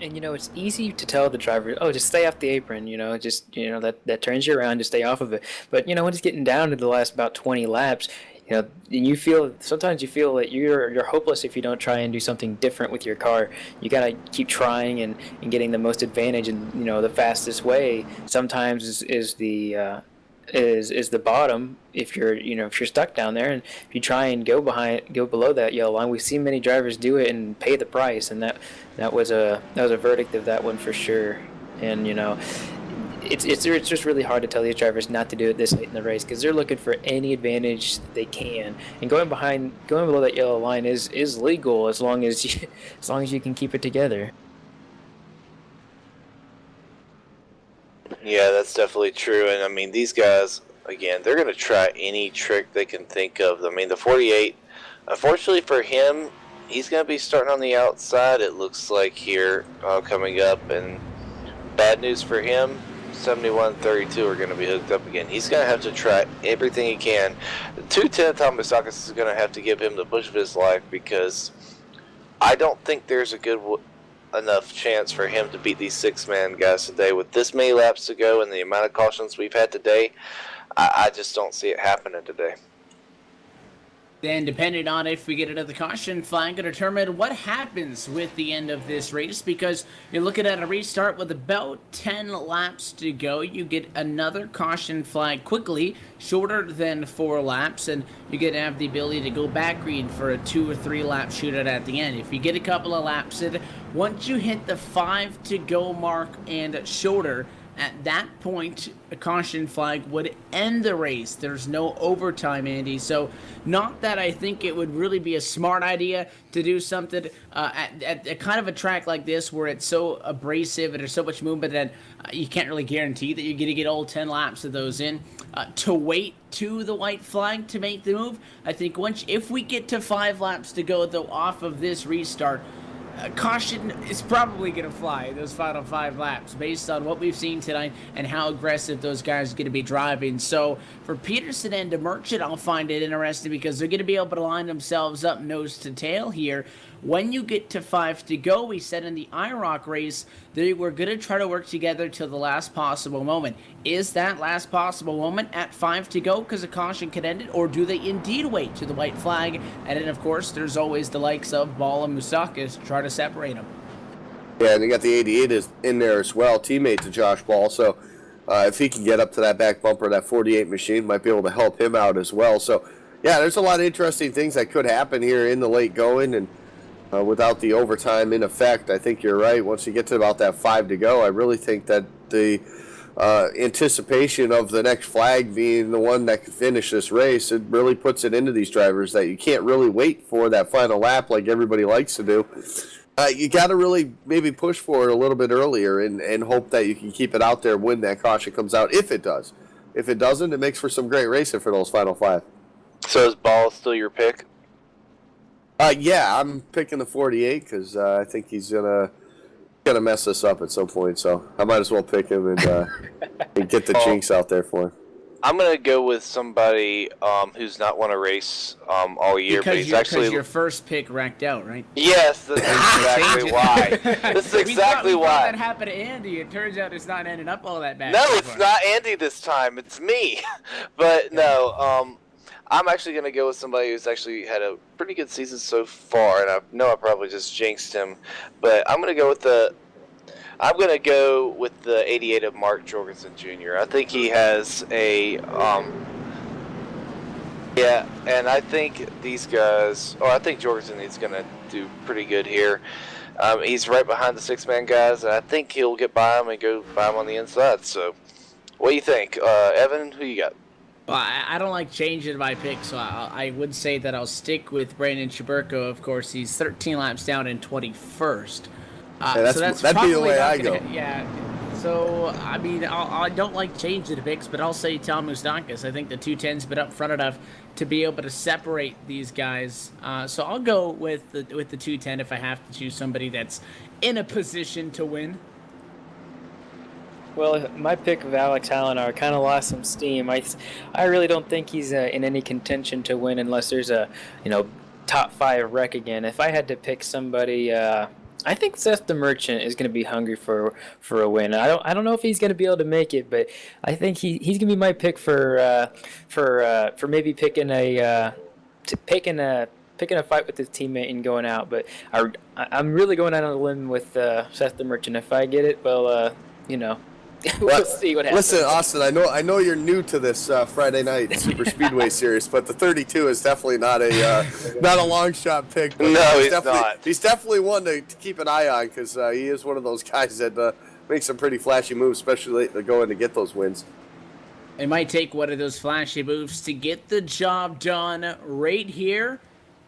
And it's easy to tell the driver, just stay off the apron, that turns you around, just stay off of it. But when it's getting down to the last about 20 laps, and sometimes you feel that you're hopeless if you don't try and do something different with your car. You gotta keep trying and getting the most advantage, and the fastest way sometimes is the bottom if you're stuck down there, and if you try and go below that yellow line. We've seen many drivers do it and pay the price, and that was a verdict of that one for sure. And it's just really hard to tell these drivers not to do it this late in the race, because they're looking for any advantage they can, and going below that yellow line is legal as long as you can keep it together. Yeah, that's definitely true. And I mean, these guys, again, they're going to try any trick they can think of. I mean, the 48, unfortunately for him, he's going to be starting on the outside, it looks like here, coming up. And bad news for him, 71-32 are going to be hooked up again. He's going to have to try everything he can. 210 Thomasakis is going to have to give him the push of his life, because I don't think there's a good enough chance for him to beat these six-man guys today. With this many laps to go and the amount of cautions we've had today, I just don't see it happening today. Then, depending on if we get another caution flag, to determine what happens with the end of this race, because you're looking at a restart with about 10 laps to go. You get another caution flag quickly, shorter than 4 laps, and you're going to have the ability to go back green for a 2 or 3 lap shootout at the end. If you get a couple of laps in, once you hit the 5 to go mark and shorter, at that point, a caution flag would end the race. There's no overtime, Andy. So, not that I think it would really be a smart idea to do something at a kind of a track like this where it's so abrasive and there's so much movement that you can't really guarantee that you're going to get all 10 laps of those in. To wait to the white flag to make the move, I think if we get to 5 laps to go, though, off of this restart, caution is probably going to fly those final 5 laps based on what we've seen tonight and how aggressive those guys are going to be driving. So for Peterson and DeMerchant, I'll find it interesting because they're going to be able to line themselves up nose to tail here. When you get to 5 to go, we said in the IROC race, they were going to try to work together till the last possible moment. Is that last possible moment at 5 to go because a caution could end it, or do they indeed wait to the white flag? And then, of course, there's always the likes of Ball and Moustakis to try to separate them. Yeah, and you got the 88 in there as well, teammate to Josh Ball. So if he can get up to that back bumper, that 48 machine might be able to help him out as well. So, yeah, there's a lot of interesting things that could happen here in the late going, and without the overtime in effect, I think you're right. Once you get to about that 5 to go, I really think that the anticipation of the next flag being the one that can finish this race, it really puts it into these drivers that you can't really wait for that final lap like everybody likes to do. You got to really maybe push for it a little bit earlier and hope that you can keep it out there when that caution comes out, if it does. If it doesn't, it makes for some great racing for those final 5. So is Ball still your pick? Yeah, I'm picking the 48 because I think he's gonna mess us up at some point. So I might as well pick him and get the jinx out there for him. I'm gonna go with somebody who's not won a race all year, but he's actually your first pick racked out, right? Yes, that's exactly why. This is exactly we why. thought that happened to Andy. It turns out it's not ending up all that bad. No, so it's far. not Andy this time. It's me. But no, I'm actually going to go with somebody who's actually had a pretty good season so far, and I know I probably just jinxed him, but I'm going to go with the 88 of Mark Jorgensen Jr. I think he has a yeah, and I think these guys, I think Jorgensen is going to do pretty good here. He's right behind the 6-man guys, and I think he'll get by him and go by him on the inside. So, what do you think, Evan? Who you got? Well, I don't like changing my pick, so I would say that I'll stick with Brandon Schuberko. Of course, he's 13 laps down in 21st. Yeah, that'd be the way I go. Yeah. So, I mean, I don't like changing the picks, but I'll say Tom Moustakis. I think the 210's been up front enough to be able to separate these guys. So I'll go with the 210 if I have to choose somebody that's in a position to win. Well, my pick of Alex Hallinar kind of lost some steam. I really don't think he's in any contention to win unless there's a top 5 wreck again. If I had to pick somebody, I think Seth the Merchant is going to be hungry for a win. I don't know if he's going to be able to make it, but I think he's going to be my pick for maybe picking a fight with his teammate and going out. But I'm really going out on a limb with Seth the Merchant. If I get it, well, we'll see what happens. Listen, Austin, I know you're new to this Friday night Super Speedway series, but the 32 is definitely not a long shot pick. But no, he's not. He's definitely one to keep an eye on because he is one of those guys that makes some pretty flashy moves, especially going to get those wins. It might take one of those flashy moves to get the job done right here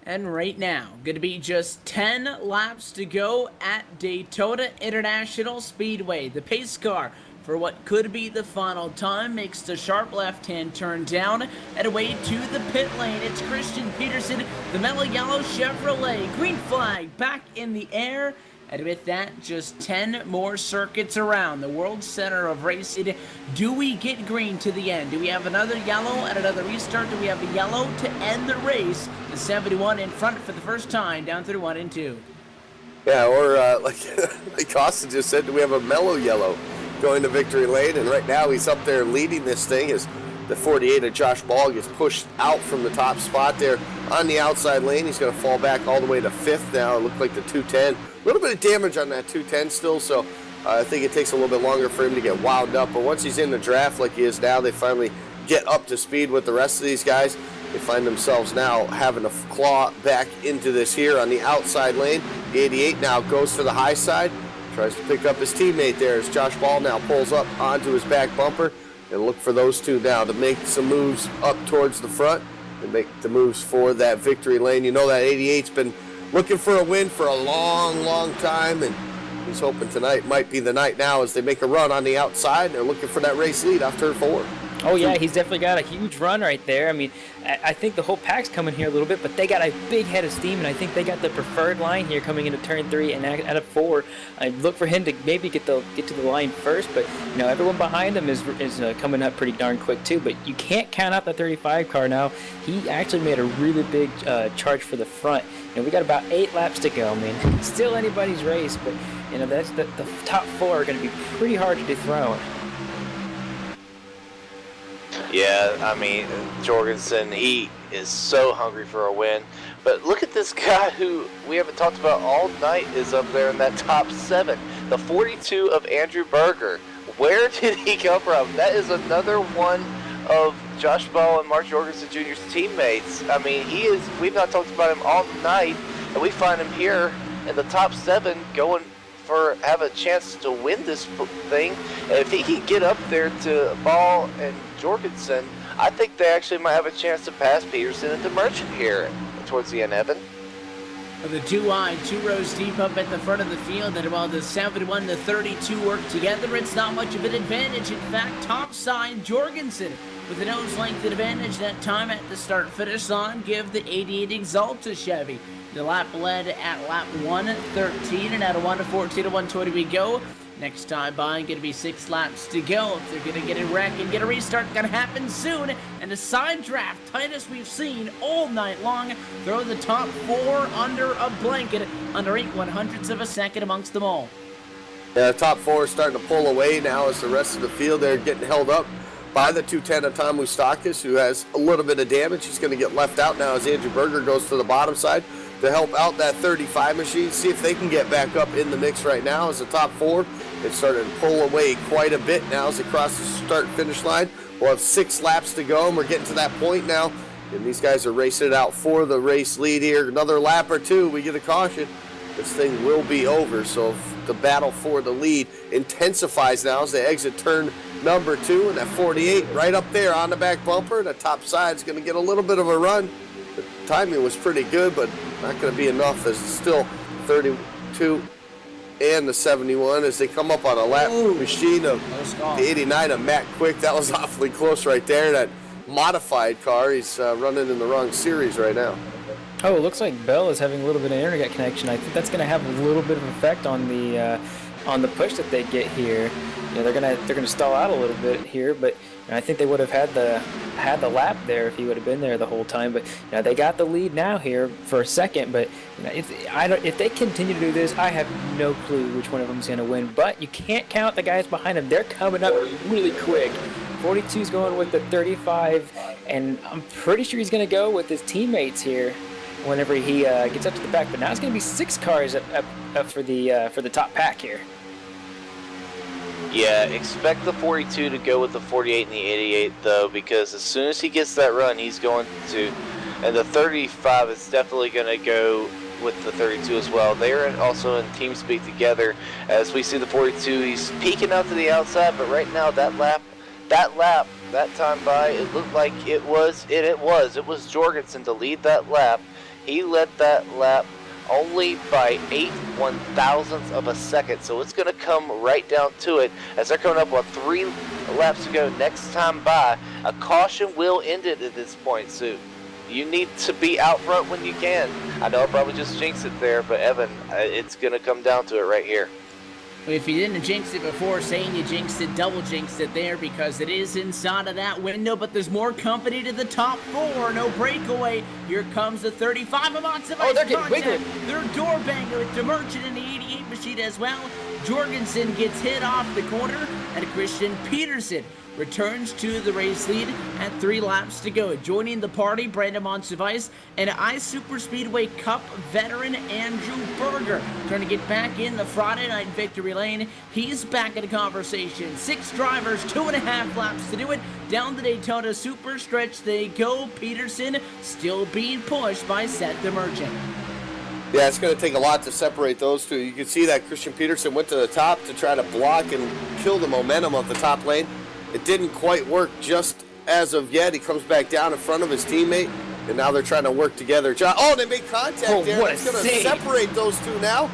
and right now. Going to be just 10 laps to go at Daytona International Speedway. The pace car for what could be the final time makes the sharp left-hand turn down and away to the pit lane. It's Christian Peterson, the mellow yellow Chevrolet. Green flag back in the air. And with that, just 10 more circuits around the World Center of Racing. Do we get green to the end? Do we have another yellow and another restart? Do we have a yellow to end the race? The 71 in front for the first time, down through 1 and 2. Yeah, or like Austin just said, do we have a mellow yellow going to victory lane? And right now he's up there leading this thing as The 48 of Josh Ball gets pushed out from the top spot there on the outside lane. He's going to fall back all the way to 5th now. It looked like the 210. A little bit of damage on that 210 still, so I think it takes a little bit longer for him to get wound up. But once he's in the draft like he is now, they finally get up to speed with the rest of these guys. They find themselves now having to claw back into this here on the outside lane. The 88 now goes to the high side, tries to pick up his teammate there as Josh Ball now pulls up onto his back bumper. And look for those two now to make some moves up towards the front and make the moves for that victory lane. You know that 88's been looking for a win for a long, long time, and he's hoping tonight might be the night now as they make a run on the outside. And they're looking for that race lead off turn 4. Oh, yeah, he's definitely got a huge run right there. I mean, I think the whole pack's coming here a little bit, but they got a big head of steam, and I think they got the preferred line here coming into turn 3 and out of 4. I look for him to maybe get to the line first, but, you know, everyone behind him is coming up pretty darn quick, too. But you can't count out the 35 car now. He actually made a really big charge for the front. You know, we got about 8 laps to go. I mean, still anybody's race, but, you know, that's the top 4 are going to be pretty hard to dethrone. Yeah, I mean, Jorgensen, he is so hungry for a win. But look at this guy who we haven't talked about all night is up there in that top 7. The 42 of Andrew Berger. Where did he come from? That is another one of Josh Ball and Mark Jorgensen Jr.'s teammates. I mean, we've not talked about him all night, and we find him here in the top 7 going have a chance to win this thing. And if he can get up there to Ball and Jorgensen, I think they actually might have a chance to pass Peterson and Merchant here towards the end, Evan. The 2 wide, 2 rows deep up at the front of the field, and while the 71 to 32 work together, it's not much of an advantage. In fact, top side Jorgensen with a nose length advantage that time at the start-finish line. Give the 88 Exalta Chevy the lap led at lap 1:13, and out of 1:14 to 1:20 we go. Next time by, going to be 6 laps to go. If they're going to get a wreck and get a restart, going to happen soon. And a side draft, tightest we've seen all night long. Throw the top 4 under a blanket, under 8/100ths of a second amongst them all. Yeah, the top 4 is starting to pull away now as the rest of the field they're getting held up by the 210 of Tom Moustakis, who has a little bit of damage. He's going to get left out now as Andrew Berger goes to the bottom side to help out that 35 machine. See if they can get back up in the mix right now as the top 4. It's starting to pull away quite a bit now as they cross the start-finish line. We'll have 6 laps to go, and we're getting to that point now. And these guys are racing it out for the race lead here. Another lap or 2, we get a caution. This thing will be over. So the battle for the lead intensifies now as they exit turn number 2. And that 48 right up there on the back bumper. The top side is going to get a little bit of a run. The timing was pretty good, but not going to be enough as it's still 32 and the 71 as they come up on a lap machine of the 89 of Matt Quick. That was awfully close right there. That modified car, he's running in the wrong series right now. Oh, it looks like Bell is having a little bit of internet connection. I think that's going to have a little bit of effect on the push that they get here. You know, they're gonna stall out a little bit here, but you know, I think they would have had the lap there if he would have been there the whole time. But you know, they got the lead now here for a second. But you know, if they continue to do this, I have no clue which one of them is going to win. But you can't count the guys behind them; they're coming up really quick. 42's going with the 35, and I'm pretty sure he's going to go with his teammates here whenever he gets up to the back. But now it's going to be 6 cars up for the top pack here. Yeah, expect the 42 to go with the 48 and the 88, though, because as soon as he gets that run, he's going to, and the 35 is definitely going to go with the 32 as well. They are also in team speed together. As we see the 42, he's peeking out to the outside, but right now that time by, it looked like it was Jorgensen to lead that lap. He led that lap only by 8/1000ths of a second, so it's going to come right down to it as they're coming up on 3 laps to go. Next time by, a caution will end it at this point, so you need to be out front when you can. I know I probably just jinxed it there, but Evan, it's going to come down to it right here. If you didn't jinx it before, saying you jinxed it, double jinxed it there because it is inside of that window, but there's more company to the top 4. No breakaway. Here comes the 35 amongst the Oh, they're getting wiggly. They're door banger with DeMerchant in the 88 machine as well. Jorgensen gets hit off the corner, and Christian Peterson returns to the race lead at 3 laps to go. Joining the party, Brandon Monsivice and Ice Superspeedway Cup veteran Andrew Berger. Trying to get back in the Friday night victory lane. He's back in the conversation. 6 drivers, 2.5 laps to do it. Down the Daytona Super Stretch they go. Peterson still being pushed by Seth the Merchant. Yeah, it's going to take a lot to separate those two. You can see that Christian Peterson went to the top to try to block and kill the momentum of the top lane. It didn't quite work just as of yet. He comes back down in front of his teammate, and now they're trying to work together. Oh, they made contact there. It's going to separate those two now.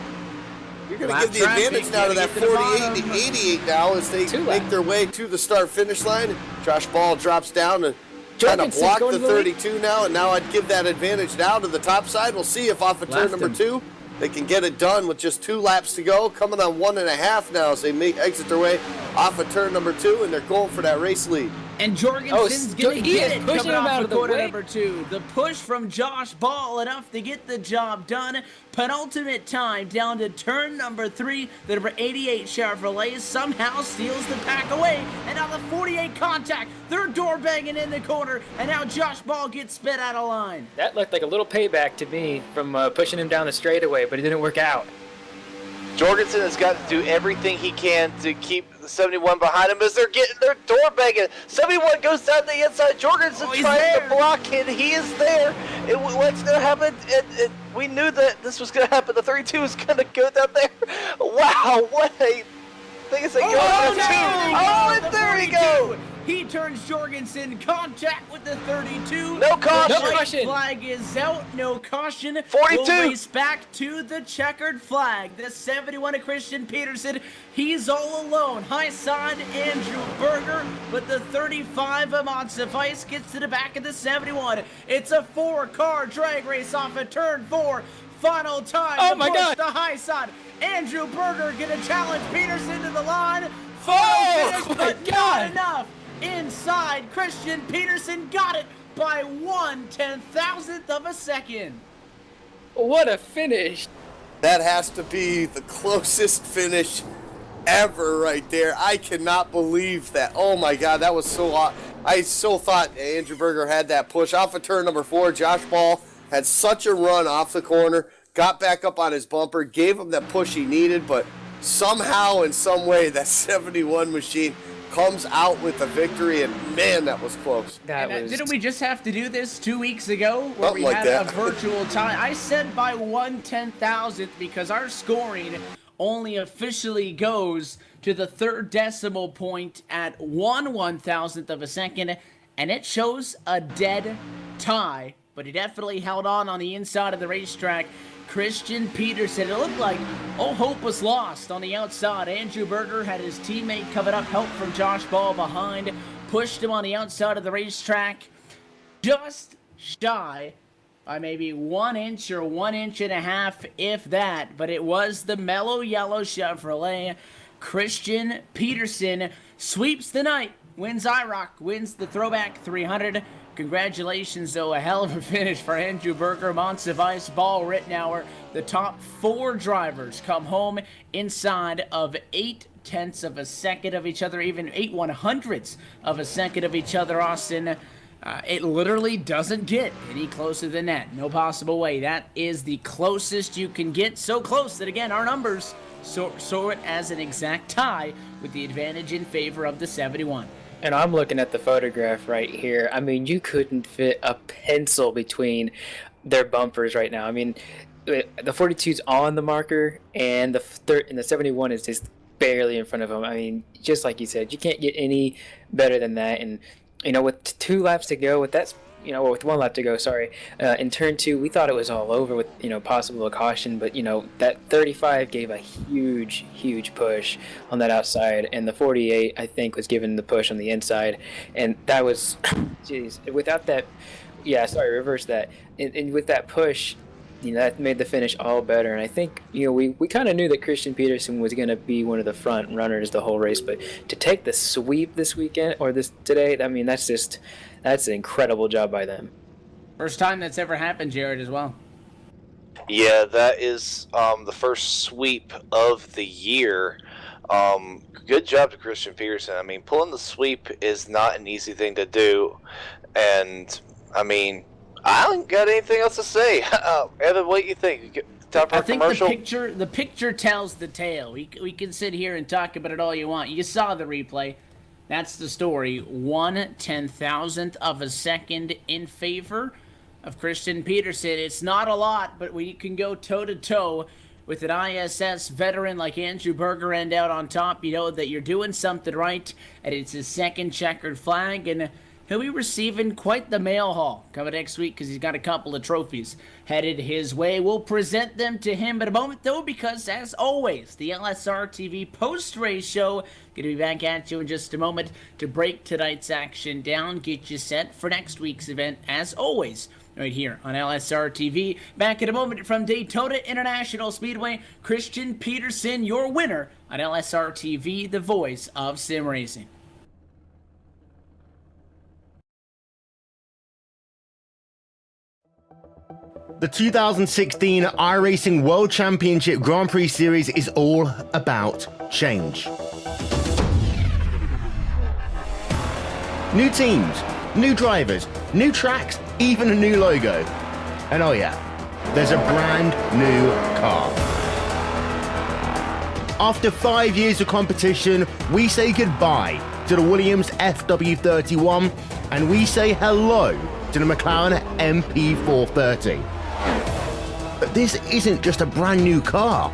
You're going to give the advantage now to that 48 to 88 now as they make their way to the start-finish line. Josh Ball drops down and trying to block the 32 now, and now I'd give that advantage now to the top side. We'll see if off of turn number 2 they can get it done with just 2 laps to go. Coming on 1.5 now as they exit their way off of turn number 2, and they're going for that race lead. And Jorgensen's going to get it coming off of quarter number 2. The push from Josh Ball enough to get the job done. Penultimate time down to turn number 3. The number 88 Chevrolet somehow steals the pack away. And now the 48 contact. They're door banging in the corner. And now Josh Ball gets spit out of line. That looked like a little payback to me from pushing him down the straightaway, but it didn't work out. Jorgensen has got to do everything he can to keep the 71 behind him as they're getting their door banging. 71 goes down the inside. Jorgensen trying to block it. He is there. What's going to happen? We knew that this was going to happen. The 32 is going to go down there. Wow, what a thing is going on. Oh, and there he goes. He turns Jorgensen, contact with the 32. No caution. The white flag is out, no caution. 42. We'll race back to the checkered flag. The 71 of Christian Peterson, he's all alone. High side, Andrew Berger, but the 35 of Monsivice gets to the back of the 71. It's a 4-car drag race off of turn 4. Final time to push the high side. Andrew Berger gonna challenge Peterson to the line. Final finish, but not enough. Inside, Christian Peterson got it by 1/10,000th of a second. What a finish. That has to be the closest finish ever right there. I cannot believe that. Oh my God, that was so hot. I so thought Andrew Berger had that push off of turn number 4. Josh Ball had such a run off the corner, got back up on his bumper, gave him that push he needed, but somehow in some way that 71 machine comes out with the victory, and man, that was close. Didn't we just have to do this 2 weeks ago where Something we like had that. a virtual tie? I said by 1/10,000th because our scoring only officially goes to the 3rd decimal point at 1/1000th of a second, and it shows a dead tie, but he definitely held on the inside of the racetrack. Christian Peterson, it looked like all hope was lost on the outside. Andrew Berger had his teammate covered up, help from Josh Ball behind, pushed him on the outside of the racetrack, just shy by maybe 1 inch or 1.5 inches, if that, but it was the mellow yellow Chevrolet. Christian Peterson sweeps the night, wins IROC, wins the Throwback 300. Congratulations, though, a hell of a finish for Andrew Berger, Monsivice, Ball, Rittenauer. The top 4 drivers come home inside of 0.8 of a second of each other, even 0.8 of a second of each other, Austin. It literally doesn't get any closer than that. No possible way. That is the closest you can get. So close that, again, our numbers saw it as an exact tie with the advantage in favor of the 71. And I'm looking at the photograph right here. I mean, you couldn't fit a pencil between their bumpers right now. I mean, the 42's on the marker, and the 71 is just barely in front of them. I mean, just like you said, you can't get any better than that. And, you know, with 2 laps to go, with 1 lap to go, sorry, in turn 2, we thought it was all over with, possible caution, but, that 35 gave a huge push on that outside, and the 48, I think, was given the push on the inside, and that was, geez, without that, reverse that, and with that push, that made the finish all better. And I think, we kind of knew that Christian Peterson was going to be one of the front runners the whole race, but to take the sweep this weekend, or today, I mean, that's an incredible job by them. First time that's ever happened, Jared, as well. Yeah, that is the first sweep of the year. Good job to Christian Peterson. I mean, pulling the sweep is not an easy thing to do, and I mean, I don't got anything else to say. Evan, what do you think? Time for I a think commercial? the picture tells the tale. We can sit here and talk about it all you want. You saw the replay. That's the story. 1/10,000th of a second in favor of Christian Peterson. It's not a lot, but when you can go toe-to-toe with an ISS veteran like Andrew Berger end out on top, you know that you're doing something right, and it's his second checkered flag, and he'll be receiving quite the mail haul coming next week because he's got a couple of trophies headed his way. We'll present them to him in a moment, though, because, as always, the LSRTV post-race show going to be back at you in just a moment to break tonight's action down, get you set for next week's event, as always, right here on LSRTV. Back in a moment from Daytona International Speedway, Christian Peterson, your winner on LSRTV, the voice of sim racing. The 2016 iRacing World Championship Grand Prix Series is all about change. New teams, new drivers, new tracks, even a new logo. And oh yeah, there's a brand new car. After 5 years of competition, we say goodbye to the Williams FW31 and we say hello to the McLaren MP430. But this isn't just a brand new car,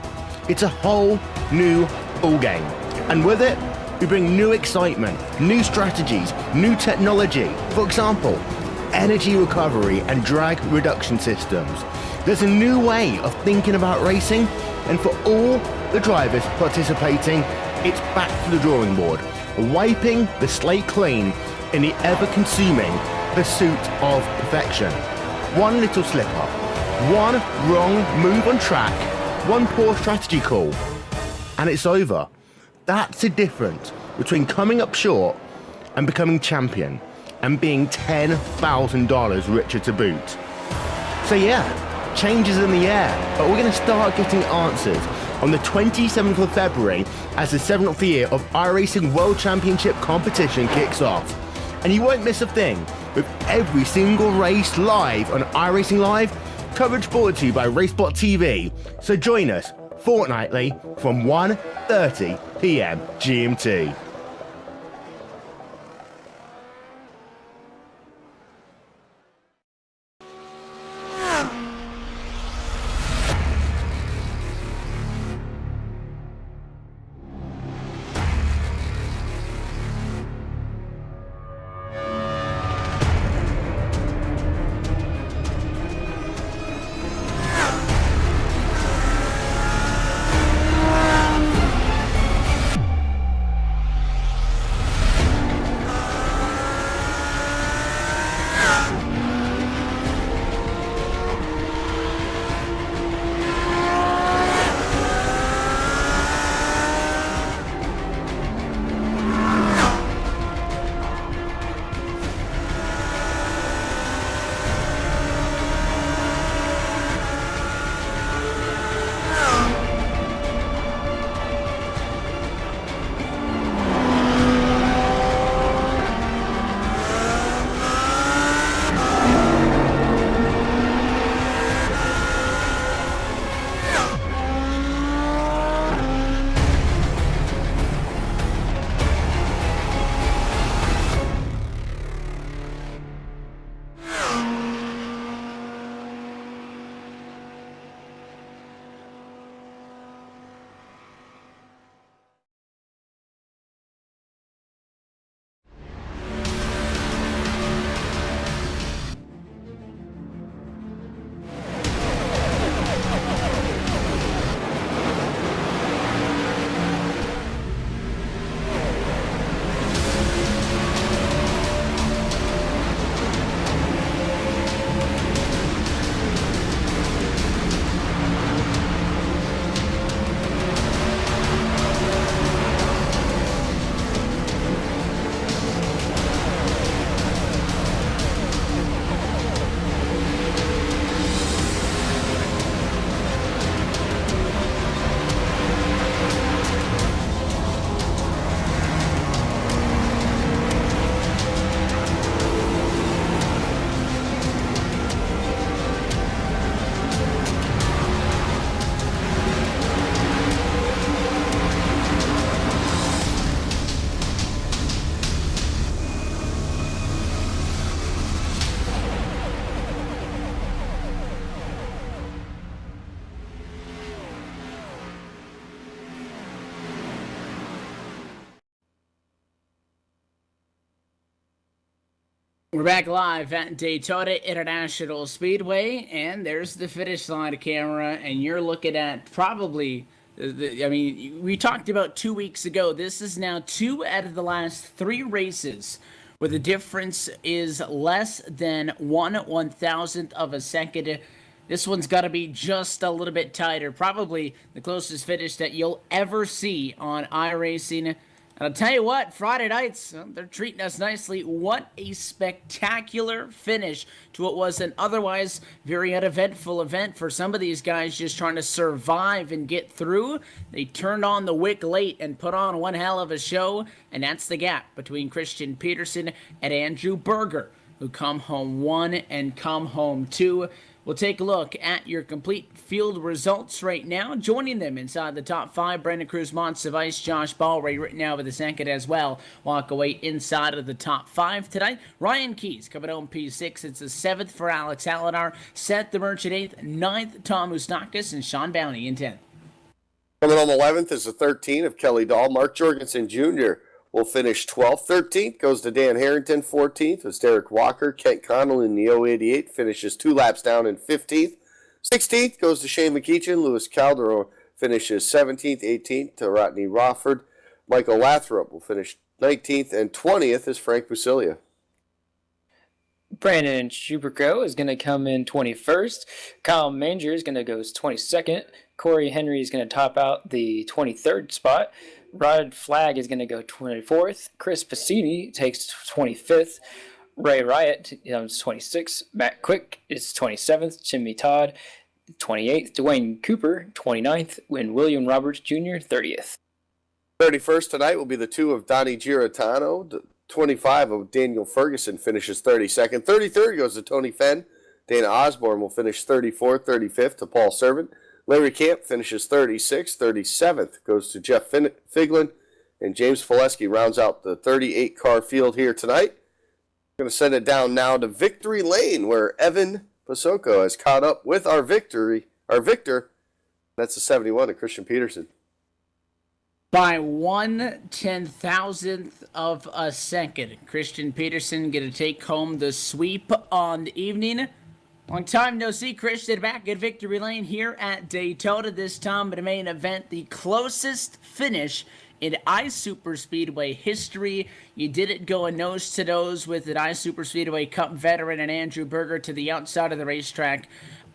it's a whole new ballgame. And with it, we bring new excitement, new strategies, new technology. For example, energy recovery and drag reduction systems. There's a new way of thinking about racing, and for all the drivers participating, it's back to the drawing board, wiping the slate clean in the ever-consuming pursuit of perfection. One little slip-up, one wrong move on track, one poor strategy call, and it's over. That's the difference between coming up short and becoming champion, and being $10,000 richer to boot. So yeah, change is in the air, but we're going to start getting answers on the 27th of February as the 7th year of iRacing World Championship competition kicks off. And you won't miss a thing, with every single race live on iRacing Live, coverage brought to you by Racebot TV. So join us fortnightly from 1:30 p.m. GMT. We're back live at Daytona International Speedway, and there's the finish line camera, and you're looking at probably, we talked about 2 weeks ago. This is now 2 out of the last 3 races where the difference is less than 1/1000th of a second. This one's got to be just a little bit tighter. Probably the closest finish that you'll ever see on iRacing. And I'll tell you what, Friday nights, they're treating us nicely. What a spectacular finish to what was an otherwise very uneventful event for some of these guys just trying to survive and get through. They turned on the wick late and put on one hell of a show, and that's the gap between Christian Peterson and Andrew Berger, who come home 1 and come home 2. We'll take a look at your complete field results right now. Joining them inside the top 5, Brendan Cruz, Montsevice, Josh Ballray, right now with the second as well. Walk away inside of the top 5 tonight. Ryan Keys coming home P6. It's the 7th for Alex Alinar. Seth the Merchant 8th. 9th, Tom Oustakis, and Sean Bowney in 10th. Coming home 11th is the 13 of Kelly Dahl. Mark Jorgensen Jr. will finish 12th. 13th goes to Dan Harrington. 14th is Derek Walker. Kent Connell in the 088 finishes 2 laps down in 15th. 16th goes to Shane McEachin. Lewis Calderon finishes 17th. 18th to Rodney Rawford. Michael Lathrop will finish 19th. And 20th is Frank Busilia. Brandon Schuberko is going to come in 21st. Kyle Manger is going to go 22nd. Corey Henry is going to top out the 23rd spot. Rod Flagg is going to go 24th. Chris Passini takes 25th. Ray Riot is 26th. Matt Quick is 27th. Jimmy Todd, 28th. Dwayne Cooper, 29th. And William Roberts Jr., 30th. 31st tonight will be the 2 of Donnie Giratano. 25 of Daniel Ferguson finishes 32nd. 33rd goes to Tony Fenn. Dana Osborne will finish 34th. 35th to Paul Servant. Larry Camp finishes 36th. 37th goes to Jeff Figlin. And James Fileski rounds out the 38-car field here tonight. I'm going to send it down now to Victory Lane, where Evan Pasoko has caught up with our victor. That's the 71 of Christian Peterson. By 1/10,000th of a second, Christian Peterson going to take home the sweep on the evening. Long time no see, Christian, back at Victory Lane here at Daytona. This time in the main event, the closest finish in iSuperspeedway history. You did it going nose-to-nose with an iSuperspeedway Cup veteran and Andrew Berger to the outside of the racetrack.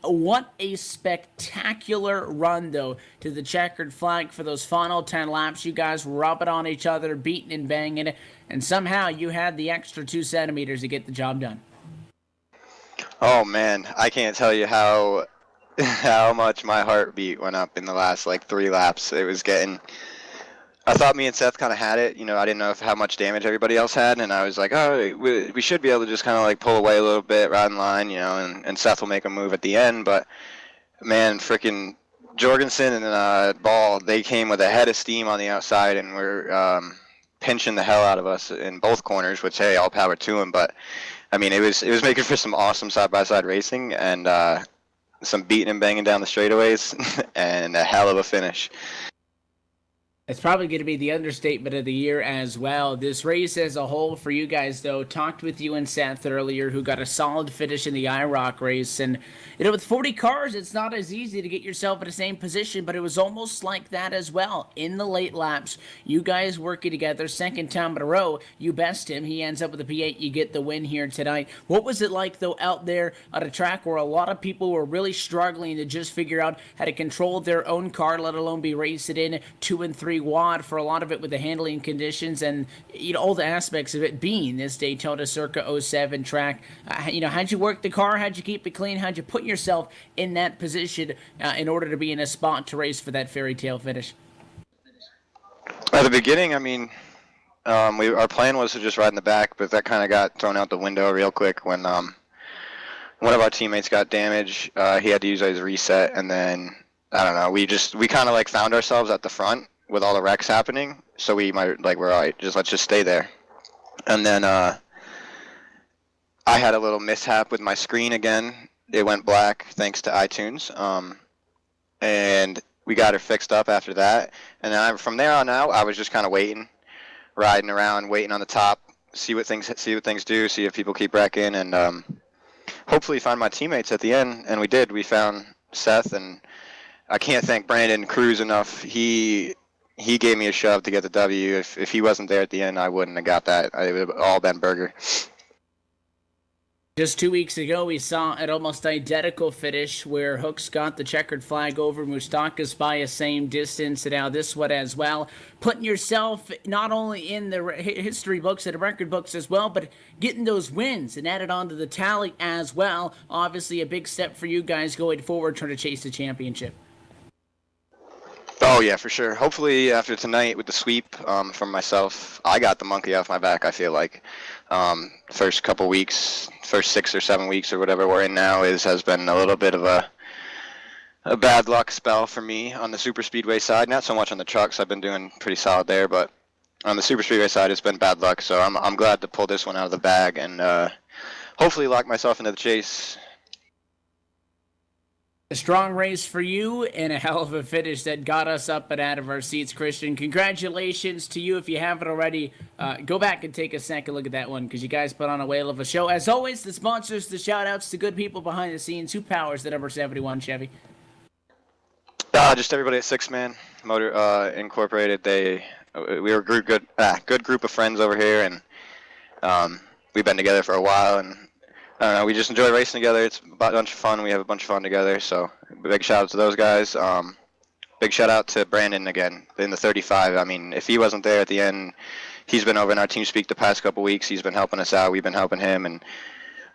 What a spectacular run, though, to the checkered flag for those final 10 laps. You guys were rubbing on each other, beating and banging, and somehow you had the extra 2 centimeters to get the job done. Oh man, I can't tell you how much my heartbeat went up in the last 3 laps. It was getting. I thought me and Seth kind of had it. I didn't know how much damage everybody else had, and I was like, oh, we should be able to just kind of pull away a little bit, ride in line, and Seth will make a move at the end. But man, freaking Jorgensen and Ball, they came with a head of steam on the outside and were pinching the hell out of us in both corners. Which, hey, all power to them. But I mean, it was making for some awesome side-by-side racing and some beating and banging down the straightaways and a hell of a finish. It's probably going to be the understatement of the year as well. This race as a whole for you guys, though, talked with you and Seth earlier, who got a solid finish in the IROC race. And, with 40 cars, it's not as easy to get yourself in the same position, but it was almost like that as well. In the late laps, you guys working together, second time in a row, you best him. He ends up with a P8. You get the win here tonight. What was it like, though, out there at a track where a lot of people were really struggling to just figure out how to control their own car, let alone be racing in 2 and 3 wad, for a lot of it with the handling conditions and all the aspects of it being this Daytona Circa 07 track? How'd you work the car? How'd you keep it clean? How'd you put yourself in that position in order to be in a spot to race for that fairy tale finish? At the beginning, our plan was to just ride in the back, but that kind of got thrown out the window real quick when one of our teammates got damaged. He had to use his reset, and then I don't know. We kind of found ourselves at the front with all the wrecks happening, so we might we're all right. Let's just stay there. And then I had a little mishap with my screen again. It went black thanks to iTunes, and we got it fixed up after that. And then from there on out, I was just kind of riding around, waiting on the top, see what things do, see if people keep wrecking, and hopefully find my teammates at the end. And we did. We found Seth, and I can't thank Brandon Cruz enough. He gave me a shove to get the W. If he wasn't there at the end, I wouldn't have got that. It would have all been Berger. Just 2 weeks ago, we saw an almost identical finish where Hooks got the checkered flag over Moustakas by a same distance, and now this one as well. Putting yourself not only in the history books and the record books as well, but getting those wins and added onto the tally as well. Obviously, a big step for you guys going forward, trying to chase the championship. Oh, yeah, for sure. Hopefully, after tonight with the sweep from myself, I got the monkey off my back, I feel like. First couple weeks, first 6 or 7 weeks or whatever we're in now has been a little bit of a bad luck spell for me on the super speedway side. Not so much on the trucks. I've been doing pretty solid there, but on the super speedway side, it's been bad luck. So I'm glad to pull this one out of the bag and hopefully lock myself into the chase. A strong race for you and a hell of a finish that got us up and out of our seats, Christian. Congratulations to you. If you haven't already, go back and take a second look at that one because you guys put on a whale of a show. As always, the sponsors, the shout-outs to good people behind the scenes. Who powers the number 71 Chevy? Just everybody at Six Man Motor Incorporated. We were a good group of friends over here, and we've been together for a while, and I don't know, we just enjoy racing together. It's a bunch of fun. We have a bunch of fun together, so big shout out to those guys. Big shout out to Brandon again in the 35. I mean, if he wasn't there at the end, he's been over in our team speak the past couple weeks. He's been helping us out. We've been helping him, and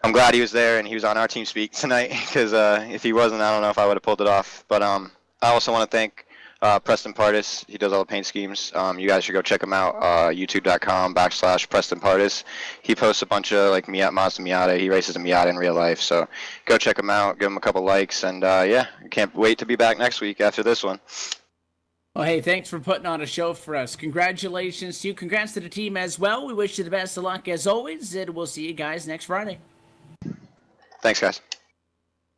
I'm glad he was there and he was on our team speak tonight because if he wasn't, I don't know if I would have pulled it off. But I also want to thank Preston Pardis. He does all the paint schemes. You guys should go check him out. YouTube.com/Preston Pardis. He posts a bunch of like Mazda Miata. He races a Miata in real life. So go check him out. Give him a couple likes. And yeah, can't wait to be back next week after this one. Well, hey, thanks for putting on a show for us. Congratulations to you. Congrats to the team as well. We wish you the best of luck as always. And we'll see you guys next Friday. Thanks, guys.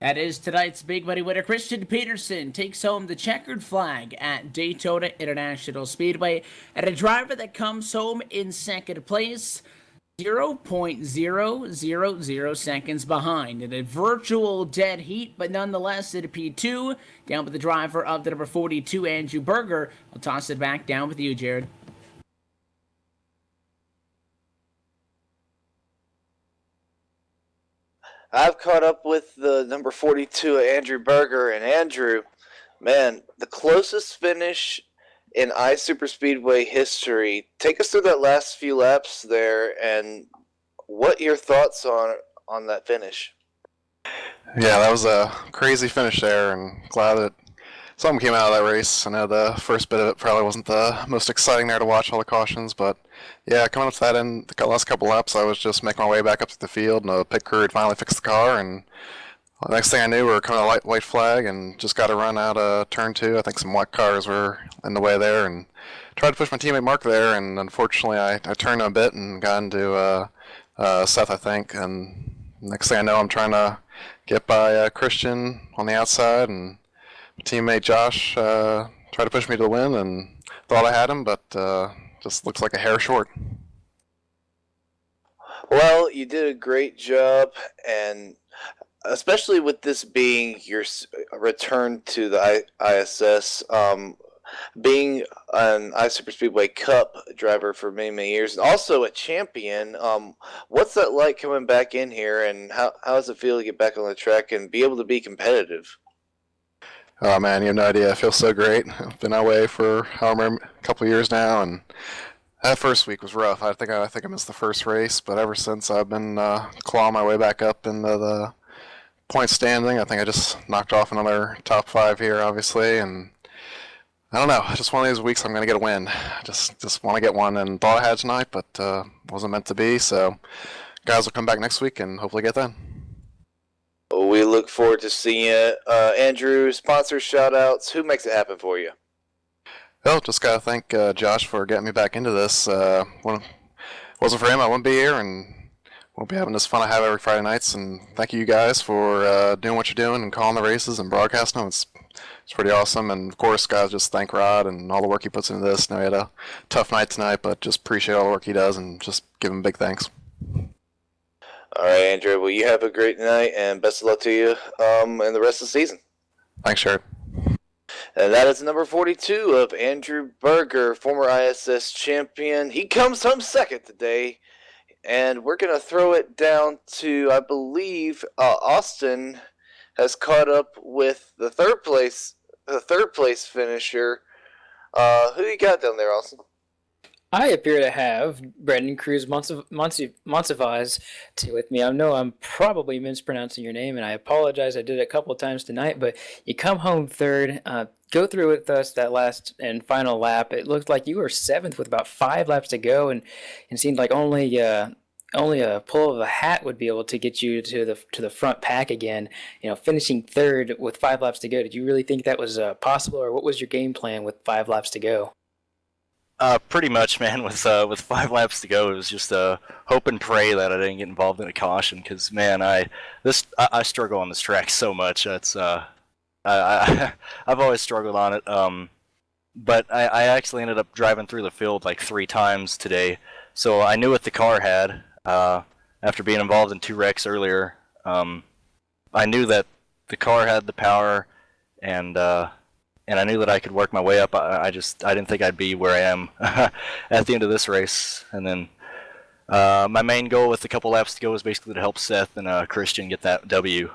That is tonight's big buddy winner. Christian Peterson takes home the checkered flag at Daytona International Speedway, and a driver that comes home in second place, 0.000 seconds behind in a virtual dead heat, but nonetheless at a P2, down with the driver of the number 42, Andrew Berger. I'll toss it back down with you, Jared. I've caught up with the number 42, Andrew Berger, and Andrew, man, the closest finish in iSuperspeedway history. Take us through that last few laps there, and what your thoughts on that finish? Yeah, that was a crazy finish there, and glad that something came out of that race. I know the first bit of it probably wasn't the most exciting there to watch all the cautions, but yeah, coming up to that end, the last couple laps, I was just making my way back up to the field, and the pit crew had finally fixed the car, and the next thing I knew, we were coming to white flag, and just got to run out of turn 2. I think some white cars were in the way there, and tried to push my teammate Mark there, and unfortunately, I turned him a bit and got into Seth, I think, and next thing I know, I'm trying to get by Christian on the outside, and my teammate Josh tried to push me to the win, and thought I had him, but just looks like a hair short. Well, you did a great job, and especially with this being your return to the ISS, being an iSuperspeedway Cup driver for many, many years, and also a champion, what's that like coming back in here, and how does it feel to get back on the track and be able to be competitive? Oh man, you have no idea. It feels so great. I've been away for however a couple of years now, and that first week was rough. I think I missed the first race, but ever since I've been clawing my way back up into the point standing. I think I just knocked off another top 5 here, obviously, and I don't know. Just one of these weeks I'm going to get a win. Just want to get one, and thought I had tonight, but wasn't meant to be. So guys will come back next week and hopefully get that. We look forward to seeing you. Andrew, sponsor shout-outs. Who makes it happen for you? Well, just got to thank Josh for getting me back into this. When it wasn't for him, I wouldn't be here, and we'll be having this fun I have every Friday nights. And thank you guys for doing what you're doing and calling the races and broadcasting them. It's pretty awesome. And of course, guys, just thank Rod and all the work he puts into this. I know he had a tough night tonight, but just appreciate all the work he does and just give him big thanks. All right, Andrew. Well, you have a great night and best of luck to you in the rest of the season. Thanks, Jared. And that is number 42 of Andrew Berger, former ISS champion. He comes home second today. And we're going to throw it down to, I believe, Austin has caught up with the third place finisher. Who you got down there, Austin? I appear to have Brandon Cruz Monsivaz with me. I know I'm probably mispronouncing your name, and I apologize. I did it a couple of times tonight, but you come home third. Go through with us that last and final lap. It looked like you were seventh with about 5 laps to go, and it seemed like only a pull of a hat would be able to get you to the front pack again. Finishing third with 5 laps to go. Did you really think that was possible, or what was your game plan with 5 laps to go? Pretty much, man. With 5 laps to go, it was just hope and pray that I didn't get involved in a caution. Because man, I struggle on this track so much. It's I've always struggled on it. But I actually ended up driving through the field like 3 times today, so I knew what the car had. After being involved in 2 wrecks earlier, I knew that the car had the power, and I knew that I could work my way up. I didn't think I'd be where I am at the end of this race. And then my main goal with a couple laps to go was basically to help Seth and Christian get that W.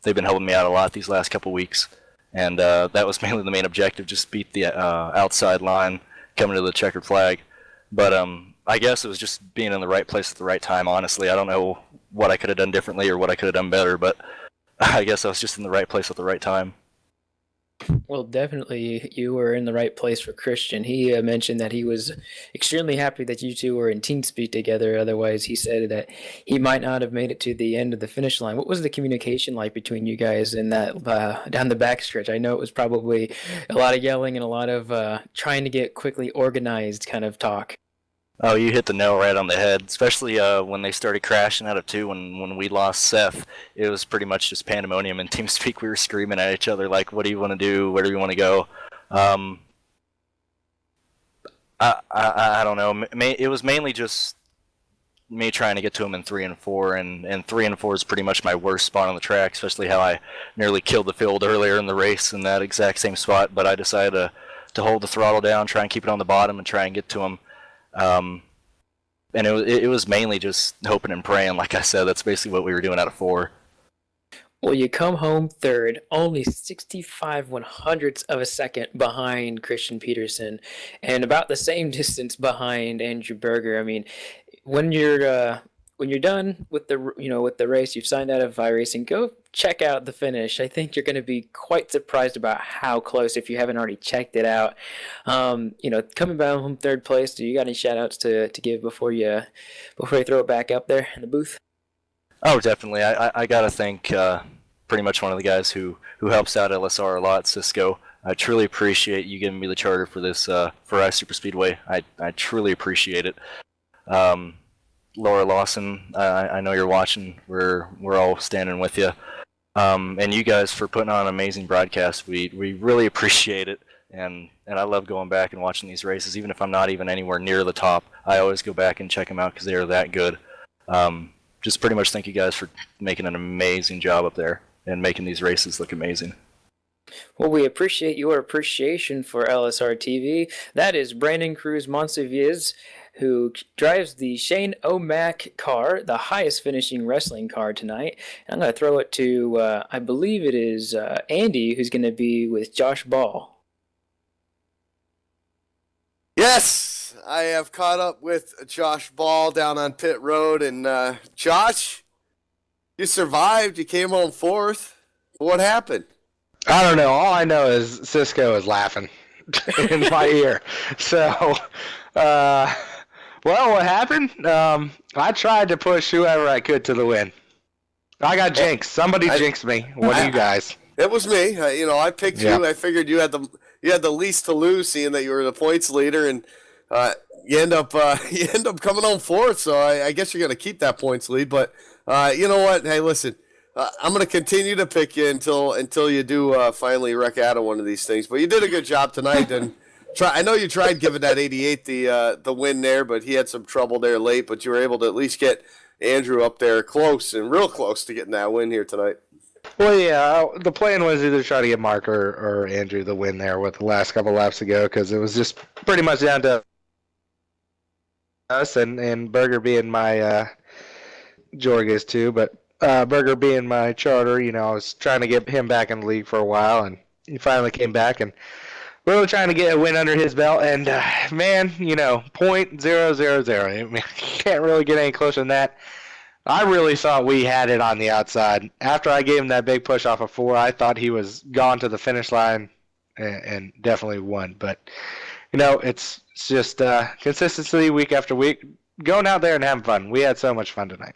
They've been helping me out a lot these last couple weeks, and that was mainly the main objective, just beat the outside line coming to the checkered flag. But I guess it was just being in the right place at the right time, honestly. I don't know what I could have done differently or what I could have done better, but I guess I was just in the right place at the right time. Well, definitely you were in the right place for Christian. He mentioned that he was extremely happy that you two were in team speed together. Otherwise, he said that he might not have made it to the end of the finish line. What was the communication like between you guys in that down the backstretch? I know it was probably a lot of yelling and a lot of trying to get quickly organized kind of talk. Oh, you hit the nail right on the head, especially when they started crashing out of 2 when we lost Seth. It was pretty much just pandemonium in TeamSpeak. We were screaming at each other like, what do you want to do? Where do we want to go? I don't know. It was mainly just me trying to get to him in 3 and 4, and 3 and 4 is pretty much my worst spot on the track, especially how I nearly killed the field earlier in the race in that exact same spot, but I decided to hold the throttle down, try and keep it on the bottom, and try and get to him. And it was mainly just hoping and praying. Like I said, that's basically what we were doing out of 4. Well, you come home third, only 65 100ths of a second behind Christian Peterson, and about the same distance behind Andrew Berger. I mean, when you're done with the race, you've signed out of iRacing. Go check out the finish. I think you're going to be quite surprised about how close, if you haven't already checked it out. Coming back home third place. Do you got any shout outs to give before you throw it back up there in the booth? Oh, definitely. I got to thank pretty much one of the guys who helps out LSR a lot, Cisco. I truly appreciate you giving me the charter for this for Ice Super Speedway. I truly appreciate it. Laura Lawson, I know you're watching. We're all standing with you. And you guys for putting on an amazing broadcast. We really appreciate it. And I love going back and watching these races. Even if I'm not even anywhere near the top, I always go back and check them out because they are that good. Just pretty much thank you guys for making an amazing job up there and making these races look amazing. Well, we appreciate your appreciation for LSRTV. That is Brandon Cruz Monsiviz, who drives the Shane O'Mac car, the highest finishing wrestling car tonight. And I'm going to throw it to, I believe it is Andy, who's going to be with Josh Ball. Yes, I have caught up with Josh Ball down on pit road, and Josh, you survived. You came home 4th. What happened? I don't know. All I know is Cisco is laughing in my ear. So, well, what happened? I tried to push whoever I could to the win. I got jinxed. Somebody jinxed me. What do you guys? It was me. I picked you. I figured you had the least to lose, seeing that you were the points leader, and you end up coming home fourth. So I guess you're going to keep that points lead. But you know what? Hey, listen, I'm going to continue to pick you until you do finally wreck out of one of these things. But you did a good job tonight, and I know you tried giving that 88 the win there, but he had some trouble there late. But you were able to at least get Andrew up there close and real close to getting that win here tonight. Well, yeah, the plan was either try to get Mark or Andrew the win there with the last couple laps to go, because it was just pretty much down to us and Berger being my Jorges too, but Berger being my charter, I was trying to get him back in the league for a while, and he finally came back, and we were trying to get a win under his belt, and man, .000. I mean, can't really get any closer than that. I really thought we had it on the outside. After I gave him that big push off of 4, I thought he was gone to the finish line and definitely won. But, it's just consistency week after week, going out there and having fun. We had so much fun tonight.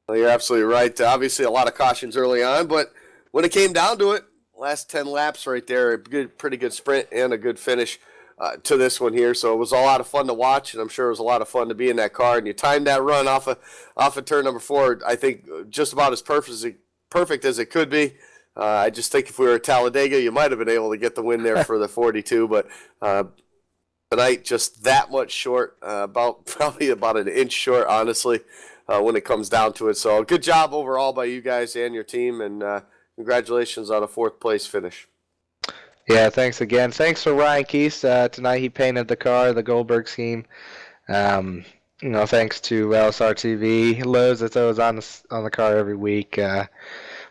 Well, you're absolutely right. Obviously, a lot of cautions early on, but when it came down to it, last 10 laps right there, pretty good sprint and a good finish to this one here. So it was a lot of fun to watch, and I'm sure it was a lot of fun to be in that car. And you timed that run off of turn number 4, I think, just about as perfect as it could be. I just think if we were at Talladega, you might have been able to get the win there for the 42, but tonight just that much short, probably about an inch short, honestly, when it comes down to it. So good job overall by you guys and your team, and congratulations on a 4th place finish. Yeah, thanks again. Thanks for Ryan Keese. Tonight he painted the car, the Goldberg scheme. Thanks to LSRTV, Lowe's that's always on the car every week.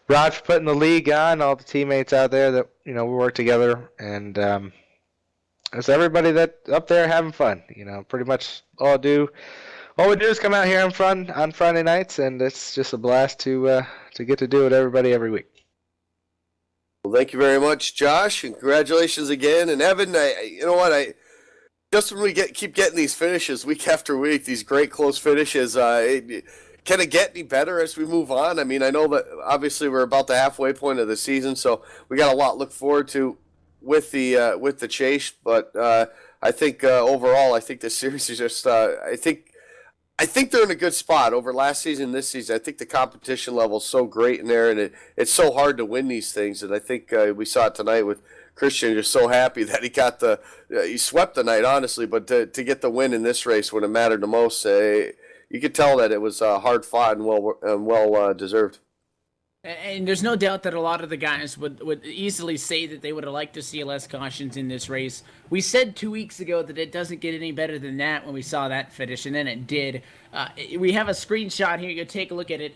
Rod for putting the league on, all the teammates out there that we work together, and it's everybody that up there having fun. Pretty much all we do is come out here and fun on Friday nights, and it's just a blast to get to do it with everybody every week. Well, thank you very much, Josh, and congratulations again. And Evan, just when we keep getting these finishes week after week, these great close finishes, can it get any better as we move on? I mean, I know that obviously we're about the halfway point of the season, so we got a lot to look forward to with the chase. But I think overall, I think this series is just I think they're in a good spot over last season, this season. I think the competition level is so great in there, and it's so hard to win these things. And I think we saw it tonight with Christian, just so happy that he got he swept the night, honestly. But to get the win in this race when it mattered the most, you could tell that it was hard fought and well deserved. And there's no doubt that a lot of the guys would easily say that they would have liked to see less cautions in this race. We said 2 weeks ago that it doesn't get any better than that when we saw that finish, and then it did. We have a screenshot here. You can take a look at it.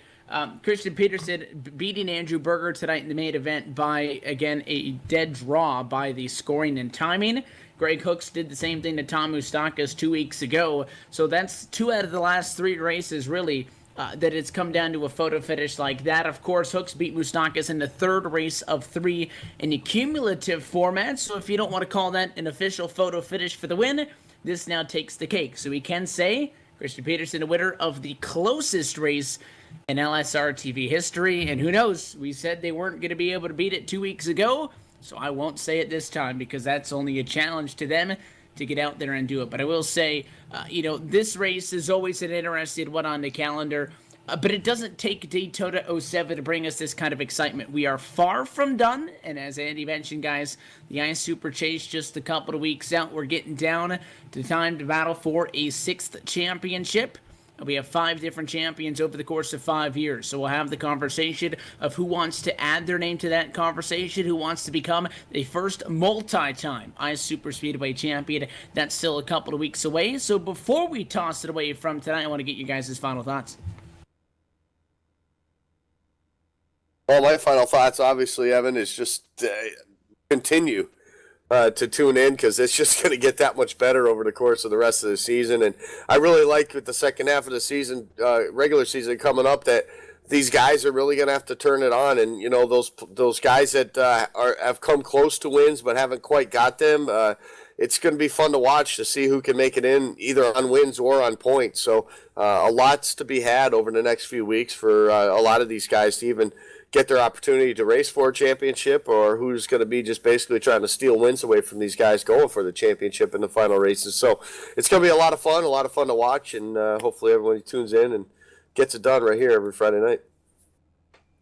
Christian Peterson beating Andrew Berger tonight in the main event by, again, a dead draw by the scoring and timing. Greg Hooks did the same thing to Tom Moustakas 2 weeks ago. So that's 2 out of the last 3 races, really, that it's come down to a photo finish like that. Of course, Hooks beat Moustakas in the 3rd race of 3 in the cumulative format. So if you don't want to call that an official photo finish for the win, this now takes the cake. So we can say Christian Peterson, a winner of the closest race in LSRTV history. And who knows? We said they weren't going to be able to beat it 2 weeks ago. So I won't say it this time because that's only a challenge to them to get out there and do it. But I will say, this race is always an interesting one on the calendar. But it doesn't take Daytona 07 to bring us this kind of excitement. We are far from done. And as Andy mentioned, guys, the Ice Super Chase just a couple of weeks out. We're getting down to time to battle for a 6th championship. We have 5 different champions over the course of 5 years. So we'll have the conversation of who wants to add their name to that conversation, who wants to become the first multi-time Ice Super Speedway champion. That's still a couple of weeks away. So before we toss it away from tonight, I want to get you guys' final thoughts. Well, my final thoughts, obviously, Evan, is just continue to tune in because it's just going to get that much better over the course of the rest of the season. And I really like with the second half of the season, regular season coming up, that these guys are really going to have to turn it on. And, those guys that have come close to wins but haven't quite got them, it's going to be fun to watch to see who can make it in either on wins or on points. So a lot's to be had over the next few weeks for a lot of these guys to even get their opportunity to race for a championship, or who's going to be just basically trying to steal wins away from these guys going for the championship in the final races. So it's going to be a lot of fun to watch, and hopefully everybody tunes in and gets it done right here every Friday night.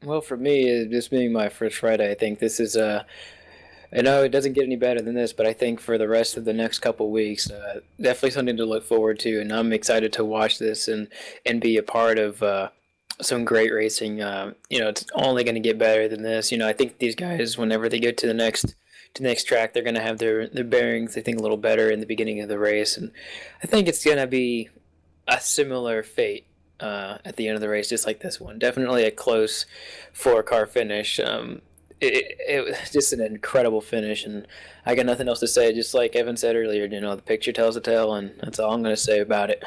Well, for me, this being my first Friday, I think this is I know it doesn't get any better than this, but I think for the rest of the next couple weeks, definitely something to look forward to, and I'm excited to watch this and be a part of some great racing. It's only going to get better than this. I think these guys, whenever they get to the next track, they're going to have their bearings, I think, a little better in the beginning of the race, and I think it's going to be a similar fate at the end of the race, just like this one. Definitely a close 4-car finish. It was just an incredible finish, and I got nothing else to say. Just like Evan said earlier, the picture tells the tale, and that's all I'm going to say about it.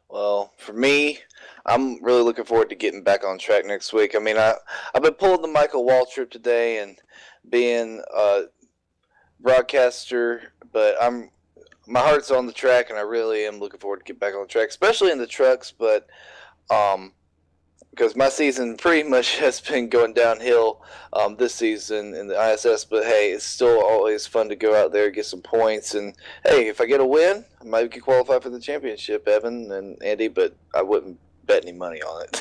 Well, for me, I'm really looking forward to getting back on track next week. I mean, I've been pulling the Michael Waltrip today and being a broadcaster, but my heart's on the track, and I really am looking forward to get back on the track, especially in the trucks. But because my season pretty much has been going downhill this season in the ISS, but hey, it's still always fun to go out there and get some points. And hey, if I get a win, I might get qualified for the championship, Evan and Andy, but I wouldn't bet any money on it.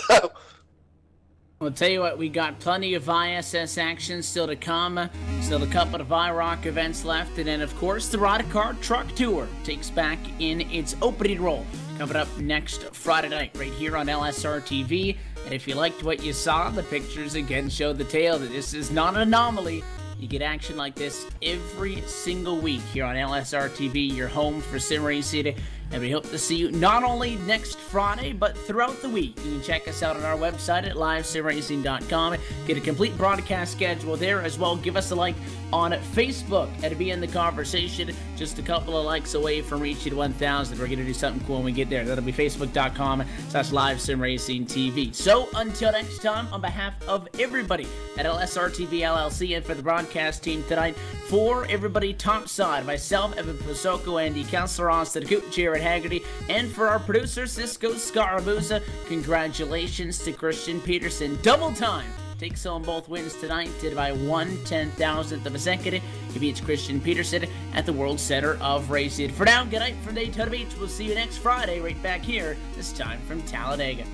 I'll tell you what, we got plenty of ISS action still to come. Still a couple of IROC events left. And then, of course, the Rakohus Truck Tour takes back in its opening role. Coming up next Friday night right here on LSRTV. And if you liked what you saw, the pictures again show the tale that this is not an anomaly. You get action like this every single week here on LSRTV, your home for sim racing. And we hope to see you not only next Friday, but throughout the week. You can check us out on our website at livesimracing.com. Get a complete broadcast schedule there as well. Give us a like on Facebook and be in the conversation. Just a couple of likes away from reaching 1,000. We're going to do something cool when we get there. That'll be facebook.com/livesimracingtv. So until next time, on behalf of everybody at LSRTV LLC and for the broadcast team tonight, for everybody topside, myself, Evan Pasoko, Andy Kessler, Austin Coop, Jared Haggerty, and for our producer, Cisco Scaramuza, congratulations to Christian Peterson. Double time takes home both wins tonight, did by 1/10,000th of a second. He beats Christian Peterson at the World Center of Racing. For now, good night from Daytona Beach. We'll see you next Friday right back here, this time from Talladega.